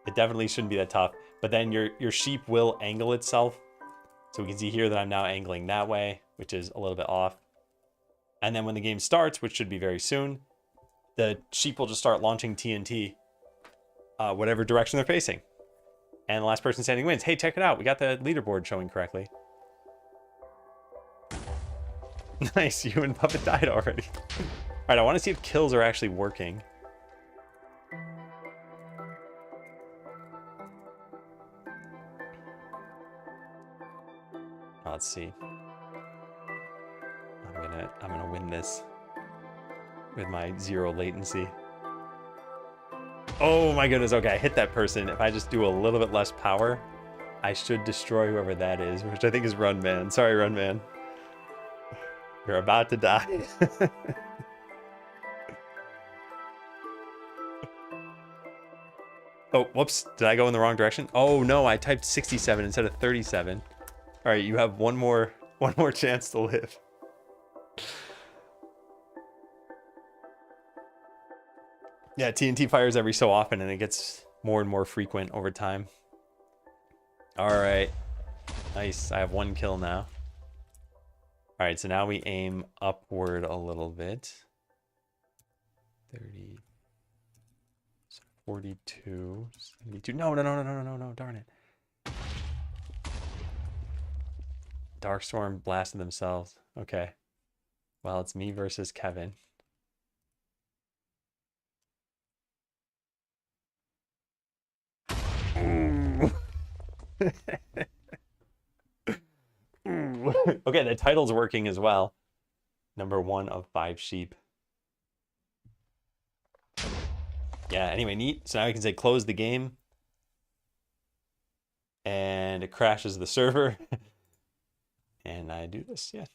It definitely shouldn't be that tough. But then your sheep will angle itself. So we can see here that I'm now angling that way, which is a little bit off. And then when the game starts, which should be very soon, the sheep will just start launching TNT, whatever direction they're facing. And the last person standing wins. Hey, check it out. We got the leaderboard showing correctly. Nice, you and Puppet died already. All right, I want to see if kills are actually working. Let's see. I'm gonna win this with my 0 latency. Oh my goodness, okay, I hit that person. If I just do a little bit less power, I should destroy whoever that is, which I think is Runman. Sorry, Runman. You're about to die. Oh, whoops, did I go in the wrong direction? Oh no, I typed 67 instead of 37. All right, you have one more chance to live. Yeah, TNT fires every so often, and it gets more and more frequent over time. All right, nice. I have 1 kill now. All right, so now we aim upward a little bit. 30, 42, 72. No, darn it. Darkstorm blasted themselves. Okay. Well, it's me versus Kevin. Ooh. Ooh. Okay, the title's working as well. Number 1 of 5 sheep. Yeah, anyway, neat. So now we can say close the game. And it crashes the server. And I do this, yeah.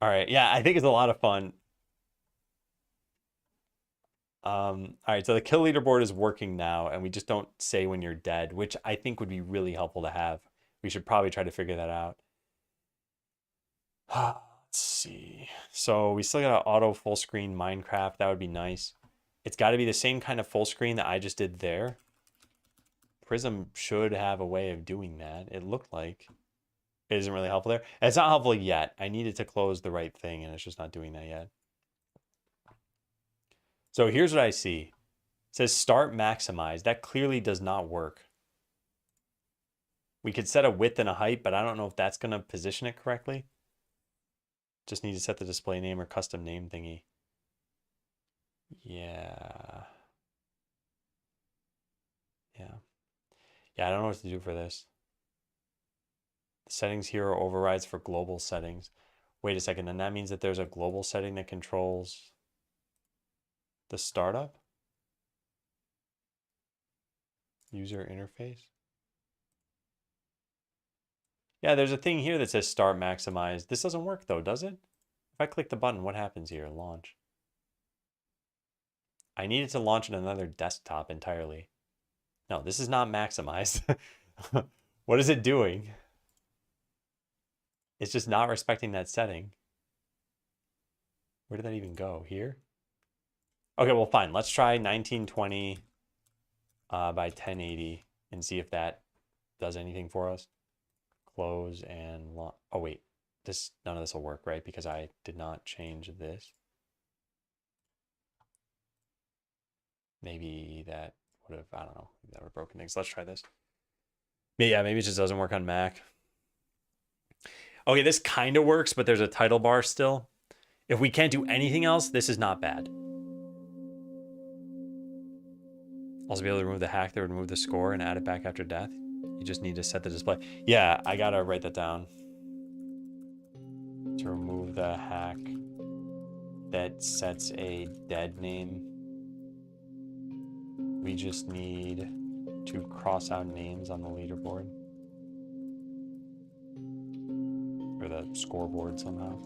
All right, yeah, I think it's a lot of fun. All right, so the kill leaderboard is working now, and we just don't say when you're dead, which I think would be really helpful to have. We should probably try to figure that out. Let's see. So we still got to auto full screen Minecraft. That would be nice. It's got to be the same kind of full screen that I just did there. Prism should have a way of doing that. It looked like it isn't really helpful there. It's not helpful yet. I needed to close the right thing, and it's just not doing that yet. So here's what I see. It says start maximize. That clearly does not work. We could set a width and a height, but I don't know if that's going to position it correctly. Just need to set the display name or custom name thingy. Yeah. Yeah. Yeah, I don't know what to do for this. The settings here are overrides for global settings. Wait a second, then that means that there's a global setting that controls the startup? User interface? Yeah, there's a thing here that says start maximize. This doesn't work though, does it? If I click the button, what happens here? Launch. I need it to launch on another desktop entirely. No, this is not maximized. What is it doing? It's just not respecting that setting. Where did that even go? Here? Okay, well, fine. Let's try 1920 by 1080 and see if that does anything for us. Close and launch. Oh, wait. None of this will work, right? Because I did not change this. Maybe that would have, I don't know, maybe that would have broken things. Let's try this. Yeah, maybe it just doesn't work on Mac. Okay, this kind of works, but there's a title bar still. If we can't do anything else, this is not bad. Also be able to remove the hack that would remove the score and add it back after death. You just need to set the display. Yeah, I gotta write that down. To remove the hack that sets a dead name, we just need to cross out names on the leaderboard. Or the scoreboard somehow.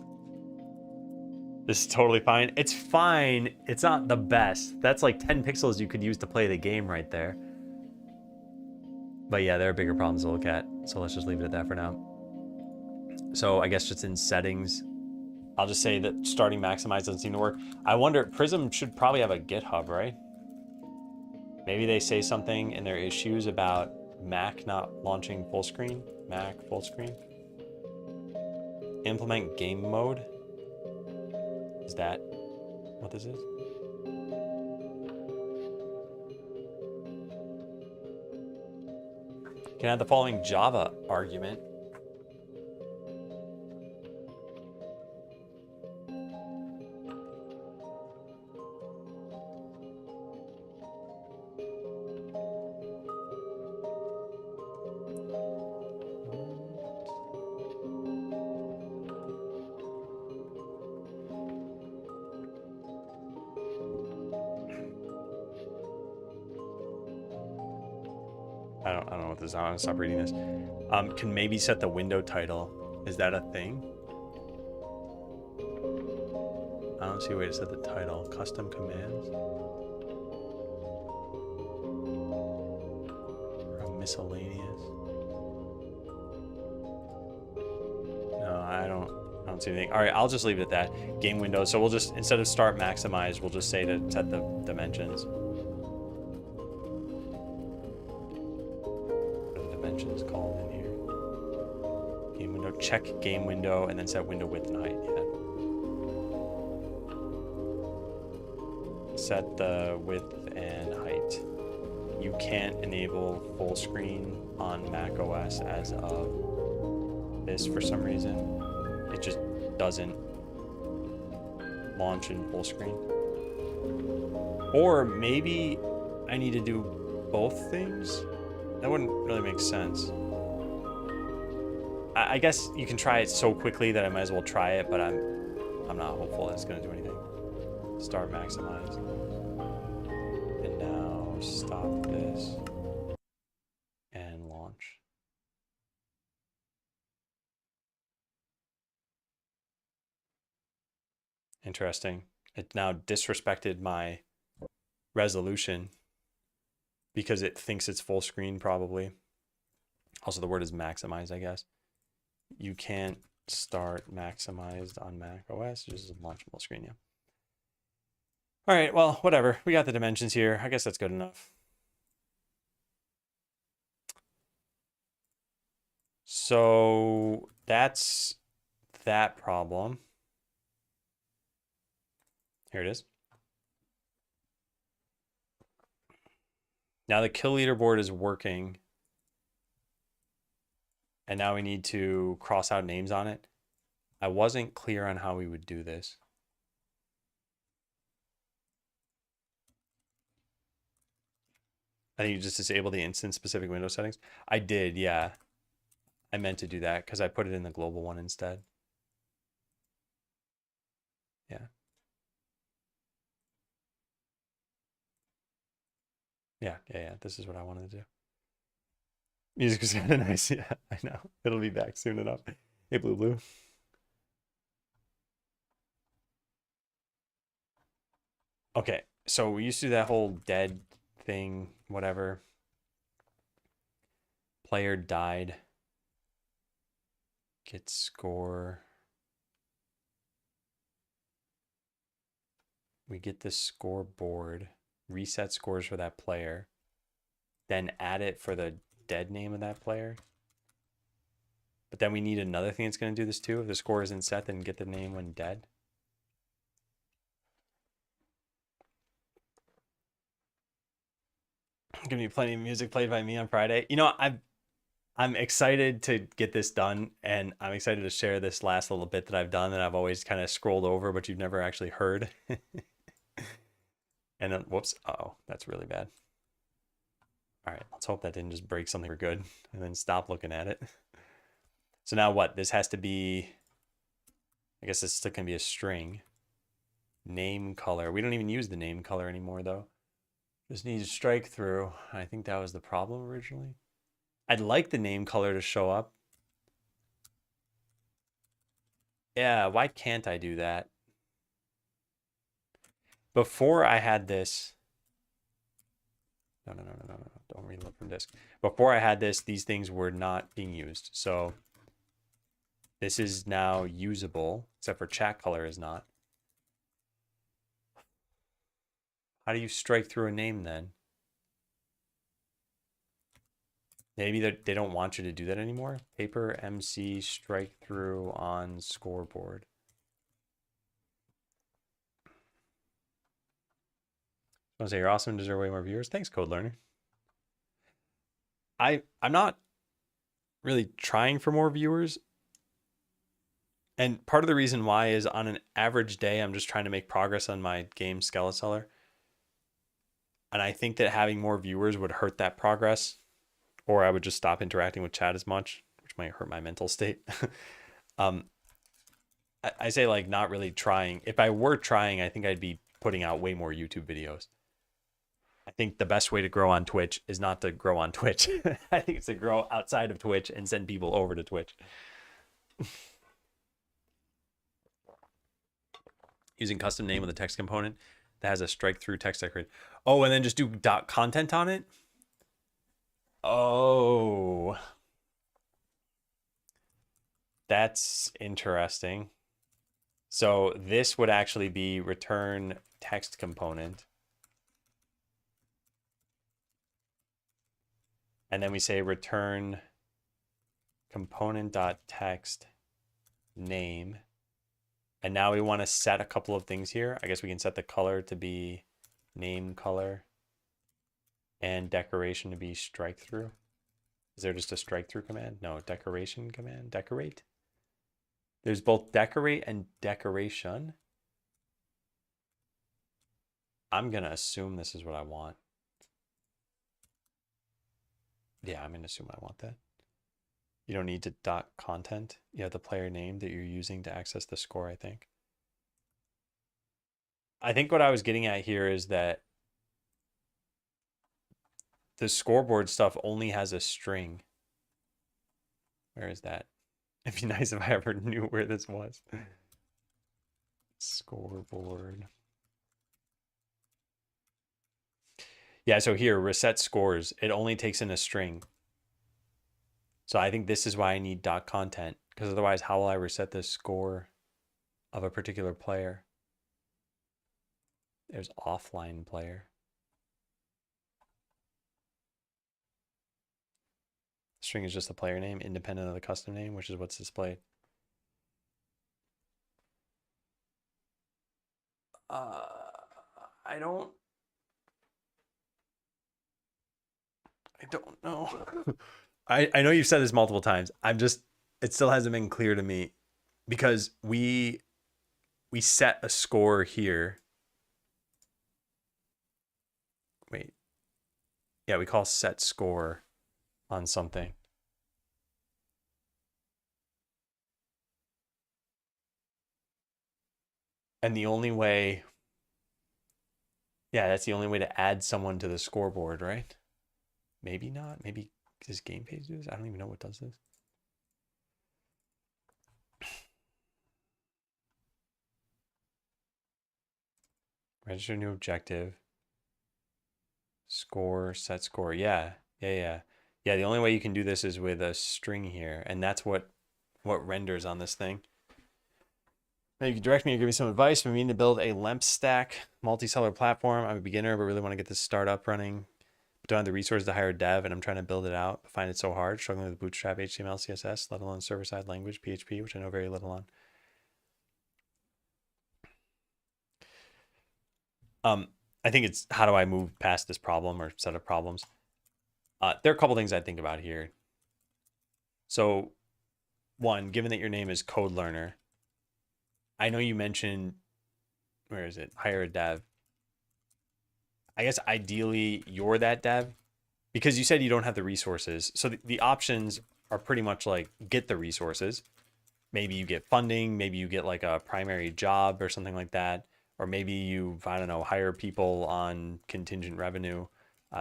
This is totally fine. It's fine. It's not the best. That's like 10 pixels you could use to play the game right there. But yeah, there are bigger problems to look at. So let's just leave it at that for now. So I guess just in settings, I'll just say that starting maximize doesn't seem to work. I wonder, Prism should probably have a GitHub, right? Maybe they say something in their issues about Mac not launching full screen. Mac full screen. Implement game mode. Is that what this is? Can add the following Java argument. I don't know what this is. I'm gonna stop reading this. Can maybe set the window title. Is that a thing? I don't see a way to set the title. Custom commands. Or miscellaneous. No, I don't see anything. All right, I'll just leave it at that. Game window. So we'll just, instead of start maximize, we'll just say to set the dimensions. Is called in here. Game window, check game window, and then set window width and height. Yeah. Set the width and height. You can't enable full screen on Mac OS as of this for some reason. It just doesn't launch in full screen. Or maybe I need to do both things. That wouldn't really make sense. I guess you can try it so quickly that I might as well try it, but I'm not hopeful that it's going to do anything. Start maximize. And now stop this. And launch. Interesting. It now disrespected my resolution because it thinks it's full screen probably. Also, the word is maximize, I guess. You can't start maximized on Mac OS. Just launch full screen, yeah. All right, well, whatever. We got the dimensions here. I guess that's good enough. So that's that problem. Here it is. Now the kill leaderboard is working. And now we need to cross out names on it. I wasn't clear on how we would do this. I think you just disable the instance specific window settings. I did, yeah. I meant to do that because I put it in the global one instead. Yeah. Yeah. This is what I wanted to do. Music was kind of nice. Yeah, I know. It'll be back soon enough. Hey, Blue. Okay, so we used to do that whole dead thing, whatever. Player died. Get score. We get the scoreboard. Reset scores for that player. Then add it for the dead name of that player. But then we need another thing that's going to do this too. If the score isn't set, then get the name when dead. Gonna be plenty of music played by me on Friday. You know, I'm excited to get this done, and I'm excited to share this last little bit that I've done that I've always kind of scrolled over, but you've never actually heard. And then, whoops, uh-oh, that's really bad. All right, let's hope that didn't just break something for good, and then stop looking at it. So now what? This has to be, I guess it's still gonna be a string. Name color. We don't even use the name color anymore, though. Just need to strike through. I think that was the problem originally. I'd like the name color to show up. Yeah, why can't I do that? Before I had this, no, don't reload from disk. Before I had this, these things were not being used. So this is now usable, except for chat color is not. How do you strike through a name then? Maybe they don't want you to do that anymore. Paper MC strike through on scoreboard. I want to say you're awesome, deserve way more viewers. Thanks, Code Learner. I'm not really trying for more viewers. And part of the reason why is on an average day, I'm just trying to make progress on my game Skeleseller. And I think that having more viewers would hurt that progress, or I would just stop interacting with chat as much, which might hurt my mental state. I say like not really trying. If I were trying, I think I'd be putting out way more YouTube videos. I think the best way to grow on Twitch is not to grow on Twitch. I think it's to grow outside of Twitch and send people over to Twitch. Using custom name with a text component that has a strike through text decorated. Oh, and then just do .content on it? Oh. That's interesting. So this would actually be return text component. And then we say return component.text name. And now we want to set a couple of things here. I guess we can set the color to be name color and decoration to be strike through. Is there just a strike through command? No, decoration command, decorate. There's both decorate and decoration. I'm going to assume this is what I want. Yeah, I'm going to assume I want that. You don't need to dot content. You have the player name that you're using to access the score, I think. I think what I was getting at here is that the scoreboard stuff only has a string. Where is that? It'd be nice if I ever knew where this was. Scoreboard. Yeah, so here, reset scores. It only takes in a string. So I think this is why I need dot content, because otherwise how will I reset the score of a particular player? There's offline player. String is just the player name, independent of the custom name, which is what's displayed. I don't know. I know you've said this multiple times. It still hasn't been clear to me because we set a score here. Wait. Yeah, we call set score on something. And the only way, yeah, that's the only way to add someone to the scoreboard, right? Maybe not. Maybe does game page do this? I don't even know what does this. Register new objective. Score, set score. Yeah. Yeah. The only way you can do this is with a string here, and that's what renders on this thing. Now you can direct me or give me some advice. We mean to build a LEMP stack multi-seller platform. I'm a beginner, but really want to get this startup running. But don't have the resources to hire a dev, and I'm trying to build it out, but find it so hard. Struggling with Bootstrap, HTML, CSS, let alone server-side language, PHP, which I know very little on. I think it's how do I move past this problem or set of problems? There are a couple things I think about here. So, one, given that your name is Code Learner, I know you mentioned, where is it? Hire a dev. I guess ideally you're that dev because you said you don't have the resources. So the options are pretty much like get the resources. Maybe you get funding, maybe you get like a primary job or something like that. Or maybe you, I don't know, hire people on contingent revenue.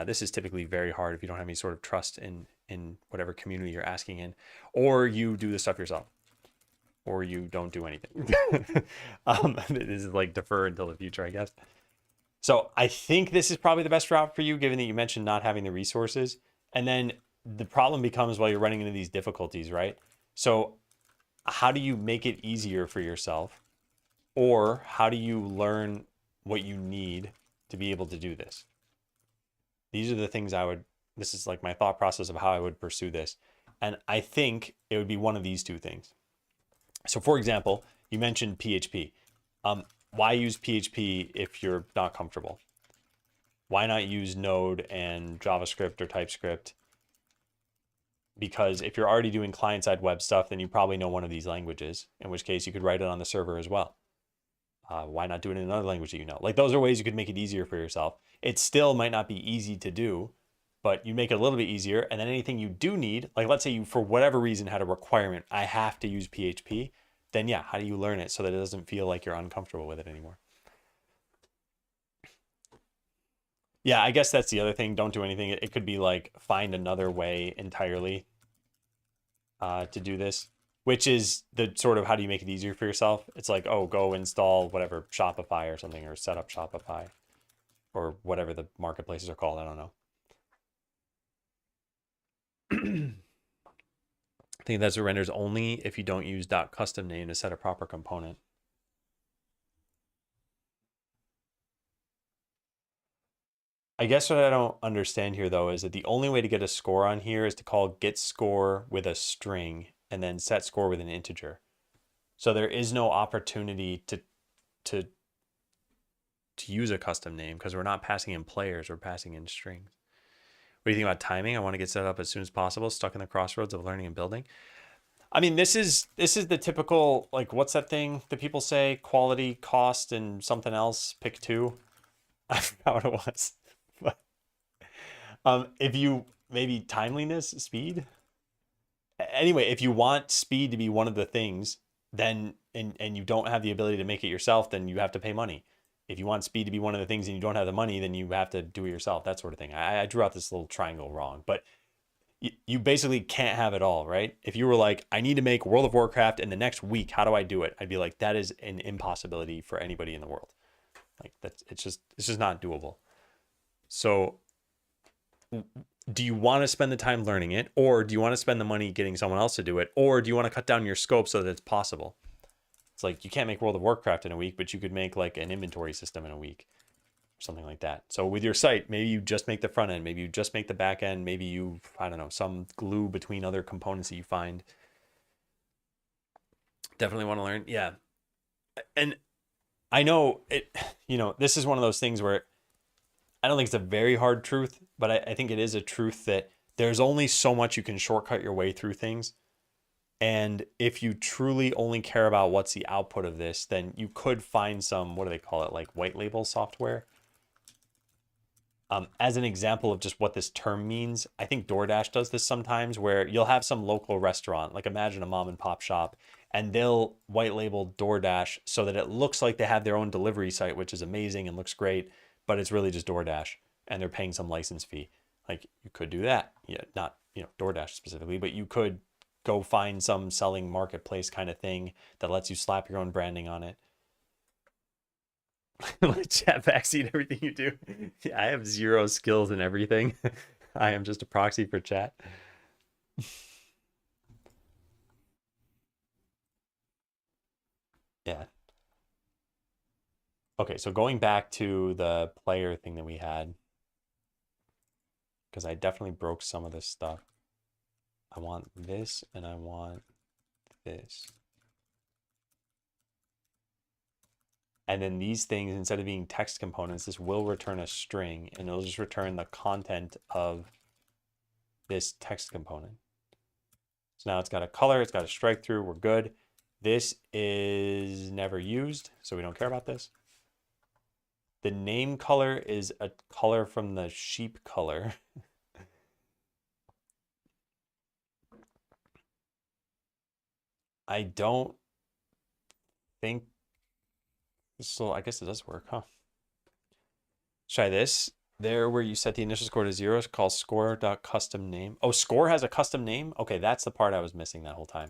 This is typically very hard if you don't have any sort of trust in whatever community you're asking in. Or you do the stuff yourself. Or you don't do anything. This is like defer until the future, I guess. So I think this is probably the best route for you, given that you mentioned not having the resources. And then the problem becomes while you're running into these difficulties, right? So how do you make it easier for yourself? Or how do you learn what you need to be able to do this? These are the things this is like my thought process of how I would pursue this. And I think it would be one of these two things. So for example, you mentioned PHP. Why use PHP if you're not comfortable? Why not use Node and JavaScript or TypeScript? Because if you're already doing client-side web stuff, then you probably know one of these languages, in which case you could write it on the server as well. Why not do it in another language that you know? Like those are ways you could make it easier for yourself. It still might not be easy to do, but you make it a little bit easier. And then anything you do need, like let's say you, for whatever reason, had a requirement, I have to use PHP, then yeah, how do you learn it so that it doesn't feel like you're uncomfortable with it anymore? Yeah, I guess that's the other thing. Don't do anything. It could be like find another way entirely to do this, which is the sort of how do you make it easier for yourself? It's like, oh, go install whatever Shopify or something, or set up Shopify or whatever the marketplaces are called. I don't know. I think that's what renders only if you don't use .custom name to set a proper component. I guess what I don't understand here though is that the only way to get a score on here is to call get score with a string and then set score with an integer. So there is no opportunity to use a custom name because we're not passing in players, we're passing in strings. What do you think about timing? I want to get set up as soon as possible, stuck in the crossroads of learning and building. I mean, this is the typical, like, what's that thing that people say? Quality, cost, and something else. Pick two. I forgot what it was. But if you maybe timeliness, speed. Anyway, if you want speed to be one of the things, then and you don't have the ability to make it yourself, then you have to pay money. If you want speed to be one of the things and you don't have the money, then you have to do it yourself. That sort of thing. I drew out this little triangle wrong, but you basically can't have it all, right? If you were like, I need to make World of Warcraft in the next week, how do I do it? I'd be like, that is an impossibility for anybody in the world. Like it's just not doable. So do you want to spend the time learning it, or do you want to spend the money getting someone else to do it, or do you want to cut down your scope so that it's possible? It's like you can't make World of Warcraft in a week, but you could make like an inventory system in a week or something like that. So with your site, maybe you just make the front end, maybe you just make the back end, maybe you, I don't know, some glue between other components that you find. Definitely want to learn. Yeah. And I know it, this is one of those things where I don't think it's a very hard truth, but I think it is a truth that there's only so much you can shortcut your way through things. And if you truly only care about what's the output of this, then you could find some, what do they call it, like white label software. As an example of just what this term means, I think DoorDash does this sometimes where you'll have some local restaurant, like imagine a mom and pop shop, and they'll white label DoorDash so that it looks like they have their own delivery site, which is amazing and looks great, but it's really just DoorDash and they're paying some license fee. Like you could do that. Yeah, not, DoorDash specifically, but you could go find some selling marketplace kind of thing that lets you slap your own branding on it. Let chat backseat everything you do. Yeah, I have zero skills in everything. I am just a proxy for chat. Yeah. Okay, so going back to the player thing that we had, because I definitely broke some of this stuff. I want this and I want this. And then these things, instead of being text components, this will return a string and it'll just return the content of this text component. So now it's got a color, it's got a strike through, we're good. This is never used, so we don't care about this. The name color is a color from the sheep color. I don't think so. I guess it does work, huh? Try this. There where you set the initial score to 0 is called score.custom name. Oh, score has a custom name? Okay, that's the part I was missing that whole time.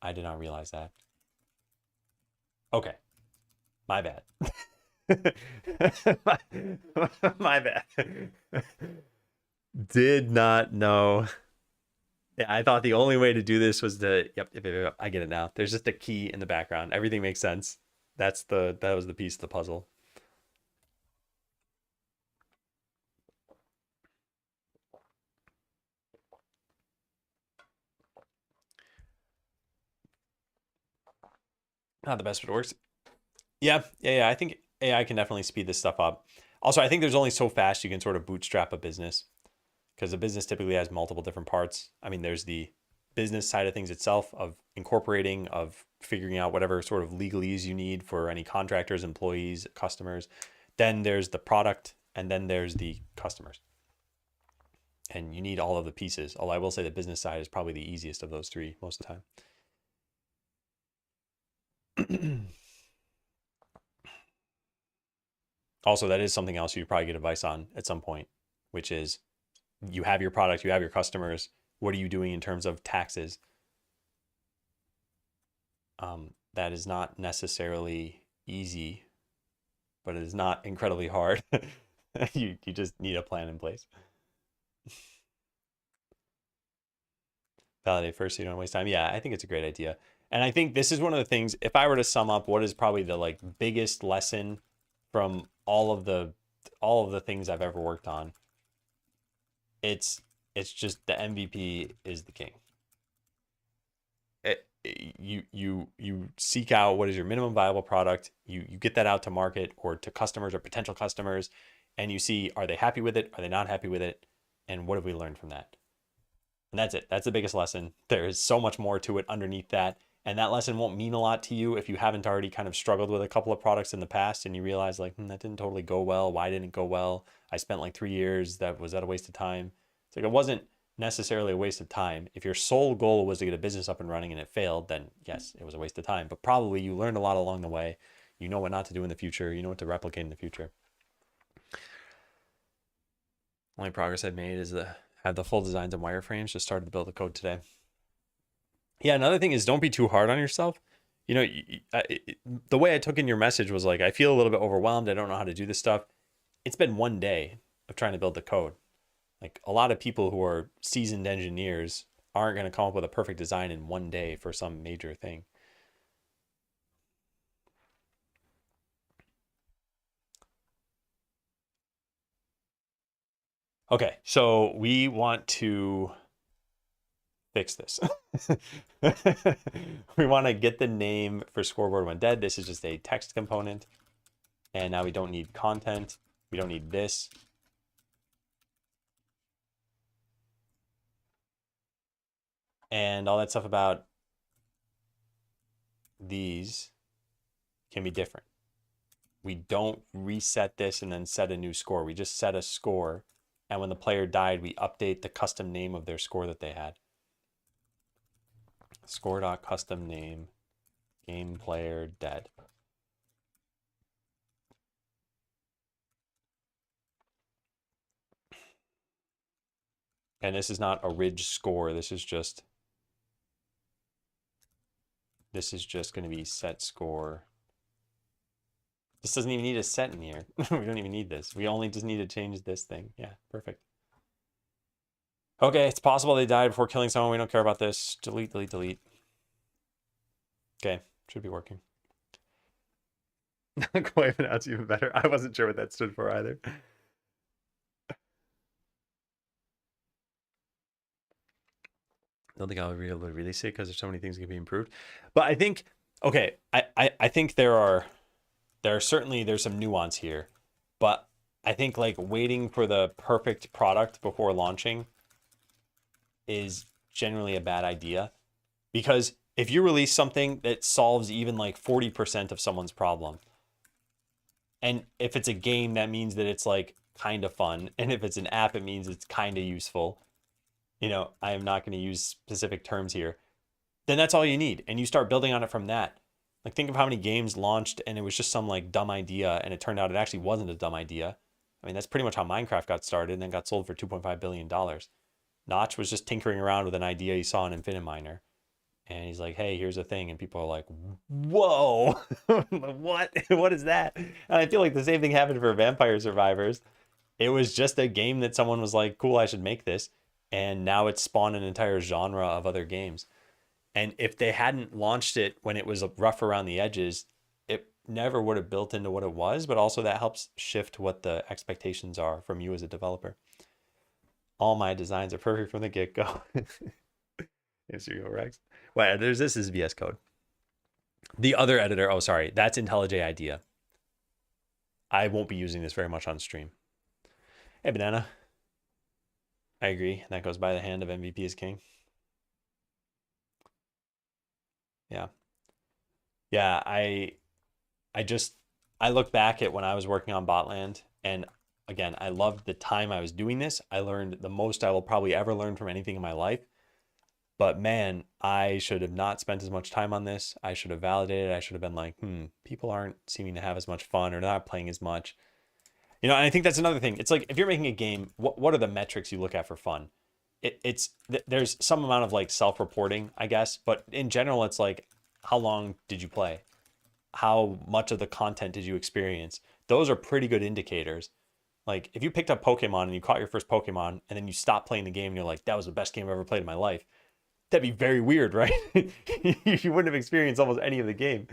I did not realize that. Okay. My bad. my bad. Did not know. Yeah, I thought the only way to do this was to, yep, I get it now. There's just a key in the background. Everything makes sense. That was the piece of the puzzle. Not the best, but it works. Yeah. I think AI can definitely speed this stuff up. Also, I think there's only so fast you can sort of bootstrap a business because a business typically has multiple different parts. I mean, there's the business side of things itself of incorporating, of figuring out whatever sort of legalese you need for any contractors, employees, customers. Then there's the product, and then there's the customers. And you need all of the pieces. Although I will say the business side is probably the easiest of those three most of the time. Also, that is something else you probably get advice on at some point, which is you have your product, you have your customers. What are you doing in terms of taxes? That is not necessarily easy, but it is not incredibly hard. You just need a plan in place. Validate first so you don't waste time. Yeah, I think it's a great idea. And I think this is one of the things, if I were to sum up what is probably the like biggest lesson from all of the things I've ever worked on, it's just the MVP is the king. You seek out what is your minimum viable product, you get that out to market or to customers or potential customers, and you see, are they happy with it, are they not happy with it, and what have we learned from that? And that's it. That's the biggest lesson. There is so much more to it underneath that, and that lesson won't mean a lot to you if you haven't already kind of struggled with a couple of products in the past and you realize like, that didn't totally go well. Why didn't it go well? I spent like 3 years. Was that a waste of time? It's like, it wasn't necessarily a waste of time. If your sole goal was to get a business up and running and it failed, then yes, it was a waste of time. But probably you learned a lot along the way. You know what not to do in the future. You know what to replicate in the future. Only progress I've made is have the full designs and wireframes. Just started to build the code today. Yeah, another thing is don't be too hard on yourself. The way I took in your message was like, I feel a little bit overwhelmed. I don't know how to do this stuff. It's been one day of trying to build the code. Like a lot of people who are seasoned engineers aren't going to come up with a perfect design in one day for some major thing. Okay, so we want to fix this. We want to get the name for scoreboard when dead. This is just a text component. And now we don't need content. We don't need this. And all that stuff about these can be different. We don't reset this and then set a new score. We just set a score. And when the player died, we update the custom name of their score that they had. Score.custom name, game player dead. And this is not a ridge score. This is just going to be set score. This doesn't even need a set in here. We don't even need this. We only just need to change this thing. Yeah, perfect. Okay, it's possible they died before killing someone. We don't care about this. Delete, delete, delete. Okay, should be working. Quite pronounced even better. I wasn't sure what that stood for either. I don't think I'll be able to release it because there's so many things that can be improved. But I think, okay, I think there's some nuance here. But I think like waiting for the perfect product before launching is generally a bad idea. Because if you release something that solves even like 40% of someone's problem, and if it's a game, that means that it's like kind of fun. And if it's an app, it means it's kind of useful. You know, I am not going to use specific terms here. Then that's all you need. And you start building on it from that. Like think of how many games launched and it was just some like dumb idea and it turned out it actually wasn't a dumb idea. I mean, that's pretty much how Minecraft got started and then got sold for $2.5 billion. Notch was just tinkering around with an idea he saw in Infinite Miner. And he's like, hey, here's a thing. And people are like, whoa, what? What is that? And I feel like the same thing happened for Vampire Survivors. It was just a game that someone was like, cool, I should make this. And now it's spawned an entire genre of other games. And if they hadn't launched it when it was rough around the edges, it never would have built into what it was. But also that helps shift what the expectations are from you as a developer. All my designs are perfect from the get-go. Yes, you go, Rex. What editors? This is VS Code. The other editor, oh, sorry, that's IntelliJ IDEA. I won't be using this very much on stream. Hey, Banana. I agree. That goes by the hand of MVP is king. Yeah. Yeah, I look back at when I was working on Botland, and again, I loved the time I was doing this. I learned the most I will probably ever learn from anything in my life. But man, I should have not spent as much time on this. I should have validated. I should have been like, people aren't seeming to have as much fun or not playing as much. You know, and I think that's another thing. It's like, if you're making a game, what are the metrics you look at for fun? There's some amount of like self-reporting, I guess. But in general, it's like, how long did you play? How much of the content did you experience? Those are pretty good indicators. Like if you picked up Pokemon and you caught your first Pokemon and then you stopped playing the game and you're like, that was the best game I've ever played in my life. That'd be very weird, right? You wouldn't have experienced almost any of the game.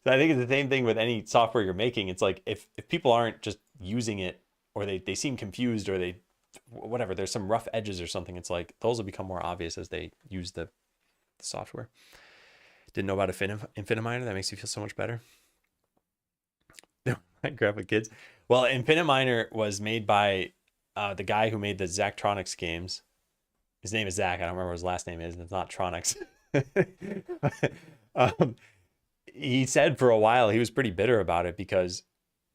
So I think it's the same thing with any software you're making. It's like if people aren't just using it or they seem confused or whatever, there's some rough edges or something. It's like those will become more obvious as they use the software. Didn't know about Infinite Miner. That makes you feel so much better. Minecraft with kids. Well, Infinite Miner was made by the guy who made the Zachtronics games. His name is Zach. I don't remember what his last name is. And it's not Tronics. He said for a while he was pretty bitter about it because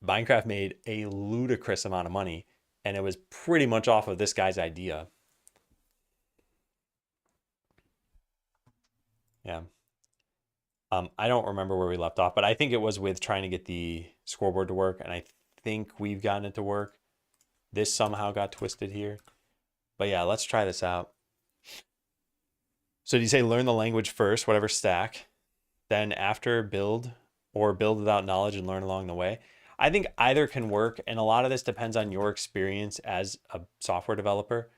Minecraft made a ludicrous amount of money. And it was pretty much off of this guy's idea. Yeah. I don't remember where we left off, but I think it was with trying to get the scoreboard to work. And I think we've gotten it to work. This somehow got twisted here. But yeah, let's try this out. So do you say learn the language first, whatever stack, then after build, or build without knowledge and learn along the way? I think either can work, and a lot of this depends on your experience as a software developer.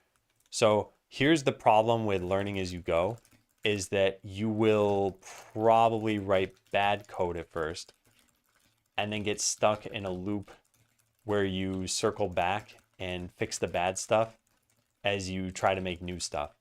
So here's the problem with learning as you go, is that you will probably write bad code at first and then get stuck in a loop where you circle back and fix the bad stuff as you try to make new stuff.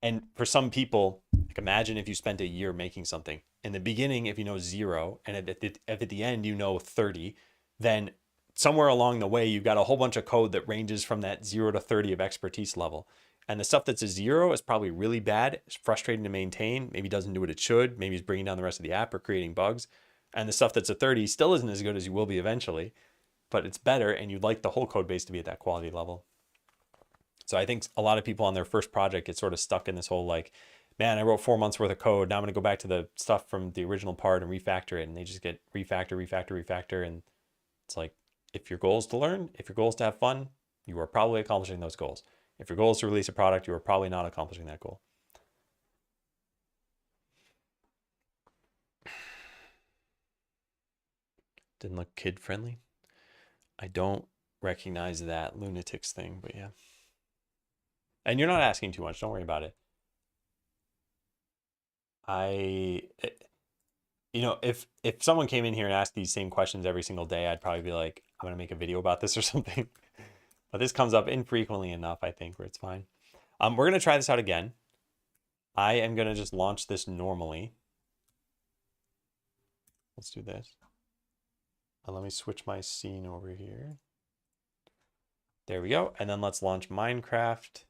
And for some people, like imagine if you spent a year making something. In the beginning, if you know 0, and at the end you know 30, then somewhere along the way you've got a whole bunch of code that ranges from that 0 to 30 of expertise level. And the stuff that's a 0 is probably really bad. It's frustrating to maintain. Maybe doesn't do what it should. Maybe it's bringing down the rest of the app or creating bugs. And the stuff that's a 30 still isn't as good as you will be eventually, but it's better, and you'd like the whole code base to be at that quality level. So I think a lot of people on their first project get sort of stuck in this whole like, man, I wrote 4 months worth of code. Now I'm going to go back to the stuff from the original part and refactor it. And they just get refactor. And it's like, if your goal is to learn, if your goal is to have fun, you are probably accomplishing those goals. If your goal is to release a product, you are probably not accomplishing that goal. Didn't look kid friendly. I don't recognize that lunatics thing, but yeah. And you're not asking too much. Don't worry about it. If someone came in here and asked these same questions every single day, I'd probably be like, I'm going to make a video about this or something. But this comes up infrequently enough, I think, where it's fine. We're going to try this out again. I am going to just launch this normally. Let's do this. And let me switch my scene over here. There we go. And then let's launch Minecraft.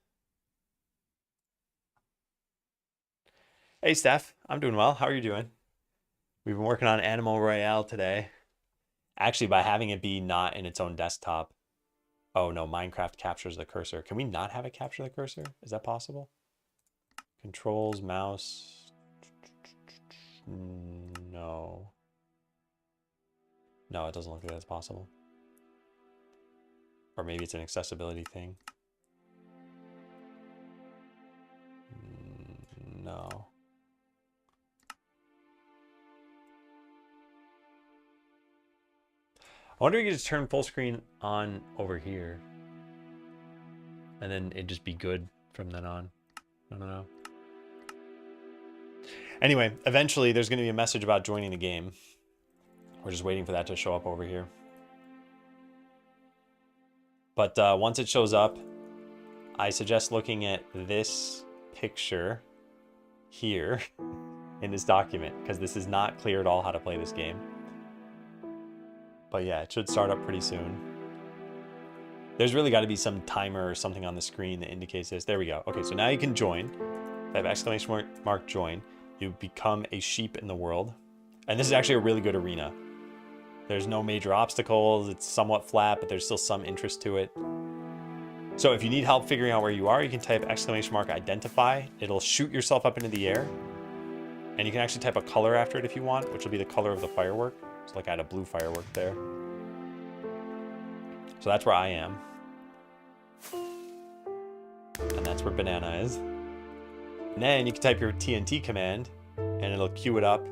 Hey, Steph. I'm doing well. How are you doing? We've been working on Animal Royale today. Actually, by having it be not in its own desktop. Oh, no. Minecraft captures the cursor. Can we not have it capture the cursor? Is that possible? Controls, mouse. No. No, it doesn't look like that's possible. Or maybe it's an accessibility thing. No. I wonder if you could just turn full screen on over here. And then it'd just be good from then on. I don't know. Anyway, eventually there's going to be a message about joining the game. We're just waiting for that to show up over here. But once it shows up, I suggest looking at this picture here in this document, because this is not clear at all how to play this game. But yeah, it should start up pretty soon. There's really got to be some timer or something on the screen that indicates this. There we go. Okay, so now you can join. If I have exclamation mark join, you become a sheep in the world. And this is actually a really good arena. There's no major obstacles. It's somewhat flat, but there's still some interest to it. So if you need help figuring out where you are, you can type exclamation mark identify. It'll shoot yourself up into the air. And you can actually type a color after it if you want, which will be the color of the firework. So like I had a blue firework there. So that's where I am. And that's where banana is. And then you can type your TNT command and it'll queue it up.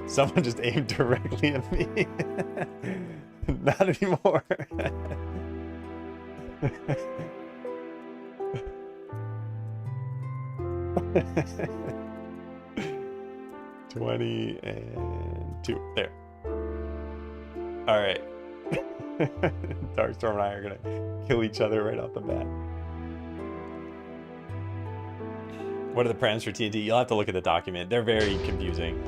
Someone just aimed directly at me. Not anymore. $20 and 2. There. All right. Darkstorm and I are gonna kill each other right off the bat. What are the params for TNT? You'll have to look at the document. They're very confusing.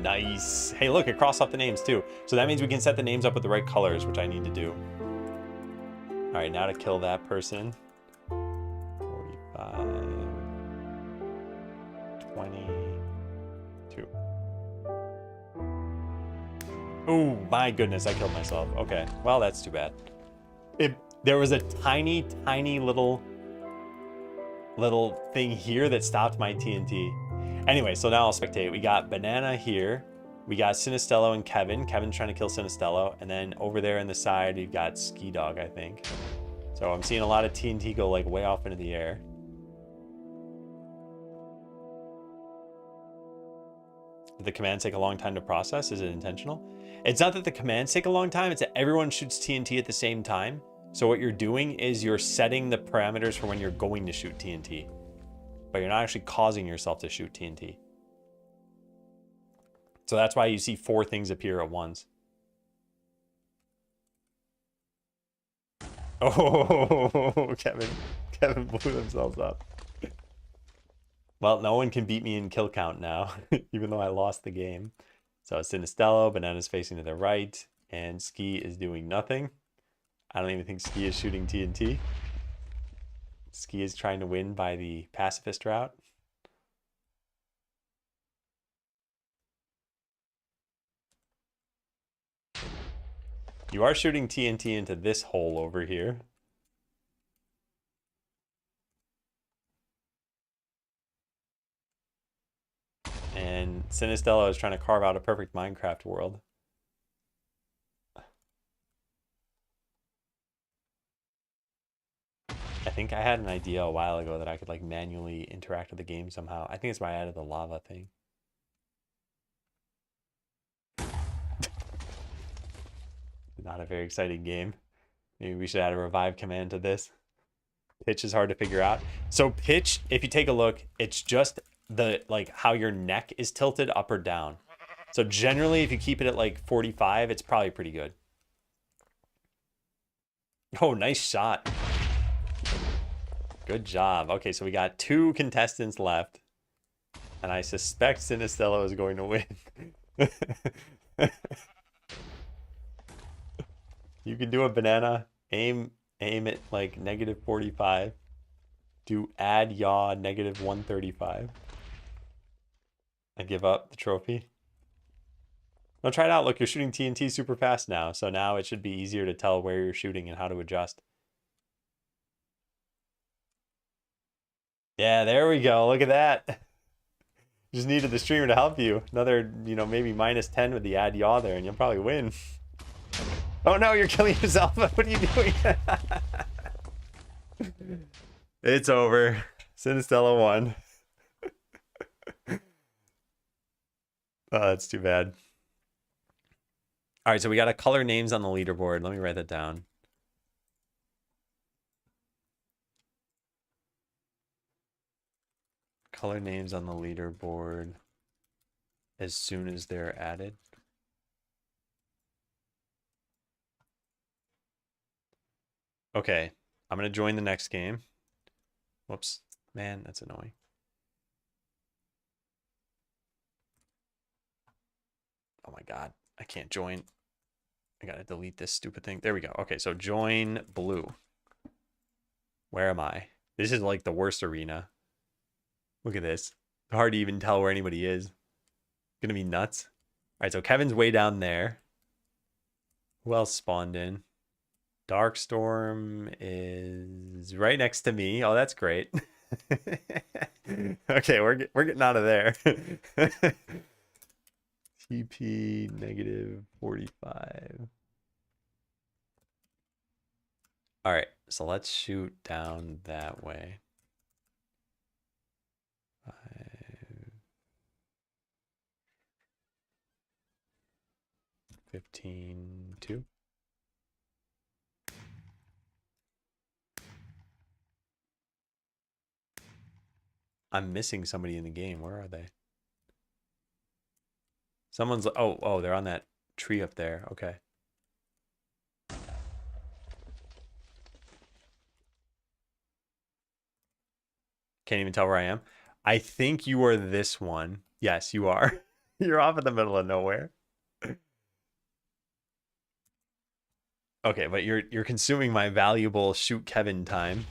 Nice. Hey, look, it crossed off the names too. So that means we can set the names up with the right colors, which I need to do. All right, now to kill that person. 45, 22. Oh my goodness, I killed myself. Okay, well, that's too bad. There was a tiny, tiny little thing here that stopped my TNT. Anyway, so now I'll spectate. We got Banana here. We got Sinistello and Kevin. Kevin's trying to kill Sinistello. And then over there on the side, you've got Ski Dog, I think. So I'm seeing a lot of TNT go like way off into the air. Did the commands take a long time to process? Is it intentional? It's not that the commands take a long time. It's that everyone shoots TNT at the same time. So what you're doing is you're setting the parameters for when you're going to shoot TNT. But you're not actually causing yourself to shoot TNT. So that's why you see 4 things appear at once. Oh, Kevin blew themselves up. Well, no one can beat me in kill count now, even though I lost the game. So Sinistello, Banana's facing to the right, and Ski is doing nothing. I don't even think Ski is shooting TNT. Ski is trying to win by the pacifist route. You are shooting TNT into this hole over here. And Sinistello is trying to carve out a perfect Minecraft world. I think I had an idea a while ago that I could like manually interact with the game somehow. I think it's why I added the lava thing. Not a very exciting game. Maybe we should add a revive command to this. Pitch is hard to figure out. So pitch, if you take a look, it's just the like how your neck is tilted up or down. So generally, if you keep it at like 45, it's probably pretty good. Oh, nice shot. Good job. Okay, so we got 2 contestants left. And I suspect Sinistello is going to win. You can do a banana. Aim at like -45. Do add yaw -135. And give up the trophy. Now try it out. Look, you're shooting TNT super fast now. So now it should be easier to tell where you're shooting and how to adjust. Yeah, there we go. Look at that. Just needed the streamer to help you. Another, maybe -10 with the add yaw there, and you'll probably win. Oh no, you're killing yourself. What are you doing? It's over. Sinistello won. Oh, that's too bad. All right, so we got to color names on the leaderboard. Let me write that down. Color names on the leaderboard as soon as they're added. Okay, I'm going to join the next game. Whoops. Man, that's annoying. Oh my God, I can't join. I got to delete this stupid thing. There we go. Okay, so join blue. Where am I? This is like the worst arena. Look at this. Hard to even tell where anybody is. Gonna be nuts. All right, so Kevin's way down there. Who else spawned in? Darkstorm is right next to me. Oh, that's great. Okay, we're getting out of there. TP -45. All right, so let's shoot down that way. 5, 15, 2. I'm missing somebody in the game. Where are they? Someone's, oh, they're on that tree up there. Okay. Can't even tell where I am. I think you are this one. Yes, you are. You're off in the middle of nowhere. Okay, but you're consuming my valuable shoot Kevin time.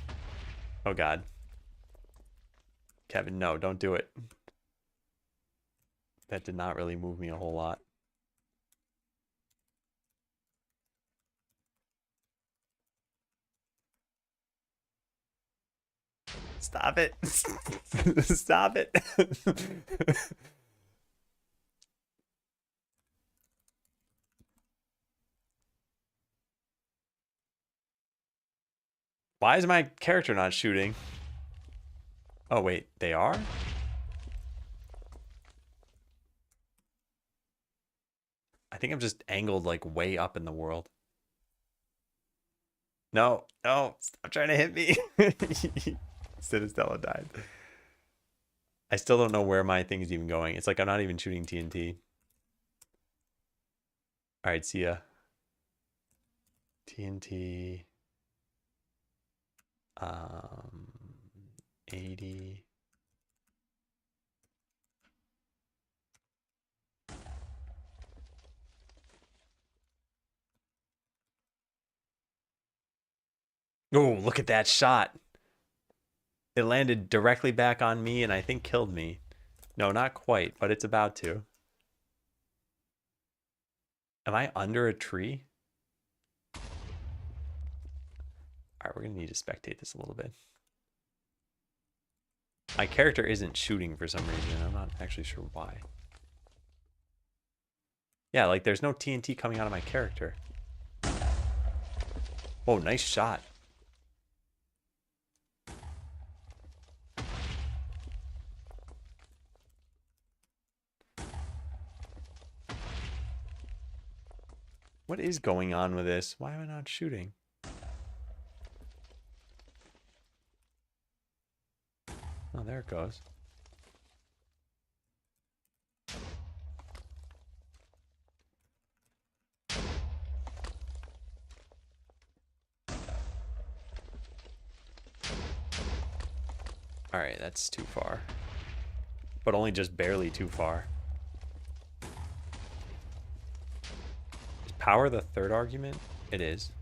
Oh God. Kevin, no, don't do it. That did not really move me a whole lot. Stop it. Stop it. Why is my character not shooting? Oh, wait, they are? I think I'm just angled like way up in the world. No, stop trying to hit me. Sinistella died. I still don't know where my thing is even going. It's like I'm not even shooting TNT. All right, see ya. TNT. 80. Oh, look at that shot. It landed directly back on me and I think killed me. No, not quite, but it's about to. Am I under a tree? All right, we're going to need to spectate this a little bit. My character isn't shooting for some reason. I'm not actually sure why. Yeah, like there's no TNT coming out of my character. Oh, nice shot. What is going on with this? Why am I not shooting? Oh, there it goes. All right, that's too far. But only just barely too far. Is power the third argument? It is.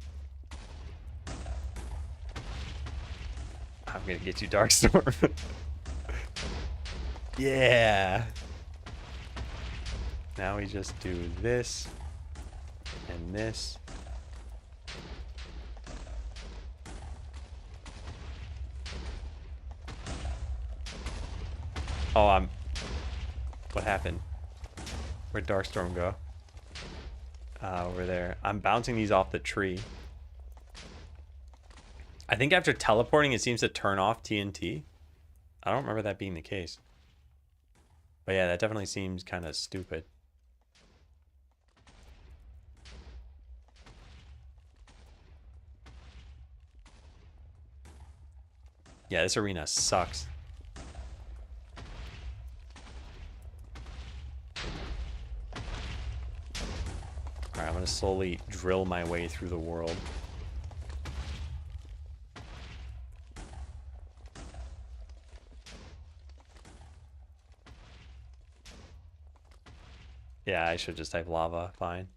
I'm gonna get you, Darkstorm. Yeah. Now we just do this and this. Oh, what happened? Where'd Darkstorm go? Over there. I'm bouncing these off the tree. I think after teleporting, it seems to turn off TNT. I don't remember that being the case. But yeah, that definitely seems kind of stupid. Yeah, this arena sucks. Alright, I'm gonna slowly drill my way through the world. Yeah, I should just type lava, fine.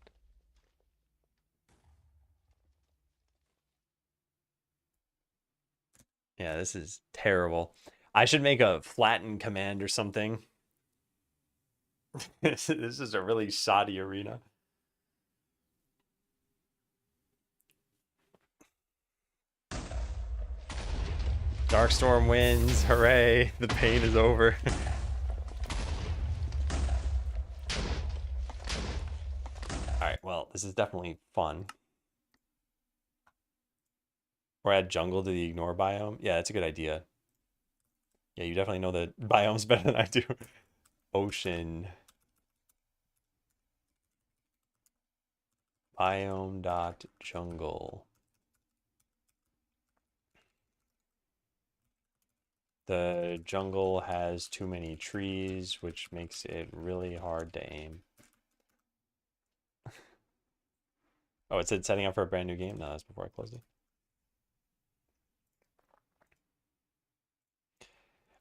Yeah, this is terrible. I should make a flatten command or something. This is a really shoddy arena. Darkstorm wins, hooray, the pain is over. Alright, well, this is definitely fun. Or add jungle to the ignore biome. Yeah, that's a good idea. Yeah, you definitely know the biomes better than I do. Ocean. Biome.jungle. The jungle has too many trees, which makes it really hard to aim. Oh, it said setting up for a brand new game? No, that's before I closed it.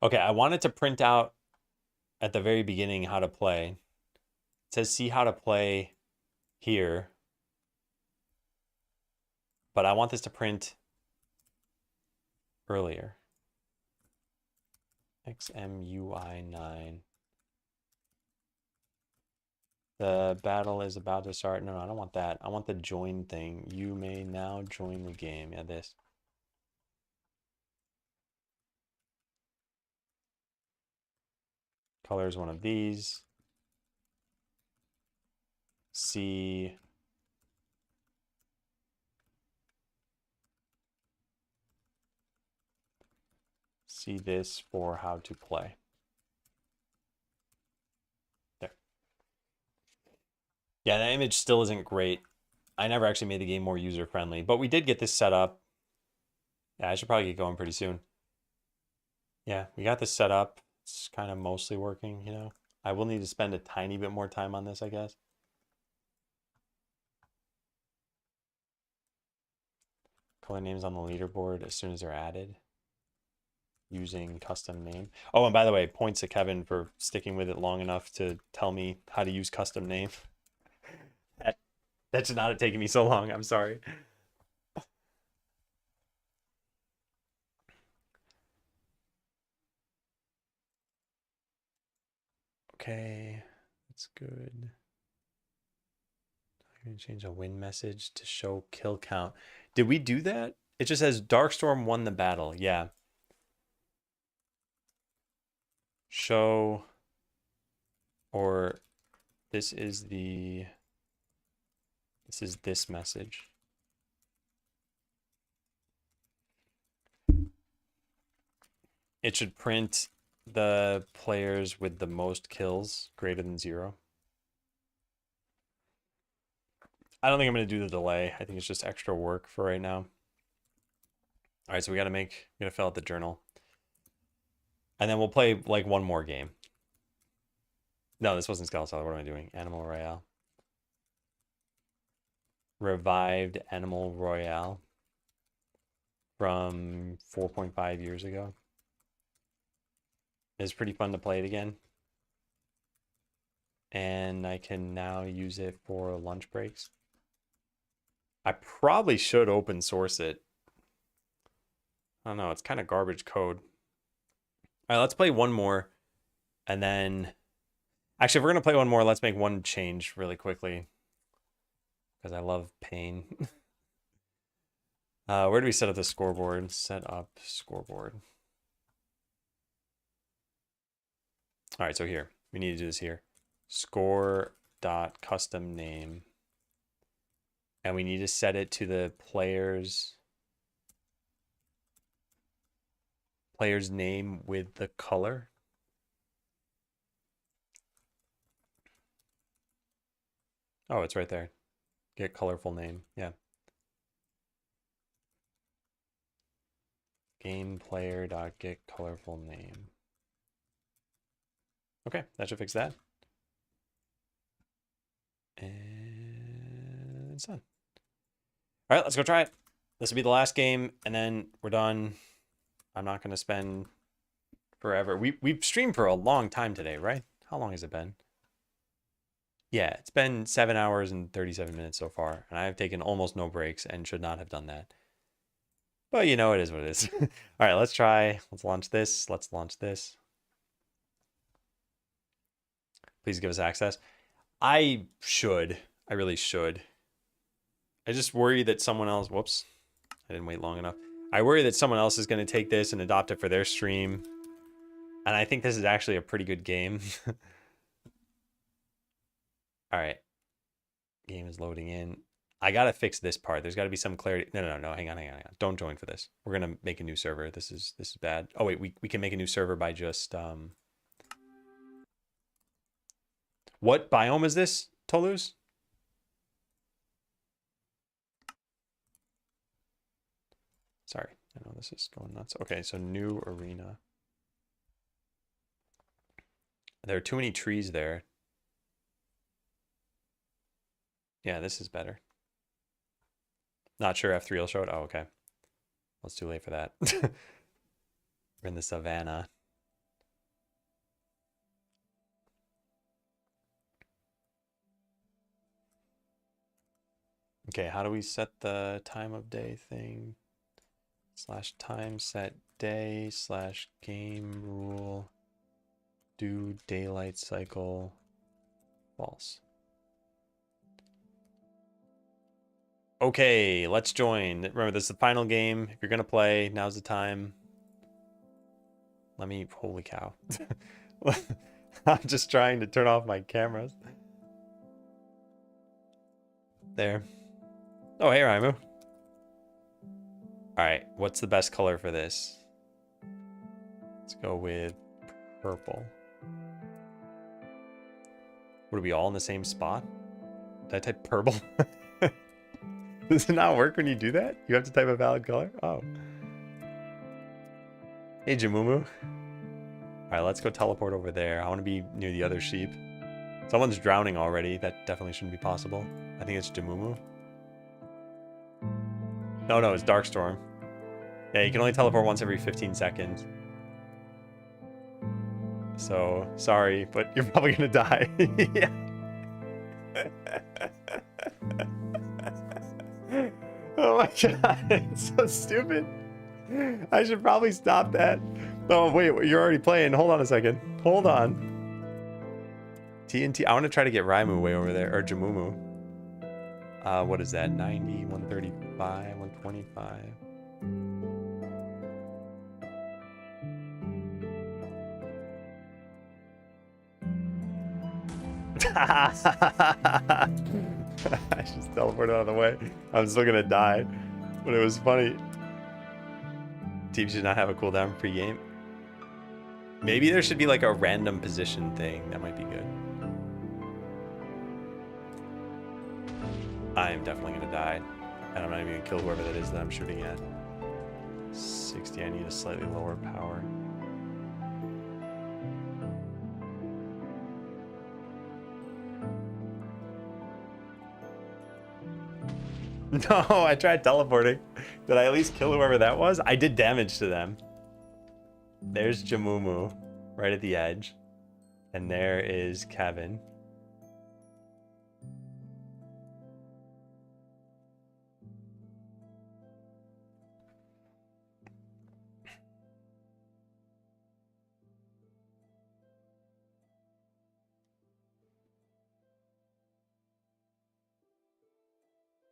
Okay, I wanted to print out at the very beginning how to play. It says see how to play here. But I want this to print earlier. XMUI9. The battle is about to start. No, I don't want that. I want the join thing. You may now join the game. Yeah, this. Color is one of these. See this for how to play. There. Yeah, that image still isn't great. I never actually made the game more user-friendly, but we did get this set up. Yeah, I should probably get going pretty soon. Yeah, we got this set up. It's kind of mostly working, you know. I will need to spend a tiny bit more time on this, I guess. Color names on the leaderboard as soon as they're added. Using custom name. Oh, and by the way, points to Kevin for sticking with it long enough to tell me how to use custom name. That should not have taken me so long. I'm sorry. That's good. I'm going to change a win message to show kill count. Did we do that? It just says Darkstorm won the battle. Yeah. Show, or this is this message. It should print the players with the most kills greater than 0. I don't think I'm going to do the delay. I think it's just extra work for right now. All right, so we got to fill out the journal. And then we'll play like one more game. No, this wasn't Skeleseller. What am I doing? Animal Royale. Revived Animal Royale from 4.5 years ago. It's pretty fun to play it again. And I can now use it for lunch breaks. I probably should open source it. I don't know, it's kind of garbage code. All right, let's play one more. And then, actually, if we're going to play one more, let's make one change really quickly. Because I love pain. Where do we set up the scoreboard? Set up scoreboard. All right, so here, we need to do this here. Score.custom name. And we need to set it to the player's name with the color. Oh, it's right there. Get colorful name. Yeah. Game player.get colorful name. Okay, that should fix that. And it's done. All right, let's go try it. This will be the last game, and then we're done. I'm not going to spend forever. We've streamed for a long time today, right? How long has it been? Yeah, it's been 7 hours and 37 minutes so far, and I've taken almost no breaks and should not have done that. But you know, it is what it is. All right, let's try. Let's launch this. Let's launch this. Please give us access. I really should. I just worry that someone else, whoops, I didn't wait long enough. I worry that someone else is going to take this and adopt it for their stream. And I think this is actually a pretty good game. All right. Game is loading in. I got to fix this part. There's got to be some clarity. No, hang on. Don't join for this. We're going to make a new server. This is bad. Oh, wait, we can make a new server by just, what biome is this, Toulouse? Sorry, I know this is going nuts. Okay, so new arena. There are too many trees there. Yeah, this is better. Not sure F3 will show it. Oh, okay. Well, it's too late for that. We're in the savannah. Okay, how do we set the time of day thing? /time set day /game rule do daylight cycle false. Okay, let's join. Remember, this is the final game. If you're gonna play, now's the time. Let me, holy cow. I'm just trying to turn off my cameras. There. Oh, hey, Raimu. All right, what's the best color for this? Let's go with purple. What, are we all in the same spot? Did I type purple? Does it not work when you do that? You have to type a valid color? Oh. Hey, Jamumu. All right, let's go teleport over there. I want to be near the other sheep. Someone's drowning already. That definitely shouldn't be possible. I think it's Jamumu. No, it's Darkstorm. Yeah, you can only teleport once every 15 seconds. So, sorry, but you're probably gonna die. Yeah. Oh my god, it's so stupid. I should probably stop that. Oh, wait, you're already playing. Hold on a second. Hold on. TNT. I want to try to get Raimu way over there, or Jamumu. What is that? 90, 135, 125. I just teleported out of the way. I'm still gonna die, but it was funny. Teams should not have a cooldown pre-game. Maybe there should be like a random position thing. That might be good. I am definitely gonna die. And I'm not even gonna kill whoever that is that I'm shooting at. 60, I need a slightly lower power. No, I tried teleporting. Did I at least kill whoever that was? I did damage to them. There's Jamumu, right at the edge. And there is Kevin.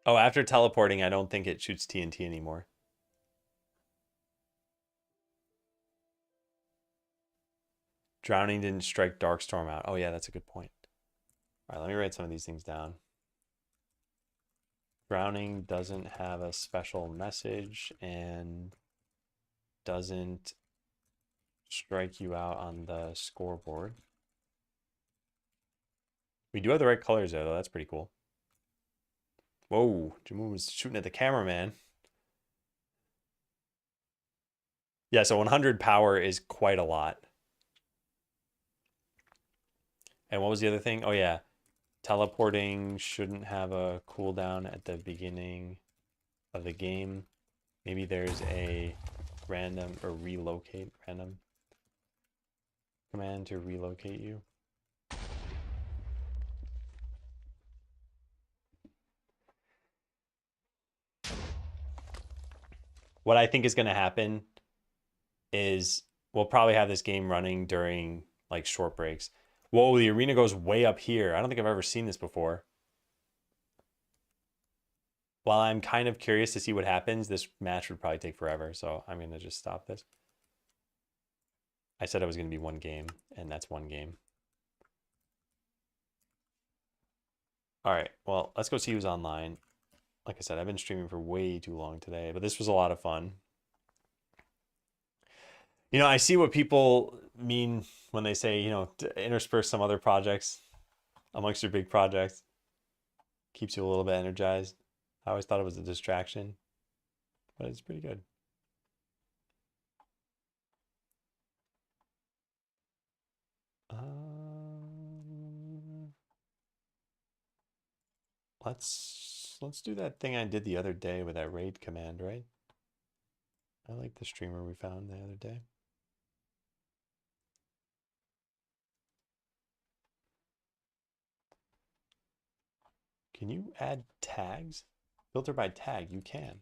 Oh, after teleporting, I don't think it shoots TNT anymore. Drowning didn't strike Darkstorm out. Oh, yeah, that's a good point. All right, let me write some of these things down. Drowning doesn't have a special message and doesn't strike you out on the scoreboard. We do have the right colors there, though. That's pretty cool. Whoa, Jamu was shooting at the cameraman. Yeah, so 100 power is quite a lot. And what was the other thing? Oh, yeah. Teleporting shouldn't have a cooldown at the beginning of the game. Maybe there's a random or relocate random command to relocate you. What I think is going to happen is we'll probably have this game running during like short breaks. Whoa, the arena goes way up here. I don't think I've ever seen this before. While I'm kind of curious to see what happens, this match would probably take forever, so I'm going to just stop this. I said it was going to be one game, and that's one game. All right, well, let's go see who's online. Like I said, I've been streaming for way too long today, but this was a lot of fun. You know, I see what people mean when they say, you know, to intersperse some other projects amongst your big projects. Keeps you a little bit energized. I always thought it was a distraction, but it's pretty good. Let's do that thing I did the other day with that raid command, right? I like the streamer we found the other day. Can you add tags? Filter by tag, you can.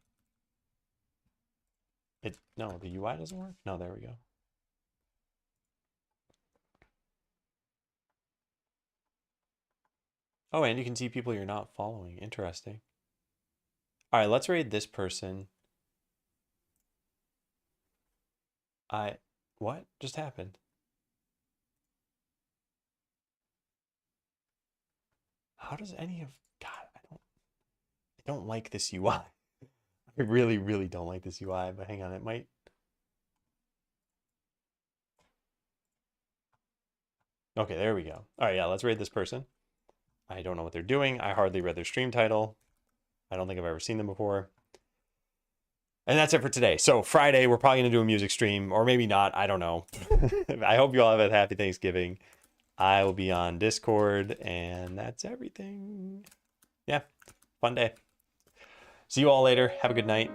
No, the UI doesn't work? No, there we go. Oh, and you can see people you're not following. Interesting. All right, let's raid this person. What just happened? How does any of, God, I don't like this UI. I really, really don't like this UI, but hang on, it might. Okay, there we go. All right, yeah, let's raid this person. I don't know what they're doing. I hardly read their stream title. I don't think I've ever seen them before. And that's it for today. So Friday, we're probably going to do a music stream, or maybe not. I don't know. I hope you all have a happy Thanksgiving. I will be on Discord, and that's everything. Yeah, fun day. See you all later. Have a good night.